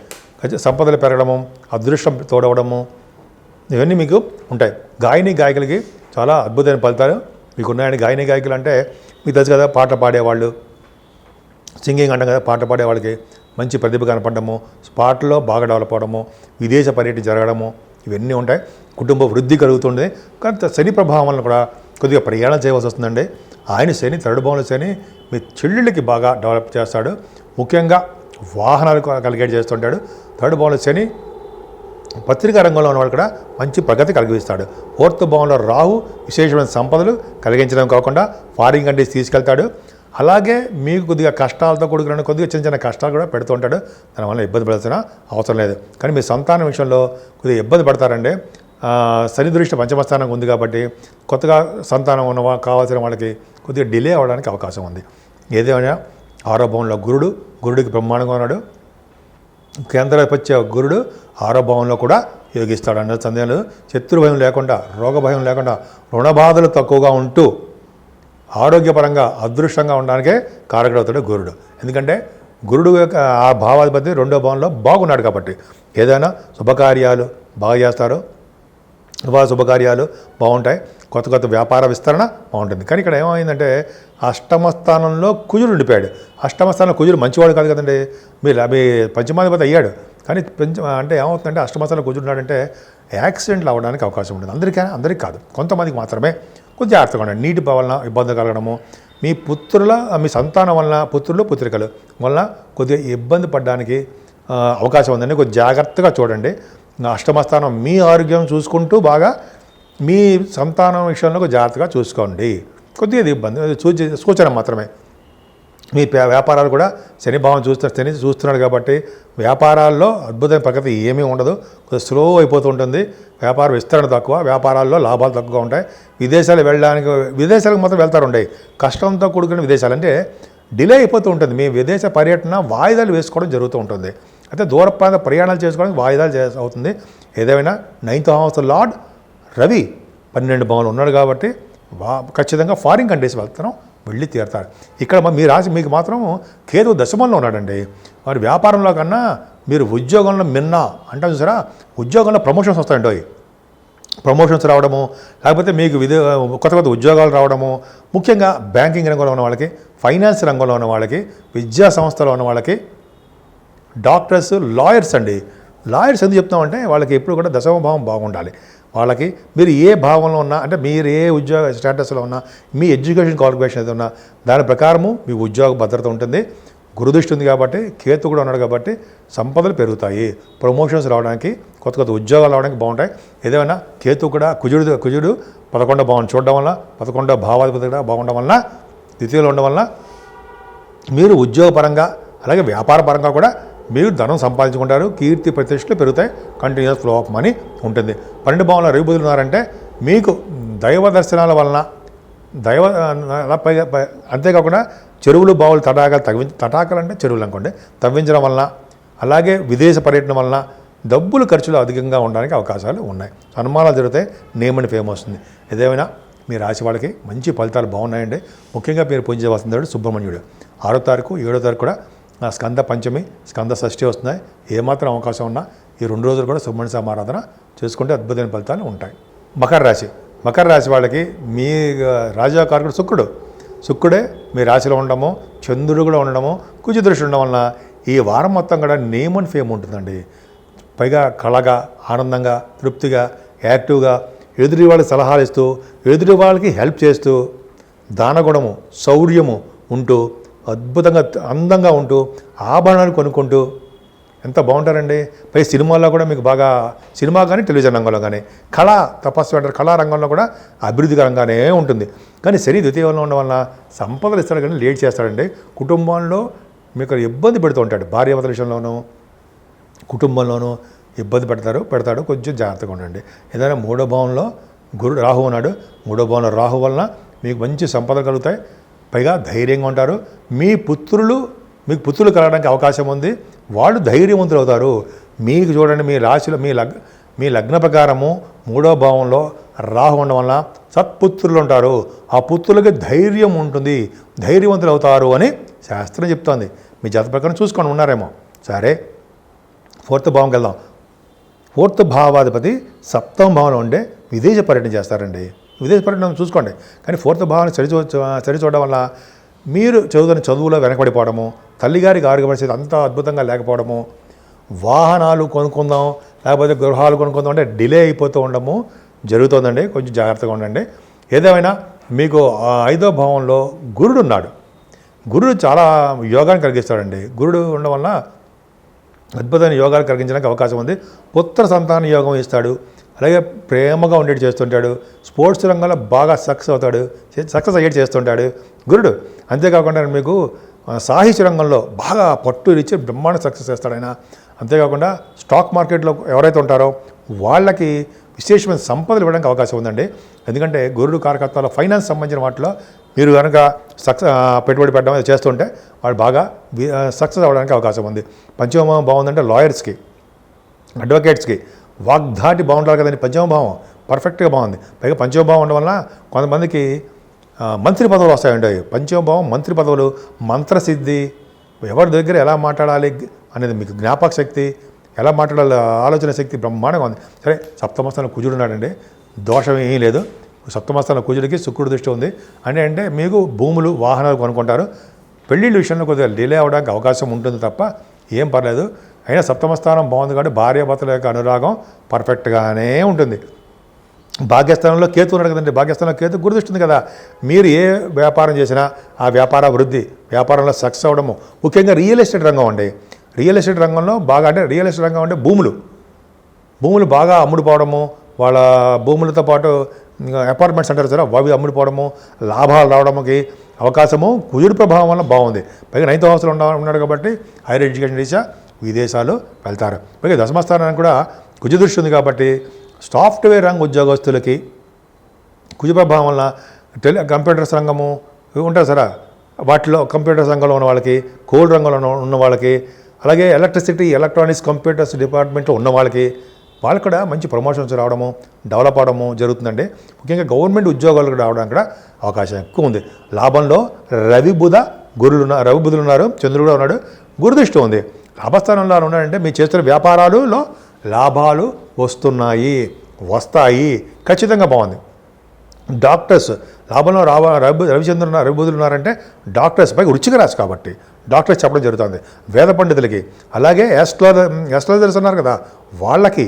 సంపదలు పెరగడము, అదృష్టం తోడవడము, ఇవన్నీ మీకు ఉంటాయి. గాయకులకి చాలా అద్భుతమైన ఫలితాలు మీకు ఉన్నాయని. గాయకులు అంటే మీకు తెలుసు కదా, పాట పాడేవాళ్ళు, సింగింగ్ అంటాం కదా, పాట పాడేవాళ్ళకి మంచి ప్రతిభ కనపడము, పాటలో బాగా డెవలప్ అవ్వడము, విదేశ పర్యటన జరగడము, ఇవన్నీ ఉంటాయి. కుటుంబ వృద్ధి కలుగుతుంది. కానీ శని ప్రభావం వల్ల కూడా కొద్దిగా ప్రయాణం చేయవలసి వస్తుందండి. ఆయన శని, 3rd భావంలో శని మీ చెల్లెళ్ళకి బాగా డెవలప్ చేస్తాడు. ముఖ్యంగా వాహనాలు కలిగేట్ చేస్తుంటాడు. 3rd భావంలో శని పత్రికా రంగంలో ఉన్న వాళ్ళు కూడా మంచి ప్రగతి కలిగిస్తాడు. 4th భావంలో రాహు విశేషమైన సంపదలు కలిగించడం కాకుండా ఫారిన్ కంట్రీస్ తీసుకెళ్తాడు. అలాగే మీకు కొద్దిగా కష్టాలతో కూడుకున్న కొద్దిగా చిన్న కష్టాలు కూడా పెడుతూ ఉంటాడు. దానివల్ల ఇబ్బంది పడాల్సిన అవసరం లేదు. కానీ మీ సంతానం విషయంలో కొద్దిగా ఇబ్బంది పడతారండి. శని దృష్టి పంచమస్థానం ఉంది కాబట్టి కొత్తగా సంతానం కావాల్సిన వాళ్ళకి కొద్దిగా డిలే అవ్వడానికి అవకాశం ఉంది. ఏదేమైనా 6వ భావంలో గురుడికి బ్రహ్మాండంగా ఉన్నాడు. కేంద్రాధిపత్య గురుడు 6వ భావంలో కూడా యోగిస్తాడు అన్న సందేహం లేదు. శత్రు భయం లేకుండా, రోగ భయం లేకుండా, రుణ బాధలు తక్కువగా ఉంటూ ఆరోగ్యపరంగా అదృష్టంగా ఉండడానికే కారకుడవుతాడు గురుడు. ఎందుకంటే గురుడు ఆ భావాధిపతి 2వ భావంలో బాగున్నాడు కాబట్టి ఏదైనా శుభకార్యాలు బాగా చేస్తారు, శుభకార్యాలు బాగుంటాయి, కొత్త వ్యాపార విస్తరణ బాగుంటుంది. కానీ ఇక్కడ ఏమైందంటే అష్టమ స్థానంలో కుజుడు ఉండిపోయాడు. అష్టమ స్థానంలో కుజుడు మంచివాడు కాదు కదండి, మీ పంచమాధిపతి అయ్యాడు. కానీ అంటే ఏమవుతుందంటే అష్టమ స్థానంలో కుజుడు ఉన్నాడంటే యాక్సిడెంట్లు అవ్వడానికి అవకాశం ఉంటుంది. అందరికీ కాదు, కొంతమందికి మాత్రమే. కొద్దిగా జాగ్రత్తగా ఉండండి. నీటి వలన ఇబ్బంది కలగడము, మీ సంతానం వలన, పుత్రికలు వలన కొద్దిగా ఇబ్బంది పడడానికి అవకాశం ఉందండి. కొద్దిగా జాగ్రత్తగా చూడండి. అష్టమ స్థానం మీ ఆరోగ్యం చూసుకుంటూ బాగా మీ సంతానం విషయంలో జాగ్రత్తగా చూసుకోండి. కొద్దిగా ఇది ఇబ్బంది సూచన మాత్రమే. మీ వ్యాపారాలు కూడా శని భావం చూస్తున్నాడు కాబట్టి వ్యాపారాల్లో అద్భుతమైన ప్రగతి ఏమీ ఉండదు, కొద్దిగా స్లో అయిపోతూ ఉంటుంది. వ్యాపార విస్తరణ తక్కువ, వ్యాపారాల్లో లాభాలు తక్కువగా ఉంటాయి. విదేశాలకు మాత్రం వెళ్తారు కష్టంతో కూడుకున్న విదేశాలు అంటే డిలే అయిపోతూ ఉంటుంది. మీ విదేశ పర్యటన వాయిదాలు వేసుకోవడం జరుగుతూ ఉంటుంది. అయితే దూర ప్రాంత ప్రయాణాలు చేసుకోవడానికి వాయిదాలు అవుతుంది. ఏదేమైనా 9th హౌస్ లార్డ్ రవి 12 భావంలో ఉన్నాడు కాబట్టి ఖచ్చితంగా ఫారిన్ కంట్రీస్ వెళ్ళి తీరుతారు. ఇక్కడ మీ రాశి మీకు మాత్రం కేతు దశమంలో ఉన్నాడండి. వారి వ్యాపారంలో కన్నా మీరు ఉద్యోగంలో అంటే చూసారా, ఉద్యోగంలో ప్రమోషన్స్ వస్తాయండి. ప్రమోషన్స్ రావడము, లేకపోతే మీకు కొత్త ఉద్యోగాలు రావడము, ముఖ్యంగా బ్యాంకింగ్ రంగంలో ఉన్న వాళ్ళకి, ఫైనాన్స్ రంగంలో ఉన్న వాళ్ళకి, విద్యా సంస్థలో ఉన్న వాళ్ళకి, డాక్టర్స్, లాయర్స్ అండి. లాయర్స్ ఎందుకు చెప్తామంటే వాళ్ళకి ఎప్పుడు కూడా దశమ భావం బాగుండాలి. వాళ్ళకి మీరు ఏ భావంలో ఉన్నా, అంటే మీరు ఏ ఉద్యోగ స్టేటస్లో ఉన్నా, మీ ఎడ్యుకేషన్ క్వాలిఫికేషన్ ఏదైనా ఉన్నా దాని ప్రకారము మీ ఉద్యోగ భద్రత ఉంటుంది. గురుదృష్టి ఉంది కాబట్టి, కేతు కూడా ఉన్నాడు కాబట్టి సంపదలు పెరుగుతాయి. ప్రమోషన్స్ రావడానికి, కొత్త ఉద్యోగాలు రావడానికి బాగుంటాయి. ఏదైనా కేతు కూడా కుజుడు 11వ భావం చూడడం వల్ల, 11వ భావాధిపతి కూడా బాగుండడం వలన, ద్వితీయంలో ఉండడం వలన మీరు ఉద్యోగపరంగా అలాగే వ్యాపార పరంగా కూడా మీరు ధనం సంపాదించుకుంటారు. కీర్తి ప్రతిష్టలు పెరుగుతాయి. కంటిన్యూస్ ఫ్లో ఆఫ్ మనీ ఉంటుంది. 12 భావంలో రవి బుధులు ఉన్నారంటే మీకు దైవ దర్శనాల వలన అంతేకాకుండా చెరువులు బావులు తటాకాలు అంటే చెరువులు అనుకోండి తవ్వించడం వలన, అలాగే విదేశ పర్యటన వలన డబ్బులు ఖర్చులు అధికంగా ఉండడానికి అవకాశాలు ఉన్నాయి. సన్మానాలు జరుగుతాయి. నేమ్ అండ్ ఫేమ్ వస్తుంది. ఏదేమైనా మీ రాశి వాళ్ళకి మంచి ఫలితాలు బాగున్నాయండి. ముఖ్యంగా మీరు పూజించవలసిన సుబ్రహ్మణ్యుడు. 6వ తారీఖు 7వ తారీఖు కూడా స్కంద పంచమి, స్కంద షష్ఠి వస్తున్నాయి. ఏమాత్రం అవకాశం ఉన్నా ఈ 2 రోజులు కూడా సుబ్రహ్మణ్య స్వామి ఆరాధన చేసుకుంటే అద్భుతమైన ఫలితాలు ఉంటాయి. మకర రాశి వాళ్ళకి మీ రాజాకారకుడు శుక్రుడే మీ రాశిలో ఉండడము, చంద్రుడు కూడా ఉండడము, కుజ దృష్టి ఉండడం వలన ఈ వారం మొత్తం కూడా నేమ్ అండ్ ఫేమ్ ఉంటుందండి. పైగా కళగా, ఆనందంగా, తృప్తిగా, యాక్టివ్గా, ఎదుటి వాళ్ళకి సలహాలు ఇస్తూ, ఎదుటి వాళ్ళకి హెల్ప్ చేస్తూ, దానగుణము, శౌర్యము ఉంటూ, అద్భుతంగా అందంగా ఉంటూ, ఆభరణాలు కొనుక్కుంటూ ఎంత బాగుంటారండి. పై సినిమాల్లో కూడా మీకు బాగా, సినిమా కానీ టెలివిజన్ రంగంలో కానీ తపస్సు అంటారు, కళారంగంలో కూడా అభివృద్ధికరంగానే ఉంటుంది. కానీ శని ద్వితీయంలో ఉండడం వలన సంపదలు ఇస్తాడు కానీ లేట్ చేస్తాడండి. కుటుంబంలో మీకు ఇబ్బంది పెడుతూ ఉంటాడు. భార్యాభర్తల విషయంలోనూ కుటుంబంలోనూ ఇబ్బంది పెడతాడు. కొంచెం జాగ్రత్తగా ఉండండి. ఏదైనా 3వ భావంలో రాహు ఉన్నాడు. 3వ భావంలో రాహు వలన మీకు మంచి సంపదలు కలుగుతాయి. పైగా ధైర్యంగా ఉంటారు. మీకు పుత్రులు కలగడానికి అవకాశం ఉంది. వాళ్ళు ధైర్యవంతులు అవుతారు. మీకు చూడండి, మీ రాశిలో మీ లగ్న ప్రకారము 3వ భావంలో రాహు ఉండడం వల్ల సత్పుత్రులు ఉంటారు. ఆ పుత్రులకి ధైర్యం ఉంటుంది, ధైర్యవంతులు అవుతారు అని శాస్త్రం చెప్తోంది. మీ జాతక ప్రకారం చూసుకొని ఉన్నారేమో. సరే, 4వ భావంకి వెళ్దాం. 4వ భావాధిపతి 7వ భావంలో ఉండే విదేశ పర్యటన చేస్తారండి. విదేశ పర్యటన చూసుకోండి. కానీ 4వ భావాన్ని సరిచూడడం వల్ల మీరు చదువుతున్న చదువులో వెనకబడిపోవడము, తల్లిగారికి ఆరోగ్య పరిస్థితి అంత అద్భుతంగా లేకపోవడము, వాహనాలు కొనుక్కుందాం లేకపోతే గృహాలు కొనుక్కుందాం అంటే డిలే అయిపోతూ ఉండడము జరుగుతుందండి. కొంచెం జాగ్రత్తగా ఉండండి. ఏదేమైనా మీకు 5వ భావంలో గురుడు ఉన్నాడు. గురుడు చాలా యోగాన్ని కలిగిస్తాడండి. గురుడు ఉండడం వల్ల అద్భుతమైన యోగాలు కలిగించడానికి అవకాశం ఉంది. పుత్ర సంతాన యోగం ఇస్తాడు. అలాగే ప్రేమగా ఉండేది చేస్తుంటాడు. స్పోర్ట్స్ రంగంలో బాగా సక్సెస్ అయ్యేది చేస్తుంటాడు గురుడు. అంతేకాకుండా మీకు సాహిత్య రంగంలో బాగా పట్టు ఇచ్చి బ్రహ్మాండ సక్సెస్ చేస్తాడు ఆయన. అంతేకాకుండా స్టాక్ మార్కెట్లో ఎవరైతే ఉంటారో వాళ్ళకి విశేషమైన సంపదలు ఇవ్వడానికి అవకాశం ఉందండి. ఎందుకంటే గురుడు కారకత్వాల ఫైనాన్స్ సంబంధించిన వాటిలో మీరు కనుక పెట్టుబడి పెట్టడం చేస్తుంటే వాళ్ళు బాగా సక్సెస్ అవ్వడానికి అవకాశం ఉంది. పంచమ బాగుందంటే లాయర్స్కి, అడ్వకేట్స్కి వాగ్ధాటి బాగుంటారు కదండి. పంచమ భావం పర్ఫెక్ట్గా బాగుంది. పైగా పంచమ భావం ఉండడం వల్ల కొంతమందికి మంత్రి పదవులు వస్తాయండి. పంచమ భావం మంత్రి పదవులు, మంత్రసిద్ధి, ఎవరి దగ్గర ఎలా మాట్లాడాలి అనేది మీకు జ్ఞాపక శక్తి, ఎలా మాట్లాడాలి ఆలోచన శక్తి బ్రహ్మాండంగా ఉంది. సరే, 7వ స్థానంలో కుజుడు ఉన్నాడండి. దోషం ఏమీ లేదు. 7వ స్థానంలో కుజుడికి శుక్రుడు దృష్టి ఉంది. అంటే మీకు భూములు, వాహనాలు కొనుక్కుంటారు. పెళ్ళిళ్ళ విషయంలో కొద్దిగా డిలే అవ్వడానికి అవకాశం ఉంటుంది తప్ప ఏం పర్లేదు. అయినా 7వ స్థానం బాగుంది కాబట్టి భార్యాభర్తల యొక్క అనురాగం పర్ఫెక్ట్గానే ఉంటుంది. భాగ్యస్థానంలో కేతు ఉన్నాడు కదండి. భాగ్యస్థానంలో కేతు గురుదృష్టి ఉంది కదా. మీరు ఏ వ్యాపారం చేసినా ఆ వ్యాపార అభివృద్ధి, వ్యాపారంలో సక్సెస్ అవ్వడము, ముఖ్యంగా రియల్ ఎస్టేట్ రంగం అండి. రియల్ ఎస్టేట్ రంగంలో బాగా, అంటే రియల్ ఎస్టేట్ రంగం అంటే భూములు బాగా అమ్ముడుపోవడము, వాళ్ళ భూములతో పాటు అపార్ట్మెంట్స్ అంటారు సరే అవి అమ్ముడిపోవడము, లాభాలు రావడానికి అవకాశము కుజుడు ప్రభావం వల్ల బాగుంది. పైగా 9th హౌస్లో ఉన్నాడు కాబట్టి హైయర్ ఎడ్యుకేషన్ రీత్యా విదేశాలు వెళ్తారు. పైగా దశమస్థానానికి కూడా కుజ దృష్టి ఉంది కాబట్టి సాఫ్ట్వేర్ రంగ ఉద్యోగస్తులకి కుజ ప్రభావం వల్ల కంప్యూటర్స్ రంగము ఉంటారు సరే వాటిలో కంప్యూటర్స్ రంగంలో ఉన్న వాళ్ళకి, కోల్ రంగంలో ఉన్న వాళ్ళకి, అలాగే ఎలక్ట్రిసిటీ ఎలక్ట్రానిక్స్ కంప్యూటర్స్ డిపార్ట్మెంట్లో ఉన్న వాళ్ళకి కూడా మంచి ప్రమోషన్స్ రావడము, డెవలప్ అవడము జరుగుతుందండి. ముఖ్యంగా గవర్నమెంట్ ఉద్యోగాలకు రావడానికి కూడా అవకాశం ఎక్కువ ఉంది. లాభంలో రవి బుధులు ఉన్నారు, చంద్రుడు కూడా ఉన్నాడు, గురుదృష్టి ఉంది. లాభస్థానంలో ఉన్నాడంటే మీ చేస్తున్న వ్యాపారాలలో లాభాలు వస్తాయి ఖచ్చితంగా బాగుంది. డాక్టర్స్ లాభంలో రవి బుధులు ఉన్నారంటే డాక్టర్స్ పైకి వృశ్చిక రాశి కాబట్టి డాక్టర్స్ చెప్పడం జరుగుతుంది. వేద పండితులకి, అలాగే యాస్ట్రాలజర్స్ ఉన్నారు కదా వాళ్ళకి,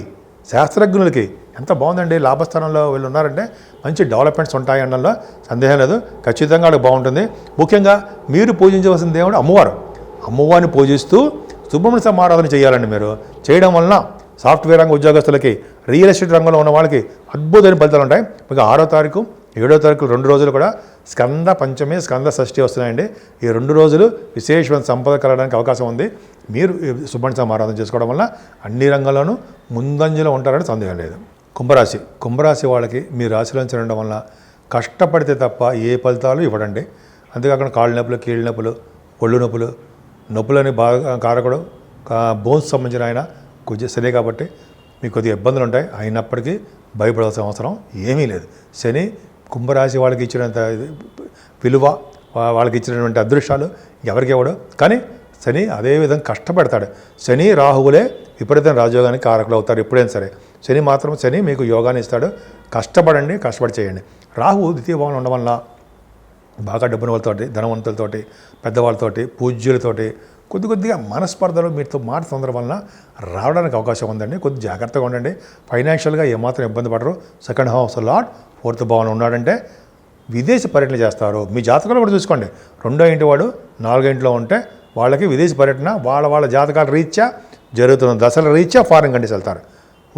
శాస్త్రజ్ఞులకి ఎంత బాగుందండి. లాభస్థానంలో వీళ్ళు ఉన్నారంటే మంచి డెవలప్మెంట్స్ ఉంటాయి అనడంలో సందేహం లేదు. ఖచ్చితంగా వాళ్ళకి బాగుంటుంది. ముఖ్యంగా మీరు పూజించవలసిన దేవుడు అమ్మవారిని పూజిస్తూ సుబ్రహ్మణ్య సమారాధన చేయాలండి. మీరు చేయడం వలన సాఫ్ట్వేర్ రంగ ఉద్యోగస్తులకి, రియల్ ఎస్టేట్ రంగంలో ఉన్న వాళ్ళకి అద్భుతమైన ఫలితాలు ఉంటాయి. మీకు 6వ తారీఖు 7వ తారీఖు 2 రోజులు కూడా స్కంద పంచమి, స్కంద షష్ఠి వస్తున్నాయండి. ఈ 2 రోజులు విశేషమైన సంపద కలగడానికి అవకాశం ఉంది. మీరు సుబ్రహ్మణ్య సమారాధన చేసుకోవడం వల్ల అన్ని రంగాల్లోనూ ముందంజలో ఉంటారని సందేహం లేదు. కుంభరాశి వాళ్ళకి మీ రాశిలో ఉండడం వల్ల కష్టపడితే తప్ప ఏ ఫలితాలు ఇవ్వడండి. అంతేకాకుండా కాళ్ళ నొప్పులు, కీళ్ళ నొప్పులు, ఒళ్ళు నొప్పులని బాగా కారకుడు బోన్స్ సంబంధించిన ఆయన శని కాబట్టి మీకు కొద్దిగా ఇబ్బందులు ఉంటాయి. అయినప్పటికీ భయపడాల్సిన అవసరం ఏమీ లేదు. శని కుంభరాశి వాళ్ళకి ఇచ్చినంత విలువ, వాళ్ళకి ఇచ్చినటువంటి అదృష్టాలు ఎవరికి ఇవ్వడు. కానీ శని అదేవిధంగా కష్టపడతాడు. శని రాహువులే విపరీతం రాజయోగానికి కారకులు అవుతారు ఎప్పుడైనా సరే. శని మీకు యోగాన్ని ఇస్తాడు. కష్టపడి చేయండి. రాహువు ద్వితీయ భావంలో ఉండడం వల్ల బాగా డబ్బున వాళ్ళతోటి, ధనవంతులతోటి, పెద్దవాళ్ళతోటి, పూజ్యులతోటి కొద్దిగా మనస్పర్ధలు మీతో మాట తొందర వలన రావడానికి అవకాశం ఉందండి. కొద్ది జాగ్రత్తగా ఉండండి. ఫైనాన్షియల్గా ఏమాత్రం ఇబ్బంది పడరు. 2nd హౌస్ లార్డ్ 4th భావంలో ఉన్నాడంటే విదేశీ పర్యటన చేస్తారు. మీ జాతకాలు కూడా చూసుకోండి. 2వ ఇంటి వాడు 4వ ఇంట్లో ఉంటే వాళ్ళకి విదేశీ పర్యటన వాళ్ళ జాతకాల రీత్యా జరుగుతున్న దశల రీత్యా ఫారిన్ కంట్రీస్ వెళ్తారు.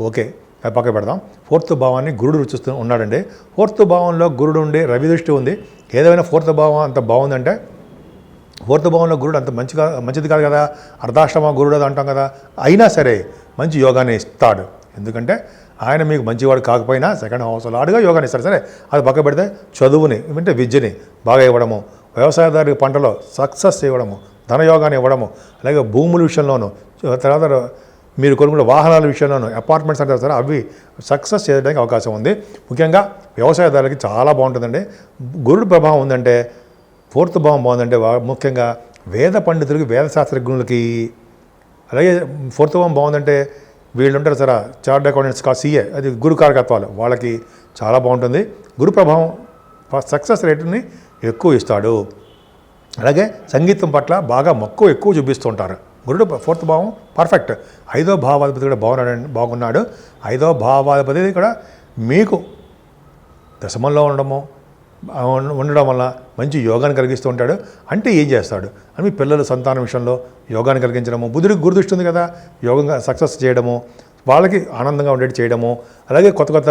ఓకే, అది పక్క పెడదాం. 4th భావాన్ని గురుడు రుచిస్తూ ఉన్నాడండి. 4th భావంలో గురుడు ఉండి రవి దృష్టి ఉంది. ఏదైనా 4th భావం అంత బాగుందంటే 4th భావంలో గురుడు అంత మంచిది కాదు కదా, అర్ధాష్టమ గురుడు అది అంటాం కదా. అయినా సరే మంచి యోగాన్ని ఇస్తాడు. ఎందుకంటే ఆయన మీకు మంచివాడు కాకపోయినా 2nd హౌస్ లార్డ్గా యోగాన్ని ఇస్తాడు. సరే, అది పక్క పెడితే చదువుని అంటే విద్యని బాగా ఇవ్వడము, వ్యవసాయదారు పంటలో సక్సెస్ ఇవ్వడము, ధనయోగాన్ని ఇవ్వడము, అలాగే భూముల విషయంలోనూ, తర్వాత మీరు కొనుక్కున్న వాహనాల విషయంలోనూ, అపార్ట్మెంట్స్ అంటారు సరే అవి సక్సెస్ చేయడానికి అవకాశం ఉంది. ముఖ్యంగా వ్యవసాయదారులకి చాలా బాగుంటుందండి. గురుడు ప్రభావం ఉందంటే 4th భావం బాగుందంటే ముఖ్యంగా వేద పండితులకి, వేద శాస్త్రజ్ఞులకి, అలాగే 4th భావం బాగుందంటే వీళ్ళు ఉంటారు సరే చార్ట్ అకౌంటెంట్స్ CA, అది గురు కారకత్వాలు, వాళ్ళకి చాలా బాగుంటుంది. గురు ప్రభావం సక్సెస్ రేటుని ఎక్కువ ఇస్తాడు. అలాగే సంగీతం పట్ల బాగా మక్కువ ఎక్కువ చూపిస్తూ ఉంటారు. గురుడు 4th భావం పర్ఫెక్ట్. 5వ భావాధిపతి కూడా బాగున్నాడు. 5వ భావాధిపతి కూడా మీకు దశమంలో ఉండడం వల్ల మంచి యోగాన్ని కలిగిస్తూ ఉంటాడు. అంటే ఏం చేస్తాడు అని మీ పిల్లల సంతానం విషయంలో యోగాన్ని కలిగించడము, బుధుడికి గురుదృష్టి ఉంది కదా, యోగంగా సక్సెస్ చేయడము, వాళ్ళకి ఆనందంగా ఉండేది చేయడము, అలాగే కొత్త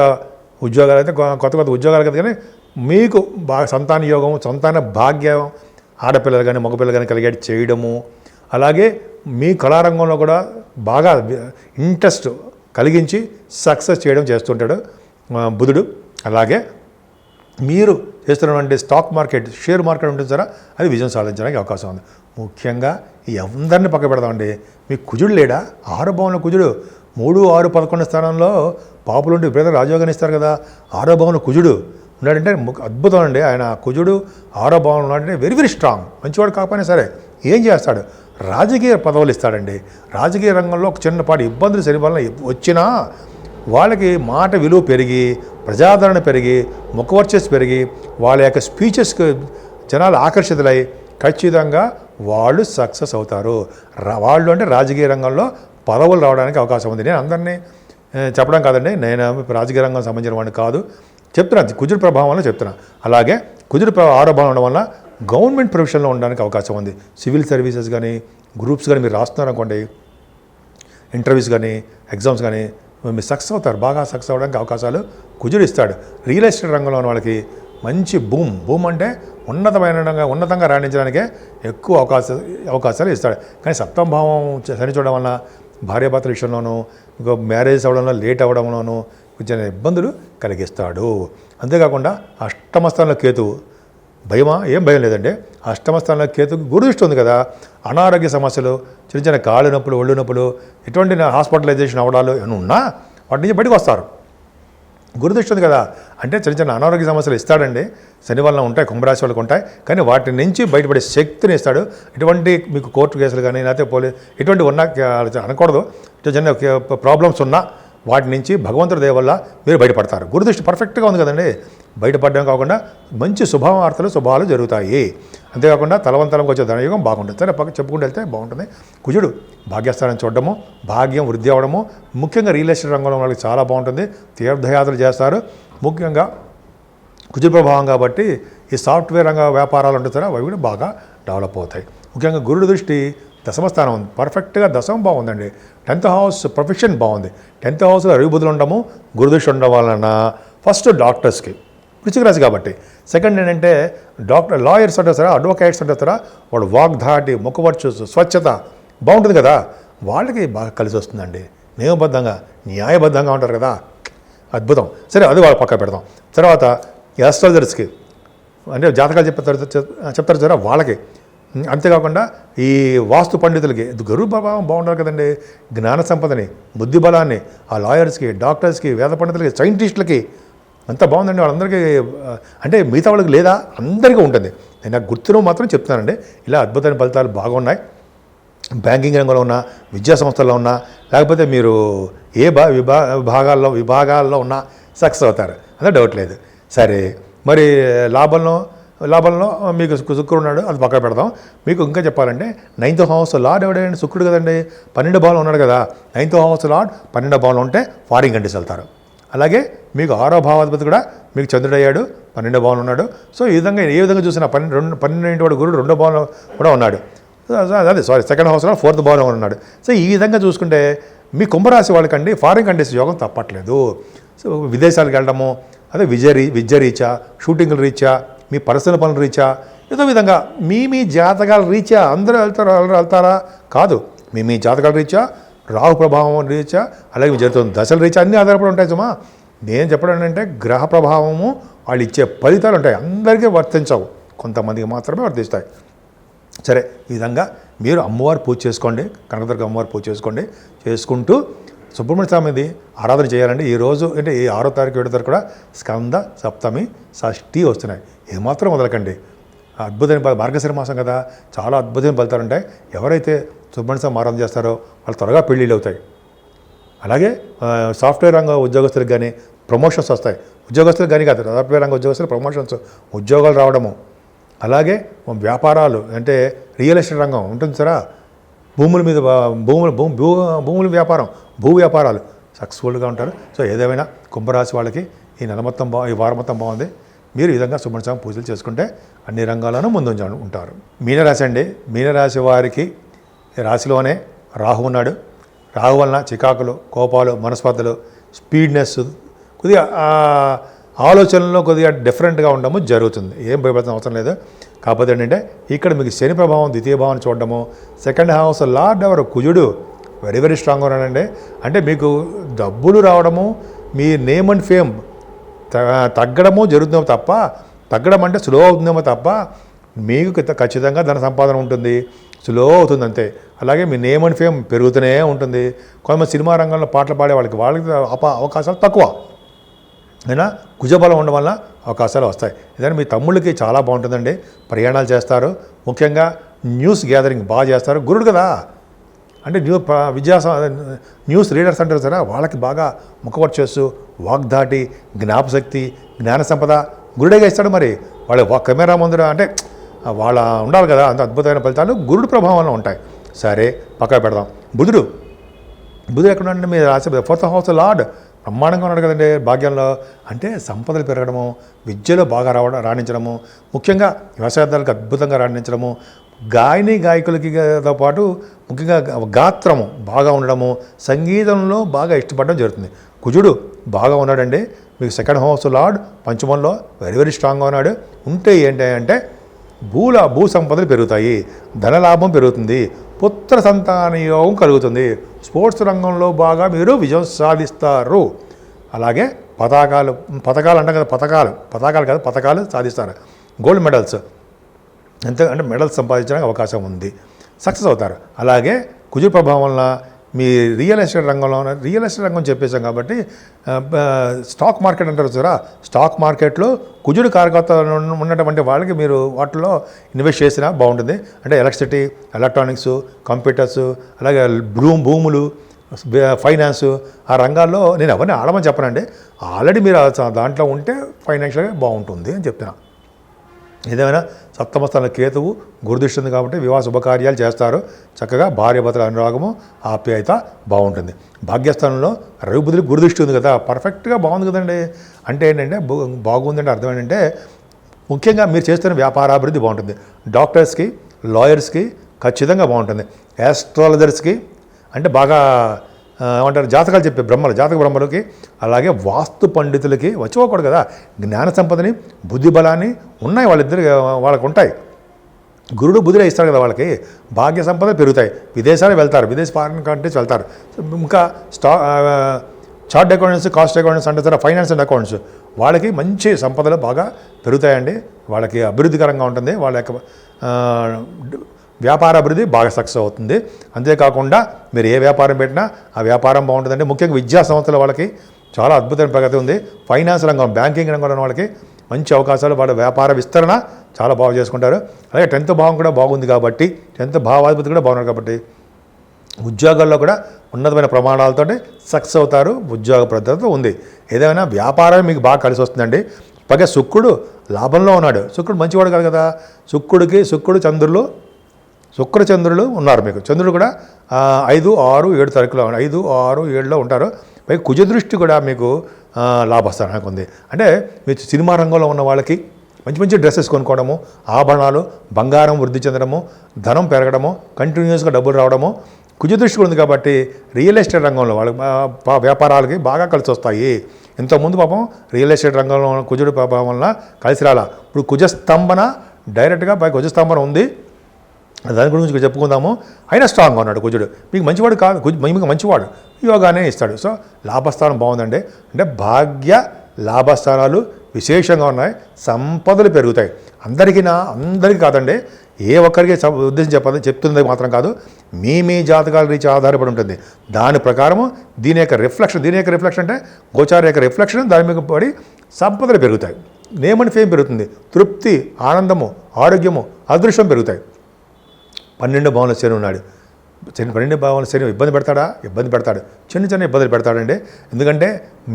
ఉద్యోగాలు అయితే కొత్త ఉద్యోగాలు కదా, కానీ మీకు బాగా సంతాన యోగం, సంతాన భాగ్యం, ఆడపిల్లలు కానీ మగపిల్లలు కానీ కలిగేది చేయడము, అలాగే మీ కళారంగంలో కూడా బాగా ఇంట్రెస్ట్ కలిగించి సక్సెస్ చేయడం చేస్తుంటాడు బుధుడు. అలాగే మీరు చేస్తున్నటువంటి స్టాక్ మార్కెట్, షేర్ మార్కెట్ ఉంటుంది సారా, అది విజయం సాధించడానికి అవకాశం ఉంది. ముఖ్యంగా అందరినీ పక్క పెడదామండి. మీకు కుజుడు లేడా? 6వ భావంలో కుజుడు 3, 6, 11 స్థానంలో పాపులుండి విపరీతంగా రాజయోగాన్ని ఇస్తారు కదా. 6వ భావంలో కుజుడు ఉన్నాడంటే అద్భుతం అండి. ఆయన కుజుడు 6వ భావంలో ఉన్నాడంటే వెరీ స్ట్రాంగ్. మంచివాడు కాకపోయినా సరే ఏం చేస్తాడు? రాజకీయ పదవులు ఇస్తాడండి. రాజకీయ రంగంలో ఒక చిన్నపాటి ఇబ్బందులు శని వలన వచ్చినా వాళ్ళకి మాట విలువ పెరిగి, ప్రజాదరణ పెరిగి, ముఖవర్చస్సు పెరిగి, వాళ్ళ యొక్క స్పీచెస్కి జనాలు ఆకర్షితులై ఖచ్చితంగా వాళ్ళు సక్సెస్ అవుతారు. వాళ్ళు అంటే రాజకీయ రంగంలో పదవులు రావడానికి అవకాశం ఉంది. నేను అందరినీ చెప్పడం కాదండి, నేను రాజకీయ రంగం సంబంధించిన వాడిని కాదు, చెప్తున్నా కుజుడు ప్రభావం వల్ల చెప్తున్నా. అలాగే కుజుడు 6వ భావం ఉండడం వల్ల గవర్నమెంట్ ప్రొఫెషన్లో ఉండడానికి అవకాశం ఉంది. సివిల్ సర్వీసెస్ కానీ, గ్రూప్స్ కానీ మీరు రాస్తున్నారనుకోండి, ఇంటర్వ్యూస్ కానీ, ఎగ్జామ్స్ కానీ మీరు సక్సెస్ అవుతారు. బాగా సక్సెస్ అవ్వడానికి అవకాశాలు కుజుడు ఇస్తాడు. రియల్ ఎస్టేట్ రంగంలో ఉన్న వాళ్ళకి మంచి భూమ్ అంటే ఉన్నతంగా రాణించడానికే ఎక్కువ అవకాశాలు ఇస్తాడు. కానీ సప్తమ భావం శని చూడడం వలన భార్యాభర్తల విషయంలోనూ ఇంకో మ్యారేజ్ అవ్వడంలో లేట్ అవ్వడంలోనూ కొంచెం ఇబ్బందులు కలిగిస్తాడు. అంతేకాకుండా అష్టమ స్థానంలో కేతువు, భయమా? ఏం భయం లేదండి. అష్టమ స్థానంలో కేతుకు గురుదృష్టి ఉంది కదా, అనారోగ్య సమస్యలు, చిన్న కాళ్ళు నొప్పులు, ఒళ్ళు నొప్పులు, ఎటువంటి హాస్పిటలైజేషన్ అవ్వడాలు ఏమైనా ఉన్నా వాటి నుంచి బయటకు వస్తారు. గురుదృష్టి ఉంది కదా, అంటే చిన్న అనారోగ్య సమస్యలు ఇస్తాడండి. శని వలన ఉంటాయి, కుంభరాశి వాళ్ళకి ఉంటాయి. కానీ వాటి నుంచి బయటపడే శక్తిని ఇస్తాడు. ఇటువంటి మీకు కోర్టు కేసులు కానీ లేకపోతే ఇటువంటి ఉన్నా అనకూడదు, చిన్న ప్రాబ్లమ్స్ ఉన్నా వాటి నుంచి భగవంతుడి దయ వల్ల మీరు బయటపడతారు. గురుదృష్టి పర్ఫెక్ట్గా ఉంది కదండి. బయటపడడం కాకుండా మంచి శుభాలు జరుగుతాయి. అంతేకాకుండా తలవంతలంకి వచ్చే ధనయోగం బాగుంటుంది. సరే చెప్పుకుంటూ వెళ్తే బాగుంటుంది. కుజుడు భాగ్యస్థానం చూడడము, భాగ్యం వృద్ధి అవ్వడము, ముఖ్యంగా రియల్ ఎస్టేట్ రంగంలో వాళ్ళకి చాలా బాగుంటుంది. తీర్థయాత్రలు చేస్తారు. ముఖ్యంగా కుజుడు ప్రభావం కాబట్టి ఈ సాఫ్ట్వేర్ రంగ వ్యాపారాలు ఉంటాయి సార్, అవి కూడా బాగా డెవలప్ అవుతాయి. ముఖ్యంగా గురుడు దృష్టి దశమస్థానం ఉంది. పర్ఫెక్ట్గా దశమం బాగుందండి. 10th హౌస్ ప్రొఫెషన్ బాగుంది. 10th హౌస్లో రవిబుధులు ఉండము, గురుదృష్టి ఉండడం వలన ఫస్ట్ డాక్టర్స్కి వృశ్చిక రాశి కాబట్టి, సెకండ్ ఏంటంటే లాయర్స్ అంటారు సార్, అడ్వకేట్స్ అంటారు సార్, వాడు వాగ్ధాటి, ముఖవర్చస్సు, స్వచ్ఛత బాగుంటుంది కదా, వాళ్ళకి బాగా కలిసి వస్తుందండి. నియమబద్ధంగా న్యాయబద్ధంగా ఉంటారు కదా, అద్భుతం. సరే అది వాళ్ళు పక్క పెడతాం. తర్వాత ఆస్ట్రాలజర్స్కి అంటే జాతకాలు చెప్తారు సార్ వాళ్ళకి. అంతేకాకుండా ఈ వాస్తు పండితులకి గురువు ప్రభావం బాగుండాలి కదండి. జ్ఞాన సంపదని, బుద్ధి బలాన్ని ఆ లాయర్స్కి, డాక్టర్స్కి, వేద పండితులకి, సైంటిస్టులకి అంతా బాగుందండి. వాళ్ళందరికీ అంటే మిగతా వాళ్ళకి లేదా, అందరికీ ఉంటుంది. నేను నాకు గుర్తును మాత్రం చెప్తున్నానండి. ఇలా అద్భుతమైన ఫలితాలు బాగున్నాయి. బ్యాంకింగ్ రంగంలో ఉన్న, విద్యా సంస్థల్లో ఉన్నా, లేకపోతే మీరు ఏ విభాగాల్లో ఉన్నా సక్సెస్ అవుతారు, అదే డౌట్ లేదు. సరే మరి లాభంలో మీకు శుక్రుడు ఉన్నాడు, అది పక్కన పెడదాం. మీకు ఇంకా చెప్పాలంటే 9th హౌస్ లార్డ్ ఎవడండి? శుక్రుడు కదండి. 12 భావంలో ఉన్నాడు కదా. 9th హౌస్ లార్డ్ 12 భావంలో ఉంటే ఫారిన్ కంట్రీస్ వెళ్తారు. అలాగే మీకు 6వ భావాధిపతి కూడా మీకు చంద్రుడు అయ్యాడు, 12 భావంలో ఉన్నాడు. సో ఈ విధంగా ఏ విధంగా చూసినా 12 వాడు గురుడు 2వ భావంలో కూడా ఉన్నాడు. అదే 2nd హౌస్లో 4th భావంలో ఉన్నాడు. సో ఈ విధంగా చూసుకుంటే మీ కుంభరాశి వాళ్ళకండి ఫారిన్ కంట్రీస్ యోగం తప్పట్లేదు. సో విదేశాలకు వెళ్ళడము, అదే విద్య రీత్యా, షూటింగ్ల రీత్యా, మీ పర్సనల్ పనుల రీత్యా, ఏదో విధంగా మీ జాతకాల రీత్యా అందరూ వెళ్తారా? కాదు. మీ జాతకాల రీత్యా, రాహు ప్రభావం రీత్యా, అలాగే జరుగుతున్న దశల రీత్యా అన్నీ ఆధారపడి ఉంటాయి సుమా. నేను చెప్పడం ఏంటంటే గ్రహ ప్రభావము వాళ్ళు ఇచ్చే ఫలితాలు ఉంటాయి. అందరికీ వర్తించవు, కొంతమందికి మాత్రమే వర్తిస్తాయి. సరే ఈ విధంగా మీరు అమ్మవారు పూజ చేసుకోండి, కనకదుర్గ అమ్మవారు పూజ చేసుకుంటూ సుబ్రహ్మణ్య స్వామిది ఆరాధన చేయాలండి. ఈరోజు అంటే ఈ 6వ తారీఖు 7వ తారీఖు కూడా స్కంద సప్తమి షష్ఠి వస్తున్నాయి. ఏమాత్రం వదలకండి. అద్భుతమైన మార్గశిర మాసం కదా, చాలా అద్భుతమైన ఫలితాలు ఉంటాయి. ఎవరైతే సుబ్రహ్మణ్య స్వామి ఆరాధన చేస్తారో వాళ్ళు త్వరగా పెళ్ళిళ్ళు అవుతాయి. అలాగే సాఫ్ట్వేర్ రంగ ఉద్యోగస్తులకు కానీ ప్రమోషన్స్ వస్తాయి. ఉద్యోగస్తులకు కానీ కాదు, సాఫ్ట్వేర్ రంగ ఉద్యోగస్తులు ప్రమోషన్స్, ఉద్యోగాలు రావడము. అలాగే వ్యాపారాలు అంటే రియల్ ఎస్టేట్ రంగం ఉంటుంది సరా, భూముల మీద భూముల వ్యాపారం, భూ వ్యాపారాలు సక్సెస్ఫుల్గా ఉంటారు. సో ఏదేమైనా కుంభరాశి వాళ్ళకి ఈ వారం మొత్తం బాగుంది. మీరు ఈ విధంగా సుబ్రహ్మణ్య స్వామి పూజలు చేసుకుంటే అన్ని రంగాల్లోనూ ముందు ఉంటారు. మీనరాశి అండి, మీనరాశి వారికి రాశిలోనే రాహు ఉన్నాడు. రాహు వలన చికాకులు, కోపాలు, మనస్పర్ధలు, స్పీడ్నెస్, కొద్దిగా ఆలోచనలో కొద్దిగా డిఫరెంట్గా ఉండడము జరుగుతుంది. ఏం భయపడాల్సిన అవసరం లేదు. కాకపోతే ఏంటంటే ఇక్కడ మీకు శని ప్రభావం ద్వితీయ భావాన్ని చూడడము, 2nd హౌస్ లార్డ్ ఎవరు? కుజుడు వెరీ వెరీ స్ట్రాంగ్గా ఉన్నాడండి. అంటే మీకు డబ్బులు రావడము, మీ నేమ్ అండ్ ఫేమ్ తగ్గడము జరుగుతుందేమో తప్ప, తగ్గడం అంటే స్లో అవుతుందేమో తప్ప మీకు ఖచ్చితంగా ధన సంపాదన ఉంటుంది, స్లో అవుతుంది అంతే. అలాగే మీ నేమ్ అండ్ ఫేమ్ పెరుగుతూనే ఉంటుంది. కొంతమంది సినిమా రంగంలో పాటలు పాడే వాళ్ళకి అవకాశాలు తక్కువ, అయినా కుజబలం ఉండడం వల్ల అవకాశాలు వస్తాయి. ఇదని మీ తమ్ముళ్ళకి చాలా బాగుంటుందండి. ప్రయాణాలు చేస్తారు, ముఖ్యంగా న్యూస్ గ్యాదరింగ్ బాగా చేస్తారు. గురుడు కదా, అంటే న్యూస్ రీడర్స్ అంటారు సరే, వాళ్ళకి బాగా ముఖవర్చస్సు, వాగ్ధాటి, జ్ఞాపశక్తి, జ్ఞాన సంపద గురుడేగా ఇస్తాడు. మరి వాళ్ళ కెమెరా ముందర అంటే వాళ్ళ ఉండాలి కదా, అంత అద్భుతమైన ఫలితాలు గురుడు ప్రభావంలో ఉంటాయి. సరే పక్కన పెడదాం. బుధుడు ఎక్కడ ఉన్నాడంటే మీ రాశి 4th హౌస్ లార్డ్ బ్రహ్మాండంగా ఉన్నాడు కదండి. భాగ్యంలో అంటే సంపదలు పెరగడము, విద్యలో బాగా రాణించడము, ముఖ్యంగా వ్యవసాయదారులకు అద్భుతంగా రాణించడము, గాయని గాయకులకితో పాటు ముఖ్యంగా గాత్రము బాగా ఉండడము, సంగీతంలో బాగా ఇష్టపడడం జరుగుతుంది. కుజుడు బాగా ఉన్నాడండి, మీకు సెకండ్ హౌస్ లార్డ్ పంచమంలో వెరీ వెరీ స్ట్రాంగ్గా ఉన్నాడు. ఉంటే ఏంటంటే భూ సంపదలు పెరుగుతాయి, ధనలాభం పెరుగుతుంది, పుత్ర సంతాన యోగం కలుగుతుంది, స్పోర్ట్స్ రంగంలో బాగా మీరు విజయం సాధిస్తారు. అలాగే పథకాలు అంటాం కదా, పథకాలు సాధిస్తారు. గోల్డ్ మెడల్స్ ఎంత అంటే మెడల్స్ సంపాదించడానికి అవకాశం ఉంది, సక్సెస్ అవుతారు. అలాగే కుజుడు ప్రభావం వలన మీ రియల్ ఎస్టేట్ రంగం చెప్పేసాం కాబట్టి స్టాక్ మార్కెట్ అంటారు చూరా, స్టాక్ మార్కెట్లో కుజుడు కారకత్వ ఉన్నటువంటి వాళ్ళకి మీరు వాటిలో ఇన్వెస్ట్ చేసినా బాగుంటుంది. అంటే ఎలక్ట్రిసిటీ, ఎలక్ట్రానిక్స్, కంప్యూటర్స్, అలాగే భూములు, ఫైనాన్సు, ఆ రంగాల్లో నేను ఎవరిని ఆడమని చెప్పనండి. ఆల్రెడీ మీరు దాంట్లో ఉంటే ఫైనాన్షియల్గా బాగుంటుంది అని చెప్తున్నా. ఏదేమైనా సప్తమ స్థానంలో కేతువు గురుదృష్టి ఉంది కాబట్టి వివాహ శుభకార్యాలు చేస్తారు. చక్కగా భార్యాభర్తల అనురాగము, ఆప్యాయత బాగుంటుంది. భాగ్యస్థానంలో రవి బుధులు గురుదృష్టి ఉంది కదా, పర్ఫెక్ట్గా బాగుంది కదండి. అంటే ఏంటంటే బాగుందంటే అర్థం ఏంటంటే ముఖ్యంగా మీరు చేస్తున్న వ్యాపారాభివృద్ధి బాగుంటుంది. డాక్టర్స్కి, లాయర్స్కి ఖచ్చితంగా బాగుంటుంది. యాస్ట్రాలజర్స్కి అంటే బాగా ఏమంటారు జాతకాలు చెప్పే జాతక బ్రహ్మలకి, అలాగే వాస్తు పండితులకి వచ్చిపోకూడదు కదా, జ్ఞాన సంపదని, బుద్ధి బలాన్ని ఉన్నాయి వాళ్ళకు ఉంటాయి. గురుడు బుధులే ఇస్తారు కదా వాళ్ళకి, భాగ్య సంపద పెరుగుతాయి, విదేశాలు వెళ్తారు, ఫారిన్ కంట్రీస్ వెళ్తారు. ఇంకా చార్ట్ అకౌంటెంట్స్, కాస్ట్ అకౌంటెంట్స్ అంటే సరే ఫైనాన్స్ అండ్ అకౌంట్స్ వాళ్ళకి మంచి సంపదలు బాగా పెరుగుతాయండి. వాళ్ళకి అభివృద్ధికరంగా ఉంటుంది, వాళ్ళ యొక్క వ్యాపార అభివృద్ధి బాగా సక్సెస్ అవుతుంది. అంతేకాకుండా మీరు ఏ వ్యాపారం పెట్టినా ఆ వ్యాపారం బాగుంటుందండి. ముఖ్యంగా విద్యా సంస్థల వాళ్ళకి చాలా అద్భుతమైన ప్రగతి ఉంది. ఫైనాన్స్ రంగం, బ్యాంకింగ్ రంగంలో ఉన్న వాళ్ళకి మంచి అవకాశాలు, వాళ్ళ వ్యాపార విస్తరణ చాలా బాగా చేసుకుంటారు. అలాగే 10th భావం కూడా బాగుంది కాబట్టి, 10th భావాధిపతి కూడా బాగున్నారు కాబట్టి ఉద్యోగాల్లో కూడా ఉన్నతమైన ప్రమాణాలతో సక్సెస్ అవుతారు. ఉద్యోగ భద్రత ఉంది. ఏదైనా వ్యాపారం మీకు బాగా కలిసి వస్తుందండి. పైగా శుక్రుడు లాభంలో ఉన్నాడు. శుక్రుడు మంచివాడు కాదు కదా, శుక్రచంద్రులు ఉన్నారు మీకు. చంద్రుడు కూడా 5, 6, 7 తారీఖులో 5, 6, 7లో ఉంటారు. పైగా కుజదృష్టి కూడా మీకు లాభస్థానానికి ఉంది. అంటే మీరు సినిమా రంగంలో ఉన్న వాళ్ళకి మంచి డ్రెస్సెస్ కొనుక్కోవడము, ఆభరణాలు, బంగారం వృద్ధి చెందడము, ధనం పెరగడము, కంటిన్యూస్గా డబ్బులు రావడము కుజదృష్టి ఉంది కాబట్టి రియల్ ఎస్టేట్ రంగంలో వాళ్ళకి వ్యాపారాలకి బాగా కలిసి వస్తాయి. ఇంతకుముందు పాపం రియల్ ఎస్టేట్ రంగంలో కుజుడు ప్రభావం వలన కలిసి రాలా. ఇప్పుడు కుజస్తంభన డైరెక్ట్గా పై కుజస్తంభన ఉంది, దాని గురించి చెప్పుకుందాము. అయినా స్ట్రాంగ్గా ఉన్నాడు కుజుడు. మీకు మంచివాడు కాదు, మీకు మంచివాడు, యోగానే ఇస్తాడు. సో లాభస్థానం బాగుందండి. అంటే భాగ్య లాభస్థానాలు విశేషంగా ఉన్నాయి, సంపదలు పెరుగుతాయి. అందరికీ కాదండి, ఏ ఒక్కరికి ఉద్దేశం చెప్తుంది మాత్రం కాదు, మీ జాతకాల రీతి ఆధారపడి ఉంటుంది. దాని ప్రకారము దీని యొక్క రిఫ్లెక్షన్ అంటే గోచార యొక్క రిఫ్లెక్షన్ దాని మీద పడి సంపదలు పెరుగుతాయి. నేమ్ అండ్ ఫేమ్ పెరుగుతుంది, తృప్తి, ఆనందము, ఆరోగ్యము, అదృష్టం పెరుగుతాయి. 12 భావంలో శని ఉన్నాడు. 12 భావంలో శని ఇబ్బంది పెడతాడు, చిన్న ఇబ్బందులు పెడతాడండి. ఎందుకంటే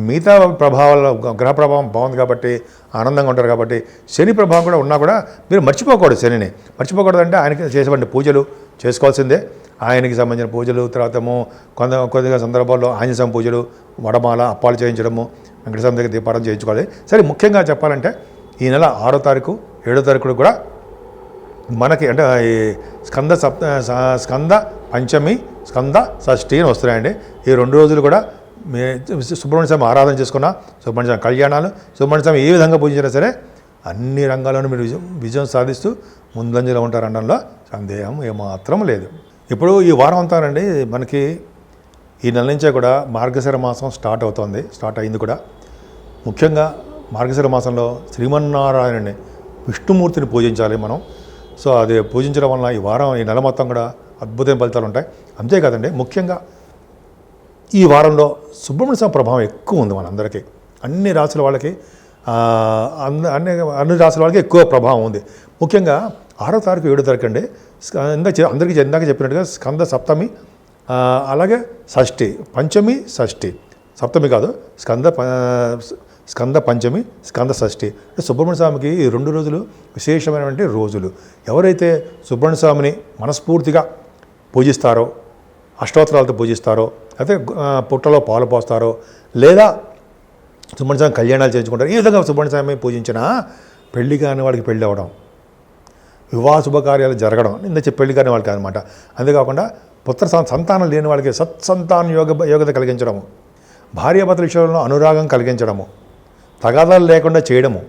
మిగతా ప్రభావాల గ్రహ ప్రభావం బాగుంది కాబట్టి ఆనందంగా ఉంటారు కాబట్టి శని ప్రభావం కూడా ఉన్నా కూడా మీరు మర్చిపోకూడదు. శనిని మర్చిపోకూడదంటే ఆయనకి చేసేటువంటి పూజలు చేసుకోవాల్సిందే. ఆయనకి సంబంధించిన పూజలు, తర్వాత కొద్దిగా సందర్భాల్లో ఆంజనేయ స్వామి పూజలు, వడమాల, అప్పాలు చేయించడము, వెంకటేశ్వర దగ్గర దీపారాధన చేయించుకోవాలి. సరే, ముఖ్యంగా చెప్పాలంటే ఈ నెల 6వ తారీఖు 7వ తారీఖు కూడా మనకి అంటే ఈ స్కంద పంచమి, స్కంద షష్ఠి అని వస్తున్నాయండి. ఈ 2 రోజులు కూడా సుబ్రహ్మణ్య స్వామి ఆరాధన చేసుకున్నా, సుబ్రహ్మణ్య స్వామి కళ్యాణాలు, సుబ్రహ్మణ్య స్వామి ఏ విధంగా పూజించినా సరే అన్ని రంగాల్లోనూ మీరు విజయం సాధిస్తూ ముందంజలో ఉంటారనడంలో సందేహం ఏమాత్రం లేదు. ఇప్పుడు ఈ వారం అంతానండి మనకి ఈ నెల నుంచే కూడా మార్గశిర మాసం స్టార్ట్ అయింది కూడా. ముఖ్యంగా మార్గశిర మాసంలో శ్రీమన్నారాయణుని, విష్ణుమూర్తిని పూజించాలి మనం. సో అది పూజించడం వలన ఈ నెల మొత్తం కూడా అద్భుతమైన ఫలితాలు ఉంటాయి. అంతేకాదండి, ముఖ్యంగా ఈ వారంలో సుబ్రహ్మణ్య స్వామి ప్రభావం ఎక్కువ ఉంది మనందరికీ. అన్ని రాసుల వాళ్ళకి అన్ని రాసుల వాళ్ళకి ఎక్కువ ప్రభావం ఉంది. ముఖ్యంగా 6వ తారీఖు 7వ తారీఖు అండి అందరికీ ఇందాక చెప్పినట్టుగా స్కంద సప్తమి, అలాగే షష్ఠి, పంచమి షష్ఠి, సప్తమి కాదు, స్కంద పంచమి, స్కంద షష్ఠి. అంటే సుబ్రహ్మణ్య స్వామికి ఈ 2 రోజులు విశేషమైనటువంటి రోజులు. ఎవరైతే సుబ్రహ్మణ్య స్వామిని మనస్ఫూర్తిగా పూజిస్తారో, అష్టోత్తరాలతో పూజిస్తారో, అయితే పుట్టలో పాలు పోస్తారో, లేదా సుబ్రహ్మణ్య స్వామి కళ్యాణాలు చేయించుకుంటారు. ఈ విధంగా సుబ్రహ్మణ్య స్వామి పూజించినా పెళ్లి కాని వాడికి పెళ్ళి అవ్వడం, వివాహ శుభకార్యాలు జరగడం, పెళ్లి కాని వాళ్ళకి అనమాట. అంతేకాకుండా సంతానం లేని వాళ్ళకి సత్సంతాన యోగ్యత కలిగించడము, భార్యాభర్తల విషయంలో అనురాగం కలిగించడము, తగాదాలు లేకుండా చేయడము,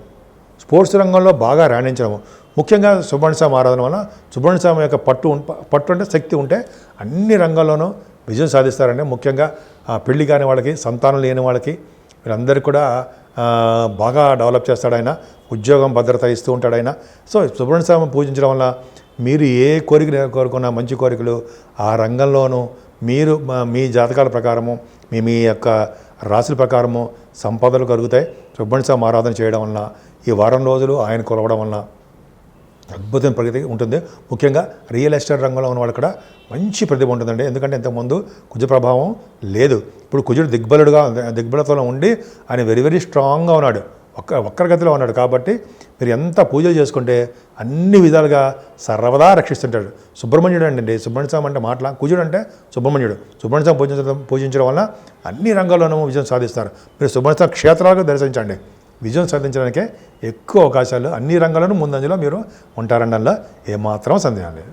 స్పోర్ట్స్ రంగంలో బాగా రాణించడము. ముఖ్యంగా సుబ్రహ్మణ్య స్వామి ఆరాధన వల్ల సుబ్రహ్మణ్య స్వామి యొక్క పట్టు అంటే శక్తి ఉంటే అన్ని రంగాల్లోనూ విజయం సాధిస్తారండి. ముఖ్యంగా పెళ్లి కాని వాళ్ళకి, సంతానం లేని వాళ్ళకి వీరందరికీ కూడా బాగా డెవలప్ చేస్తాడు ఆయన. ఉద్యోగం భద్రత ఇస్తూ ఉంటాడు ఆయన. సో సుబ్రహ్మణ్య స్వామి పూజించడం వల్ల మీరు ఏ కోరిక కోరుకున్న మంచి కోరికలు ఆ రంగంలోనూ మీరు మీ జాతకాల ప్రకారము మీ యొక్క రాశుల ప్రకారము సంపదలు కలుగుతాయి. సుబ్రహ్మణ్య స్వామి ఆరాధన చేయడం వలన ఈ వారం రోజులు ఆయన కొలవడం వలన అద్భుతమైన ప్రగతి ఉంటుంది. ముఖ్యంగా రియల్ ఎస్టేట్ రంగంలో ఉన్న వాళ్ళు కూడా మంచి ప్రతిభ ఉంటుందండి. ఎందుకంటే ఇంతకుముందు కుజ ప్రభావం లేదు. ఇప్పుడు కుజుడు దిగ్బలతలో ఉండి ఆయన వెరీ స్ట్రాంగ్గా ఉన్నాడు, వక్రగతిలో ఉన్నాడు. కాబట్టి మీరు ఎంత పూజలు చేసుకుంటే అన్ని విధాలుగా సర్వదా రక్షిస్తుంటాడు. సుబ్రహ్మణ్యుడు అండి, సుబ్రహ్మణ్య స్వామి అంటే కుజుడు అంటే సుబ్రహ్మణ్యుడు. సుబ్రహ్మణ్య స్వామి పూజించడం వల్ల అన్ని రంగాల్లోనూ విజయం సాధిస్తారు. మీరు సుబ్రహ్మణ్య స్వామి క్షేత్రాలకు దర్శించండి. విజయం సాధించడానికే ఎక్కువ అవకాశాలు, అన్ని రంగాల్లోనూ ముందంజలో మీరు ఉంటారనడంలో ఏమాత్రం సందేహం లేదు.